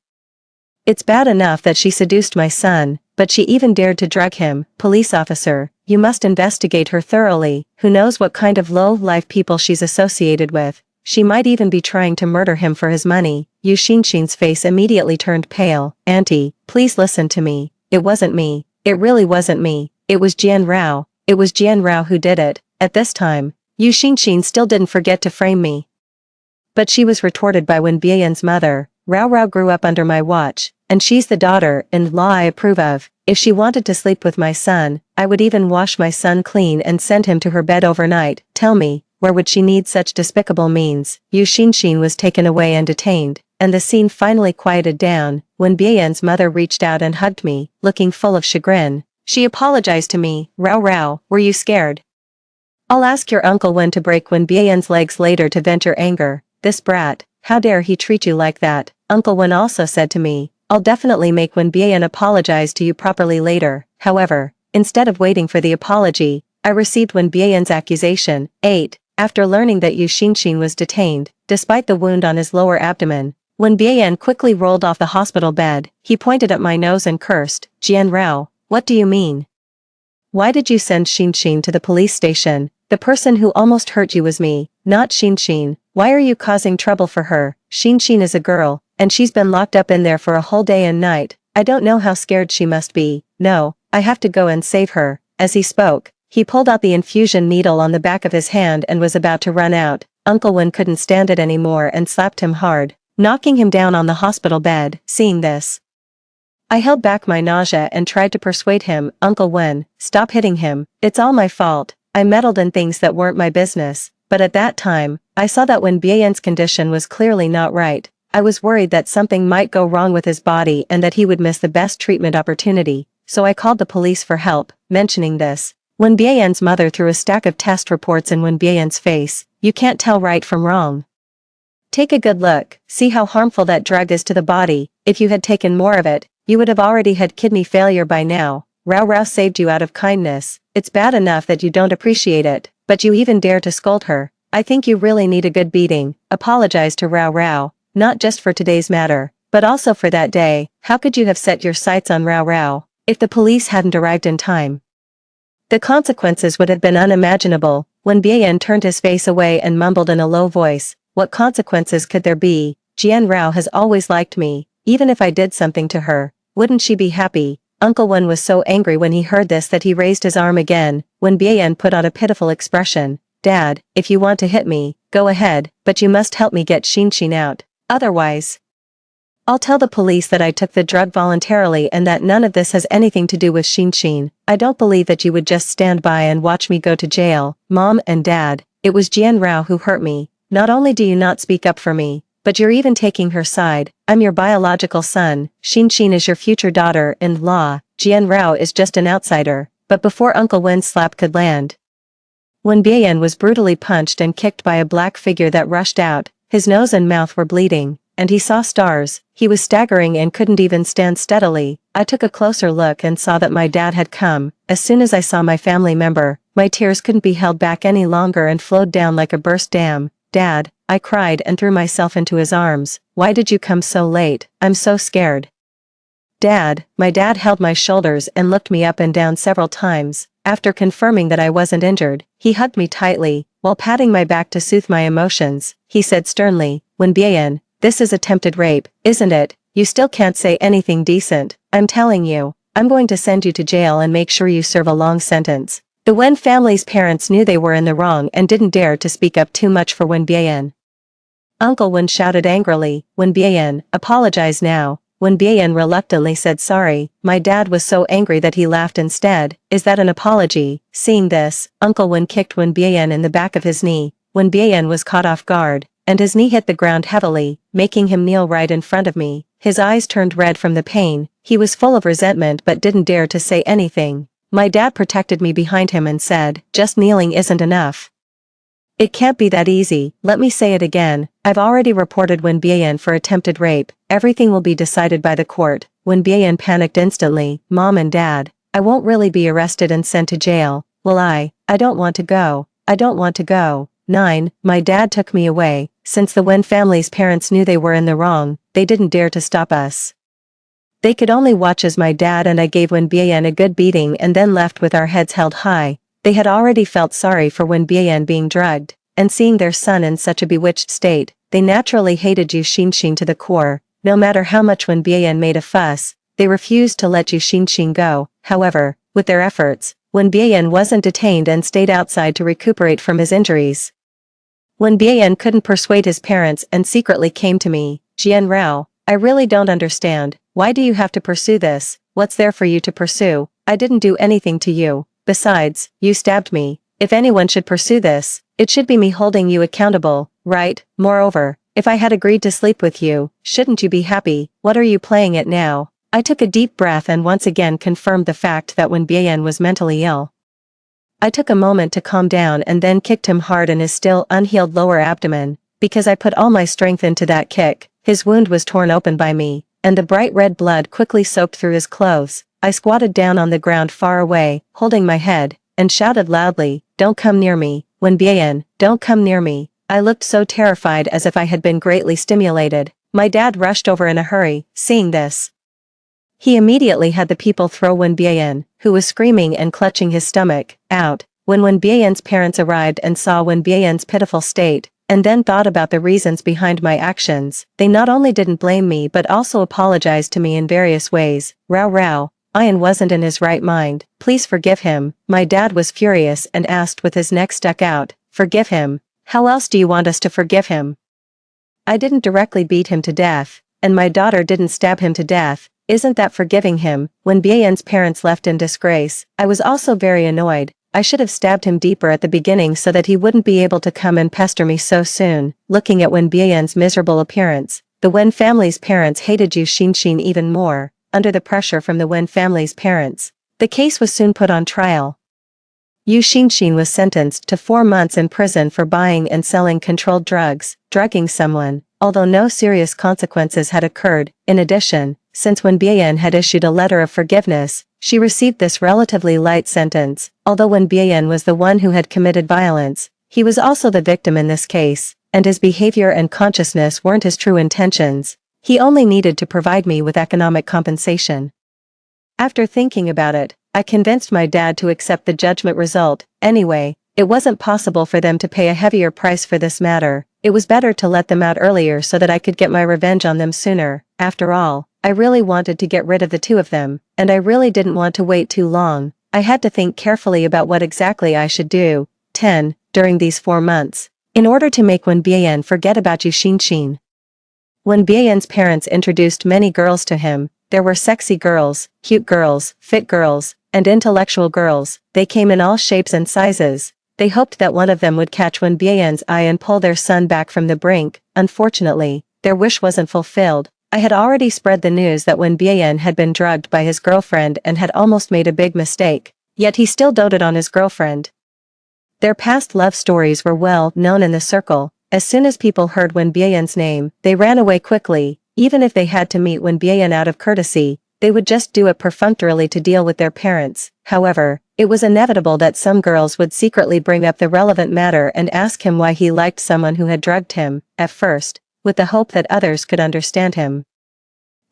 It's bad enough that she seduced my son, but she even dared to drug him. Police officer, you must investigate her thoroughly. Who knows what kind of low-life people she's associated with. She might even be trying to murder him for his money. Yu Xinxin's face immediately turned pale. Auntie, please listen to me. It wasn't me. It really wasn't me. It was Jian Rao. It was Jian Rao who did it. At this time, Yu Xinxin still didn't forget to frame me. But she was retorted by Wen Bian's mother. Rao grew up under my watch, and she's the daughter-in-law I approve of. If she wanted to sleep with my son, I would even wash my son clean and send him to her bed overnight. Tell me, where would she need such despicable means? Yu Xinxin was taken away and detained, and the scene finally quieted down. Wen Bian's mother reached out and hugged me, looking full of chagrin. She apologized to me. Rao, were you scared? I'll ask your uncle when to break Wen Bian's legs later to vent your anger. This brat, how dare he treat you like that? Uncle Wen also said to me, I'll definitely make Wen Bian apologize to you properly later. However, instead of waiting for the apology, I received Wen Bian's accusation. 8. After learning that Yu Xinxin was detained, despite the wound on his lower abdomen, Wen Bian quickly rolled off the hospital bed. He pointed at my nose and cursed. Jian Rao, what do you mean? Why did you send Xinxin to the police station? The person who almost hurt you was me, not Xinxin. Why are you causing trouble for her? Xinxin is a girl, and she's been locked up in there for a whole day and night. I don't know how scared she must be. No, I have to go and save her. As he spoke, he pulled out the infusion needle on the back of his hand and was about to run out. Uncle Wen couldn't stand it anymore and slapped him hard, knocking him down on the hospital bed. Seeing this, I held back my nausea and tried to persuade him. Uncle Wen, stop hitting him. It's all my fault. I meddled in things that weren't my business. But at that time, I saw that Wen Bian's condition was clearly not right. I was worried that something might go wrong with his body and that he would miss the best treatment opportunity, so I called the police for help. Mentioning this, Wen Bian's mother threw a stack of test reports in Wen Bian's face. You can't tell right from wrong. Take a good look, see how harmful that drug is to the body. If you had taken more of it, you would have already had kidney failure by now. Rao Rao saved you out of kindness. It's bad enough that you don't appreciate it, but you even dare to scold her. I think you really need a good beating. Apologize to Rao Rao, not just for today's matter, but also for that day. How could you have set your sights on Rao Rao if the police hadn't arrived in time? The consequences would have been unimaginable. When Bien turned his face away and mumbled in a low voice, what consequences could there be? Jian Rao has always liked me, even if I did something to her. Wouldn't she be happy? Uncle Wen was so angry when he heard this that he raised his arm again. When Bien put on a pitiful expression, Dad, if you want to hit me, go ahead, but you must help me get Xin out. Otherwise, I'll tell the police that I took the drug voluntarily and that none of this has anything to do with Xin. I don't believe that you would just stand by and watch me go to jail. Mom and Dad, it was Jian Rao who hurt me. Not only do you not speak up for me, but you're even taking her side. I'm your biological son. Xin is your future daughter-in-law. Jian Rao is just an outsider. But before Uncle Wen's slap could land, when Bien was brutally punched and kicked by a black figure that rushed out, his nose and mouth were bleeding, and he saw stars. He was staggering and couldn't even stand steadily. I took a closer look and saw that my dad had come. As soon as I saw my family member, my tears couldn't be held back any longer and flowed down like a burst dam. Dad, I cried and threw myself into his arms. Why did you come so late? I'm so scared. Dad, my dad held my shoulders and looked me up and down several times. After confirming that I wasn't injured, he hugged me tightly, while patting my back to soothe my emotions. He said sternly, Wen Bien, this is attempted rape, isn't it? You still can't say anything decent. I'm telling you, I'm going to send you to jail and make sure you serve a long sentence. The Wen family's parents knew they were in the wrong and didn't dare to speak up too much for Wen Bien. Uncle Wen shouted angrily, Wen Bien, apologize now. Wen Bien reluctantly said sorry. My dad was so angry that he laughed instead. Is that an apology? Seeing this, Uncle Wen kicked Wen Bien in the back of his knee. Wen Bien was caught off guard, and his knee hit the ground heavily, making him kneel right in front of me. His eyes turned red from the pain. He was full of resentment but didn't dare to say anything. My dad protected me behind him and said, just kneeling isn't enough. It can't be that easy. Let me say it again. I've already reported Wen Bien for attempted rape. Everything will be decided by the court. Wen Bien panicked instantly. Mom and Dad, I won't really be arrested and sent to jail, will I? I don't want to go. I don't want to go. 9. My dad took me away. Since the Wen family's parents knew they were in the wrong, they didn't dare to stop us. They could only watch as my dad and I gave Wen Bien a good beating and then left with our heads held high. They had already felt sorry for Wen Bien being drugged, and seeing their son in such a bewitched state, they naturally hated Yu Xin to the core. No matter how much Wen Bien made a fuss, they refused to let Yu Xin go. However, with their efforts, Wen Bien wasn't detained and stayed outside to recuperate from his injuries. Wen Bien couldn't persuade his parents and secretly came to me. Jian Rao, I really don't understand. Why do you have to pursue this? What's there for you to pursue? I didn't do anything to you. Besides, you stabbed me. If anyone should pursue this, it should be me holding you accountable, right? Moreover, if I had agreed to sleep with you, shouldn't you be happy? What are you playing at now? I took a deep breath and once again confirmed the fact that Wen Bien was mentally ill. I took a moment to calm down and then kicked him hard in his still unhealed lower abdomen, because I put all my strength into that kick. His wound was torn open by me, and the bright red blood quickly soaked through his clothes. I squatted down on the ground far away, holding my head, and shouted loudly, don't come near me, Wen Bien, don't come near me. I looked so terrified as if I had been greatly stimulated. My dad rushed over in a hurry, seeing this. He immediately had the people throw Wen Bien, who was screaming and clutching his stomach, out. When Wen Bien's parents arrived and saw Wen Bien's pitiful state, and then thought about the reasons behind my actions, they not only didn't blame me but also apologized to me in various ways. Rao, Ian wasn't in his right mind. Please forgive him. My dad was furious and asked with his neck stuck out, forgive him? How else do you want us to forgive him? I didn't directly beat him to death, and my daughter didn't stab him to death. Isn't that forgiving him? When Bien's parents left in disgrace, I was also very annoyed. I should have stabbed him deeper at the beginning so that he wouldn't be able to come and pester me so soon. Looking at Wen Bien's miserable appearance, the Wen family's parents hated Yu Xin even more. Under the pressure from the Wen family's parents, the case was soon put on trial. Yu Xin was sentenced to 4 months in prison for buying and selling controlled drugs, drugging someone, although no serious consequences had occurred. In addition, since Wen Bien had issued a letter of forgiveness, she received this relatively light sentence, although Wen Bian was the one who had committed violence. He was also the victim in this case, and his behavior and consciousness weren't his true intentions. He only needed to provide me with economic compensation. After thinking about it, I convinced my dad to accept the judgment result. Anyway, it wasn't possible for them to pay a heavier price for this matter. It was better to let them out earlier so that I could get my revenge on them sooner. After all, I really wanted to get rid of the two of them, and I really didn't want to wait too long. I had to think carefully about what exactly I should do. 10. During these 4 months, in order to make Wen Bian forget about Yu Xinxin. Wen Bian's parents introduced many girls to him. There were sexy girls, cute girls, fit girls, and intellectual girls. They came in all shapes and sizes. They hoped that one of them would catch Wen Bian's eye and pull their son back from the brink. Unfortunately, their wish wasn't fulfilled. I had already spread the news that Wen Bian had been drugged by his girlfriend and had almost made a big mistake. Yet he still doted on his girlfriend. Their past love stories were well known in the circle. As soon as people heard Wen Bian's name, they ran away quickly. Even if they had to meet Wen Bian out of courtesy, they would just do it perfunctorily to deal with their parents. However, it was inevitable that some girls would secretly bring up the relevant matter and ask him why he liked someone who had drugged him, at first, with the hope that others could understand him.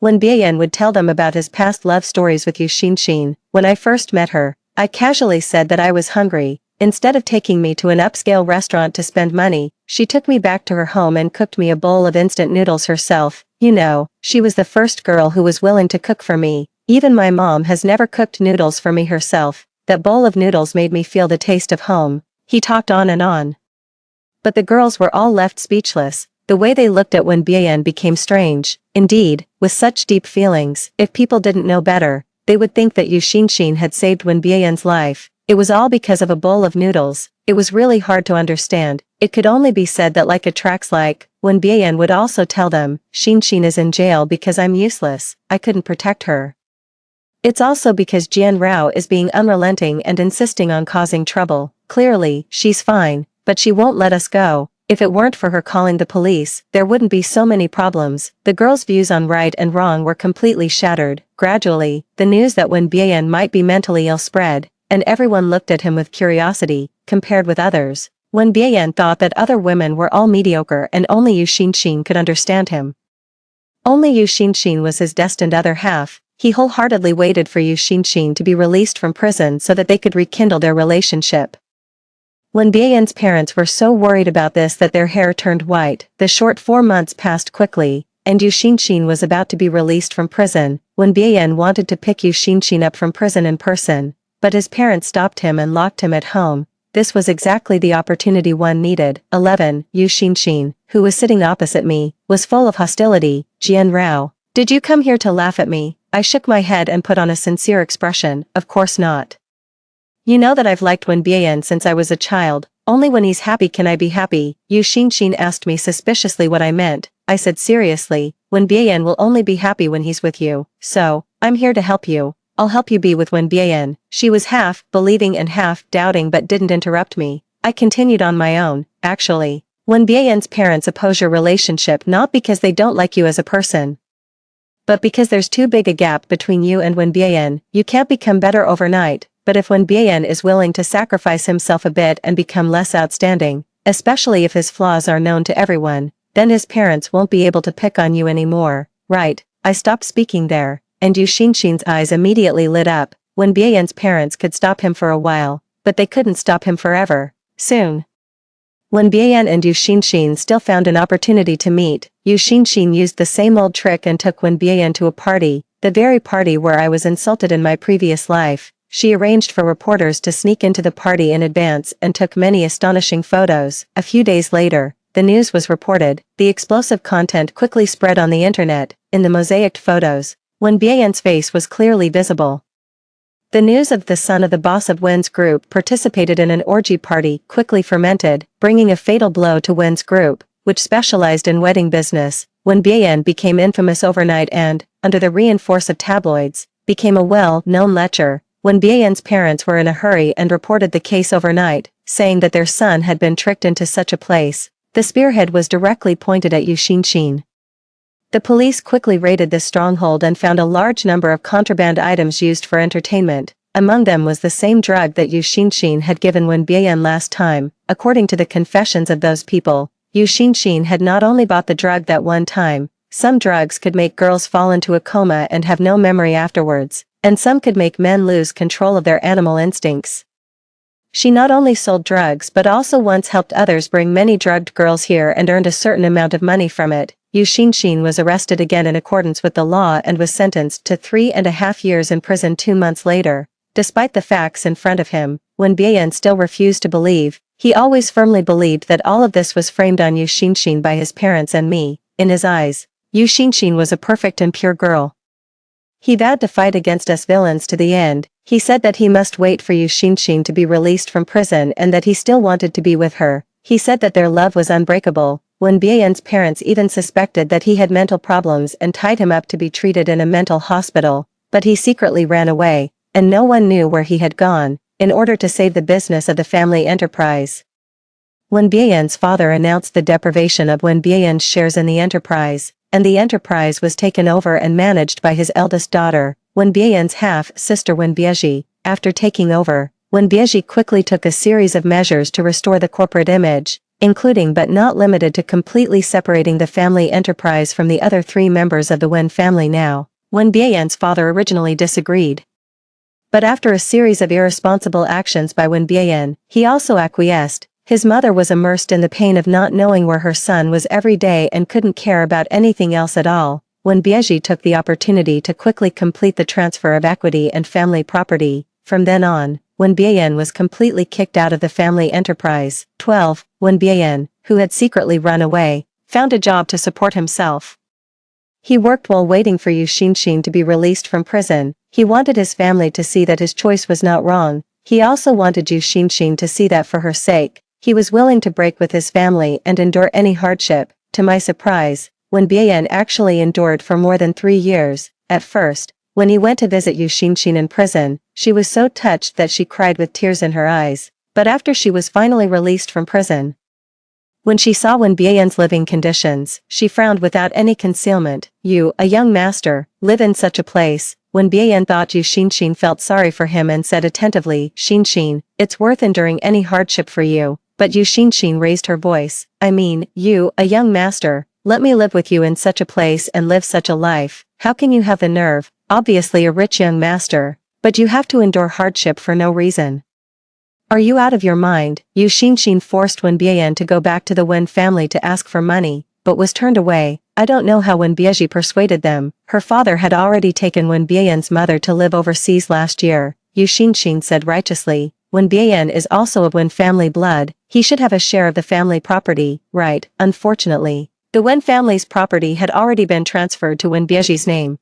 Wen Bian would tell them about his past love stories with Yu Xinxin. When I first met her, I casually said that I was hungry. Instead of taking me to an upscale restaurant to spend money, she took me back to her home and cooked me a bowl of instant noodles herself. You know, she was the first girl who was willing to cook for me. Even my mom has never cooked noodles for me herself. That bowl of noodles made me feel the taste of home. He talked on and on. But the girls were all left speechless. The way they looked at Wen Bian became strange. Indeed, with such deep feelings, if people didn't know better, they would think that Yu Xinxin had saved Wen Bian's life. It was all because of a bowl of noodles. It was really hard to understand. It could only be said that like attracts like. Wen Bian would also tell them, Xinxin is in jail because I'm useless. I couldn't protect her. It's also because Jian Rao is being unrelenting and insisting on causing trouble. Clearly, she's fine, but she won't let us go. If it weren't for her calling the police, there wouldn't be so many problems. The girls' views on right and wrong were completely shattered. Gradually, the news that Wen Bian might be mentally ill spread, and everyone looked at him with curiosity, compared with others. Wen Bian thought that other women were all mediocre and only Yu Xinxin could understand him. Only Yu Xinxin was his destined other half. He wholeheartedly waited for Yu Xinxin to be released from prison so that they could rekindle their relationship. Wen Bian's parents were so worried about this that their hair turned white. The short 4 months passed quickly, and Yu Xinxin was about to be released from prison. Wen Bian wanted to pick Yu Xinxin up from prison in person, but his parents stopped him and locked him at home. This was exactly the opportunity one needed. 11. Yu Xinxin, who was sitting opposite me, was full of hostility. Jian Rao, did you come here to laugh at me? I shook my head and put on a sincere expression. Of course not. You know that I've liked Wen Bian since I was a child. Only when he's happy can I be happy. Yu Xinxin asked me suspiciously what I meant. I said seriously, Wen Bian will only be happy when he's with you. So, I'm here to help you. I'll help you be with Wen Bian. She was half believing and half doubting but didn't interrupt me. I continued on my own. Actually, Wen Bian's parents oppose your relationship not because they don't like you as a person, but because there's too big a gap between you and Wen Bian. You can't become better overnight, but if Wen Bian is willing to sacrifice himself a bit and become less outstanding, especially if his flaws are known to everyone, then his parents won't be able to pick on you anymore. Right? I stopped speaking there, and Yu Xinxin's eyes immediately lit up. Wen Bian's parents could stop him for a while, but they couldn't stop him forever. Soon, Wen Bian and Yu Xinxin still found an opportunity to meet. Yu Xinxin used the same old trick and took Wen Bian to a party, the very party where I was insulted in my previous life. She arranged for reporters to sneak into the party in advance and took many astonishing photos. A few days later, the news was reported. The explosive content quickly spread on the internet. In the mosaicked photos, Wen Bian's face was clearly visible. The news of the son of the boss of Wen's group participated in an orgy party quickly fermented, bringing a fatal blow to Wen's group, which specialized in wedding business. Wen Bian became infamous overnight and, under the reinforce of tabloids, became a well-known lecher. Wen Bian's parents were in a hurry and reported the case overnight, saying that their son had been tricked into such a place. The spearhead was directly pointed at Yu Xinxin. The police quickly raided this stronghold and found a large number of contraband items used for entertainment. Among them was the same drug that Yu Xinshin had given Wen Bian last time. According to the confessions of those people, Yu Xinshin had not only bought the drug that one time. Some drugs could make girls fall into a coma and have no memory afterwards, and some could make men lose control of their animal instincts. She not only sold drugs but also once helped others bring many drugged girls here and earned a certain amount of money from it. Yu Xinshin was arrested again in accordance with the law and was sentenced to 3.5 years in prison 2 months later. Despite the facts in front of him, Wen Bian still refused to believe. He always firmly believed that all of this was framed on Yu Xinshin by his parents and me. In his eyes, Yu Xinshin was a perfect and pure girl. He vowed to fight against us villains to the end. He said that he must wait for Yu Xinshin to be released from prison and that he still wanted to be with her. He said that their love was unbreakable. Wen Bian's parents even suspected that he had mental problems and tied him up to be treated in a mental hospital, but he secretly ran away, and no one knew where he had gone, in order to save the business of the family enterprise. Wen Bian's father announced the deprivation of Wen Bian's shares in the enterprise, and the enterprise was taken over and managed by his eldest daughter, Wen Bian's half-sister Wen Bieji. After taking over, Wen Bieji quickly took a series of measures to restore the corporate image, including but not limited to completely separating the family enterprise from the other 3 members of the Wen family now. Wen Bian's father originally disagreed. But after a series of irresponsible actions by Wen Bian, he also acquiesced. His mother was immersed in the pain of not knowing where her son was every day and couldn't care about anything else at all. Wen Bieji took the opportunity to quickly complete the transfer of equity and family property. From then on, Wen Bian was completely kicked out of the family enterprise. 12. Wen Bian, who had secretly run away, found a job to support himself. He worked while waiting for Yu Xinshin to be released from prison. He wanted his family to see that his choice was not wrong. He also wanted Yu Xinshin to see that for her sake, he was willing to break with his family and endure any hardship. To my surprise, Wen Bian actually endured for more than 3 years. At first, when he went to visit Yu Xinshin in prison, she was so touched that she cried with tears in her eyes. But after she was finally released from prison, when she saw Wen Bian's living conditions, she frowned without any concealment. You, a young master, live in such a place. Wen Bian thought Yu Xinshin felt sorry for him and said attentively, Xinshin, it's worth enduring any hardship for you. But Yu Xinshin raised her voice. I mean, you, a young master, let me live with you in such a place and live such a life. How can you have the nerve? Obviously a rich young master, but you have to endure hardship for no reason. Are you out of your mind? Yu Xinshin forced Wen Bian to go back to the Wen family to ask for money, but was turned away. I don't know how Wen Bieji persuaded them. Her father had already taken Wen Bian's mother to live overseas last year. Yu Xinshin said righteously. Wen Bian is also of Wen family blood. He should have a share of the family property, right? Unfortunately, the Wen family's property had already been transferred to Wen Bieji's name.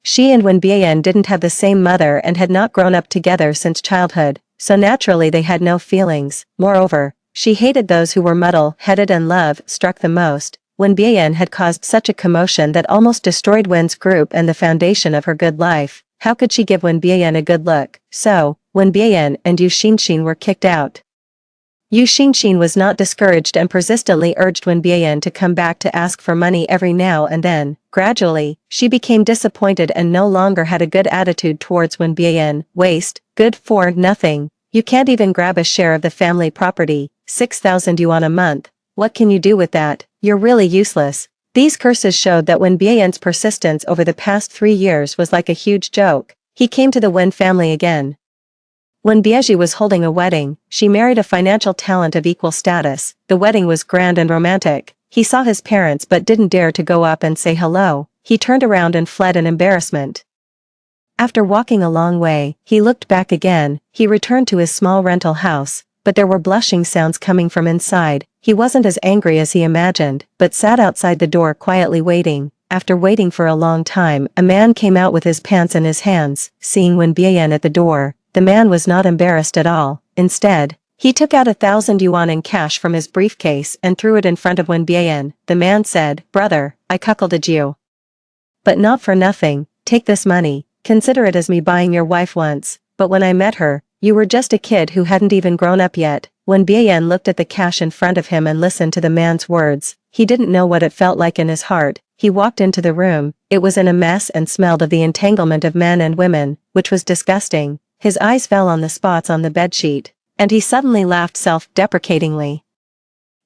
She and Wen Bian didn't have the same mother and had not grown up together since childhood, so naturally they had no feelings. Moreover, she hated those who were muddle-headed and love struck the most. Wen Bian had caused such a commotion that almost destroyed Wen's group and the foundation of her good life. How could she give Wen Bian a good look? So, Wen Bian and Yu Xinshin were kicked out. Yu Xinshin was not discouraged and persistently urged Wen Bian to come back to ask for money every now and then. Gradually, she became disappointed and no longer had a good attitude towards Wen Bian. Waste, good for nothing. You can't even grab a share of the family property, 6,000 yuan a month. What can you do with that? You're really useless. These curses showed that Wen Bian's persistence over the past 3 years was like a huge joke. He came to the Wen family again. When Bieji was holding a wedding, she married a financial talent of equal status. The wedding was grand and romantic. He saw his parents but didn't dare to go up and say hello. He turned around and fled in embarrassment. After walking a long way, he looked back again. He returned to his small rental house, but there were blushing sounds coming from inside. He wasn't as angry as he imagined, but sat outside the door quietly waiting. After waiting for a long time, a man came out with his pants in his hands. Seeing Wen Bian at the door, the man was not embarrassed at all. Instead, he took out 1,000 yuan in cash from his briefcase and threw it in front of Wen Bian. The man said, "Brother, I cuckolded you. But not for nothing. Take this money. Consider it as me buying your wife once. But when I met her, you were just a kid who hadn't even grown up yet." Wen Bian looked at the cash in front of him and listened to the man's words. he didn't know what it felt like in his heart. He walked into the room, it was in a mess and smelled of the entanglement of men and women, which was disgusting. His eyes fell on the spots on the bedsheet, and he suddenly laughed self-deprecatingly.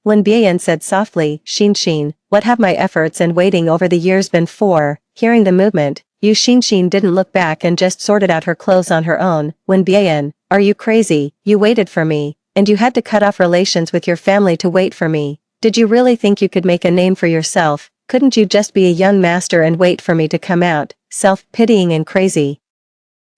Lin Bian said softly, Xin, what have my efforts and waiting over the years been for? Hearing the movement, Yu Xin didn't look back and just sorted out her clothes on her own. Lin Bian, are you crazy? You waited for me, and you had to cut off relations with your family to wait for me. Did you really think you could make a name for yourself? Couldn't you just be a young master and wait for me to come out, self-pitying and crazy?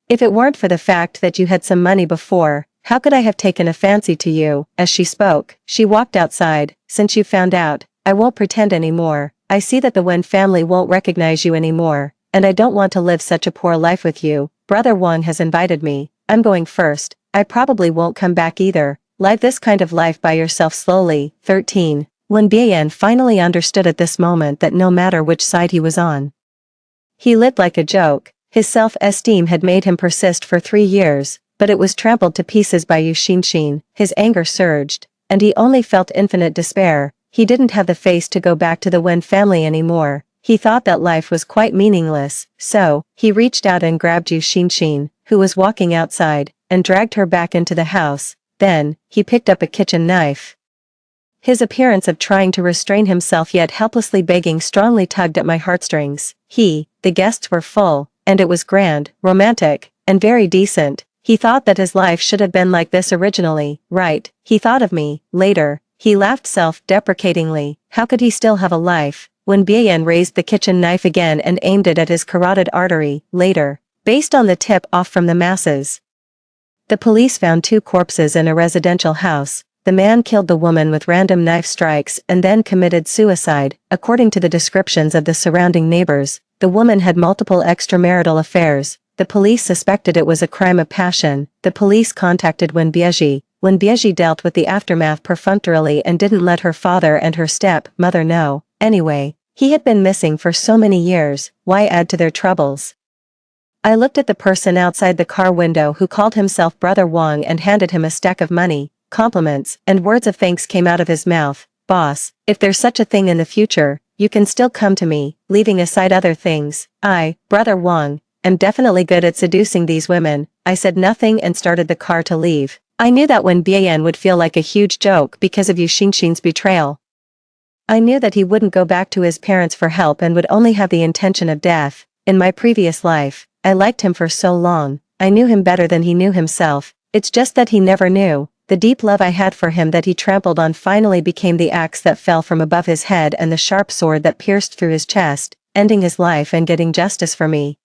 If it weren't for the fact that you had some money before, how could I have taken a fancy to you? As she spoke, she walked outside. Since you found out, I won't pretend anymore. I see that the Wen family won't recognize you anymore, and I don't want to live such a poor life with you. Brother Wang has invited me. I'm going first. I probably won't come back either. Live this kind of life by yourself slowly. 13. Lin Bian finally understood at this moment that no matter which side he was on, he lived like a joke. His self-esteem had made him persist for 3 years, but it was trampled to pieces by Yu Xin. His anger surged, and he only felt infinite despair. He didn't have the face to go back to the Wen family anymore. He thought that life was quite meaningless, so he reached out and grabbed Yu Xin, who was walking outside, and dragged her back into the house. Then, he picked up a kitchen knife. His appearance of trying to restrain himself yet helplessly begging strongly tugged at my heartstrings. The guests were full, and it was grand, romantic, and very decent. He thought that his life should have been like this originally, right? He thought of me, later. He laughed self-deprecatingly. How could he still have a life? When Bian raised the kitchen knife again and aimed it at his carotid artery, later. Based on the tip off from the masses, the police found 2 corpses in a residential house. The man killed the woman with random knife strikes and then committed suicide. According to the descriptions of the surrounding neighbors, the woman had multiple extramarital affairs. The police suspected it was a crime of passion. The police contacted Wen Bieji. Wen Bieji dealt with the aftermath perfunctorily and didn't let her father and her step-mother know. Anyway, he had been missing for so many years, why add to their troubles? I looked at the person outside the car window who called himself Brother Wang and handed him a stack of money. Compliments and words of thanks came out of his mouth. Boss, if there's such a thing in the future, you can still come to me. Leaving aside other things, I, Brother Wang, am definitely good at seducing these women. I said nothing and started the car to leave. I knew that Wen Bian would feel like a huge joke because of Yu Xin's betrayal. I knew that he wouldn't go back to his parents for help and would only have the intention of death. In my previous life, I liked him for so long. I knew him better than he knew himself. It's just that he never knew. The deep love I had for him that he trampled on finally became the axe that fell from above his head and the sharp sword that pierced through his chest, ending his life and getting justice for me.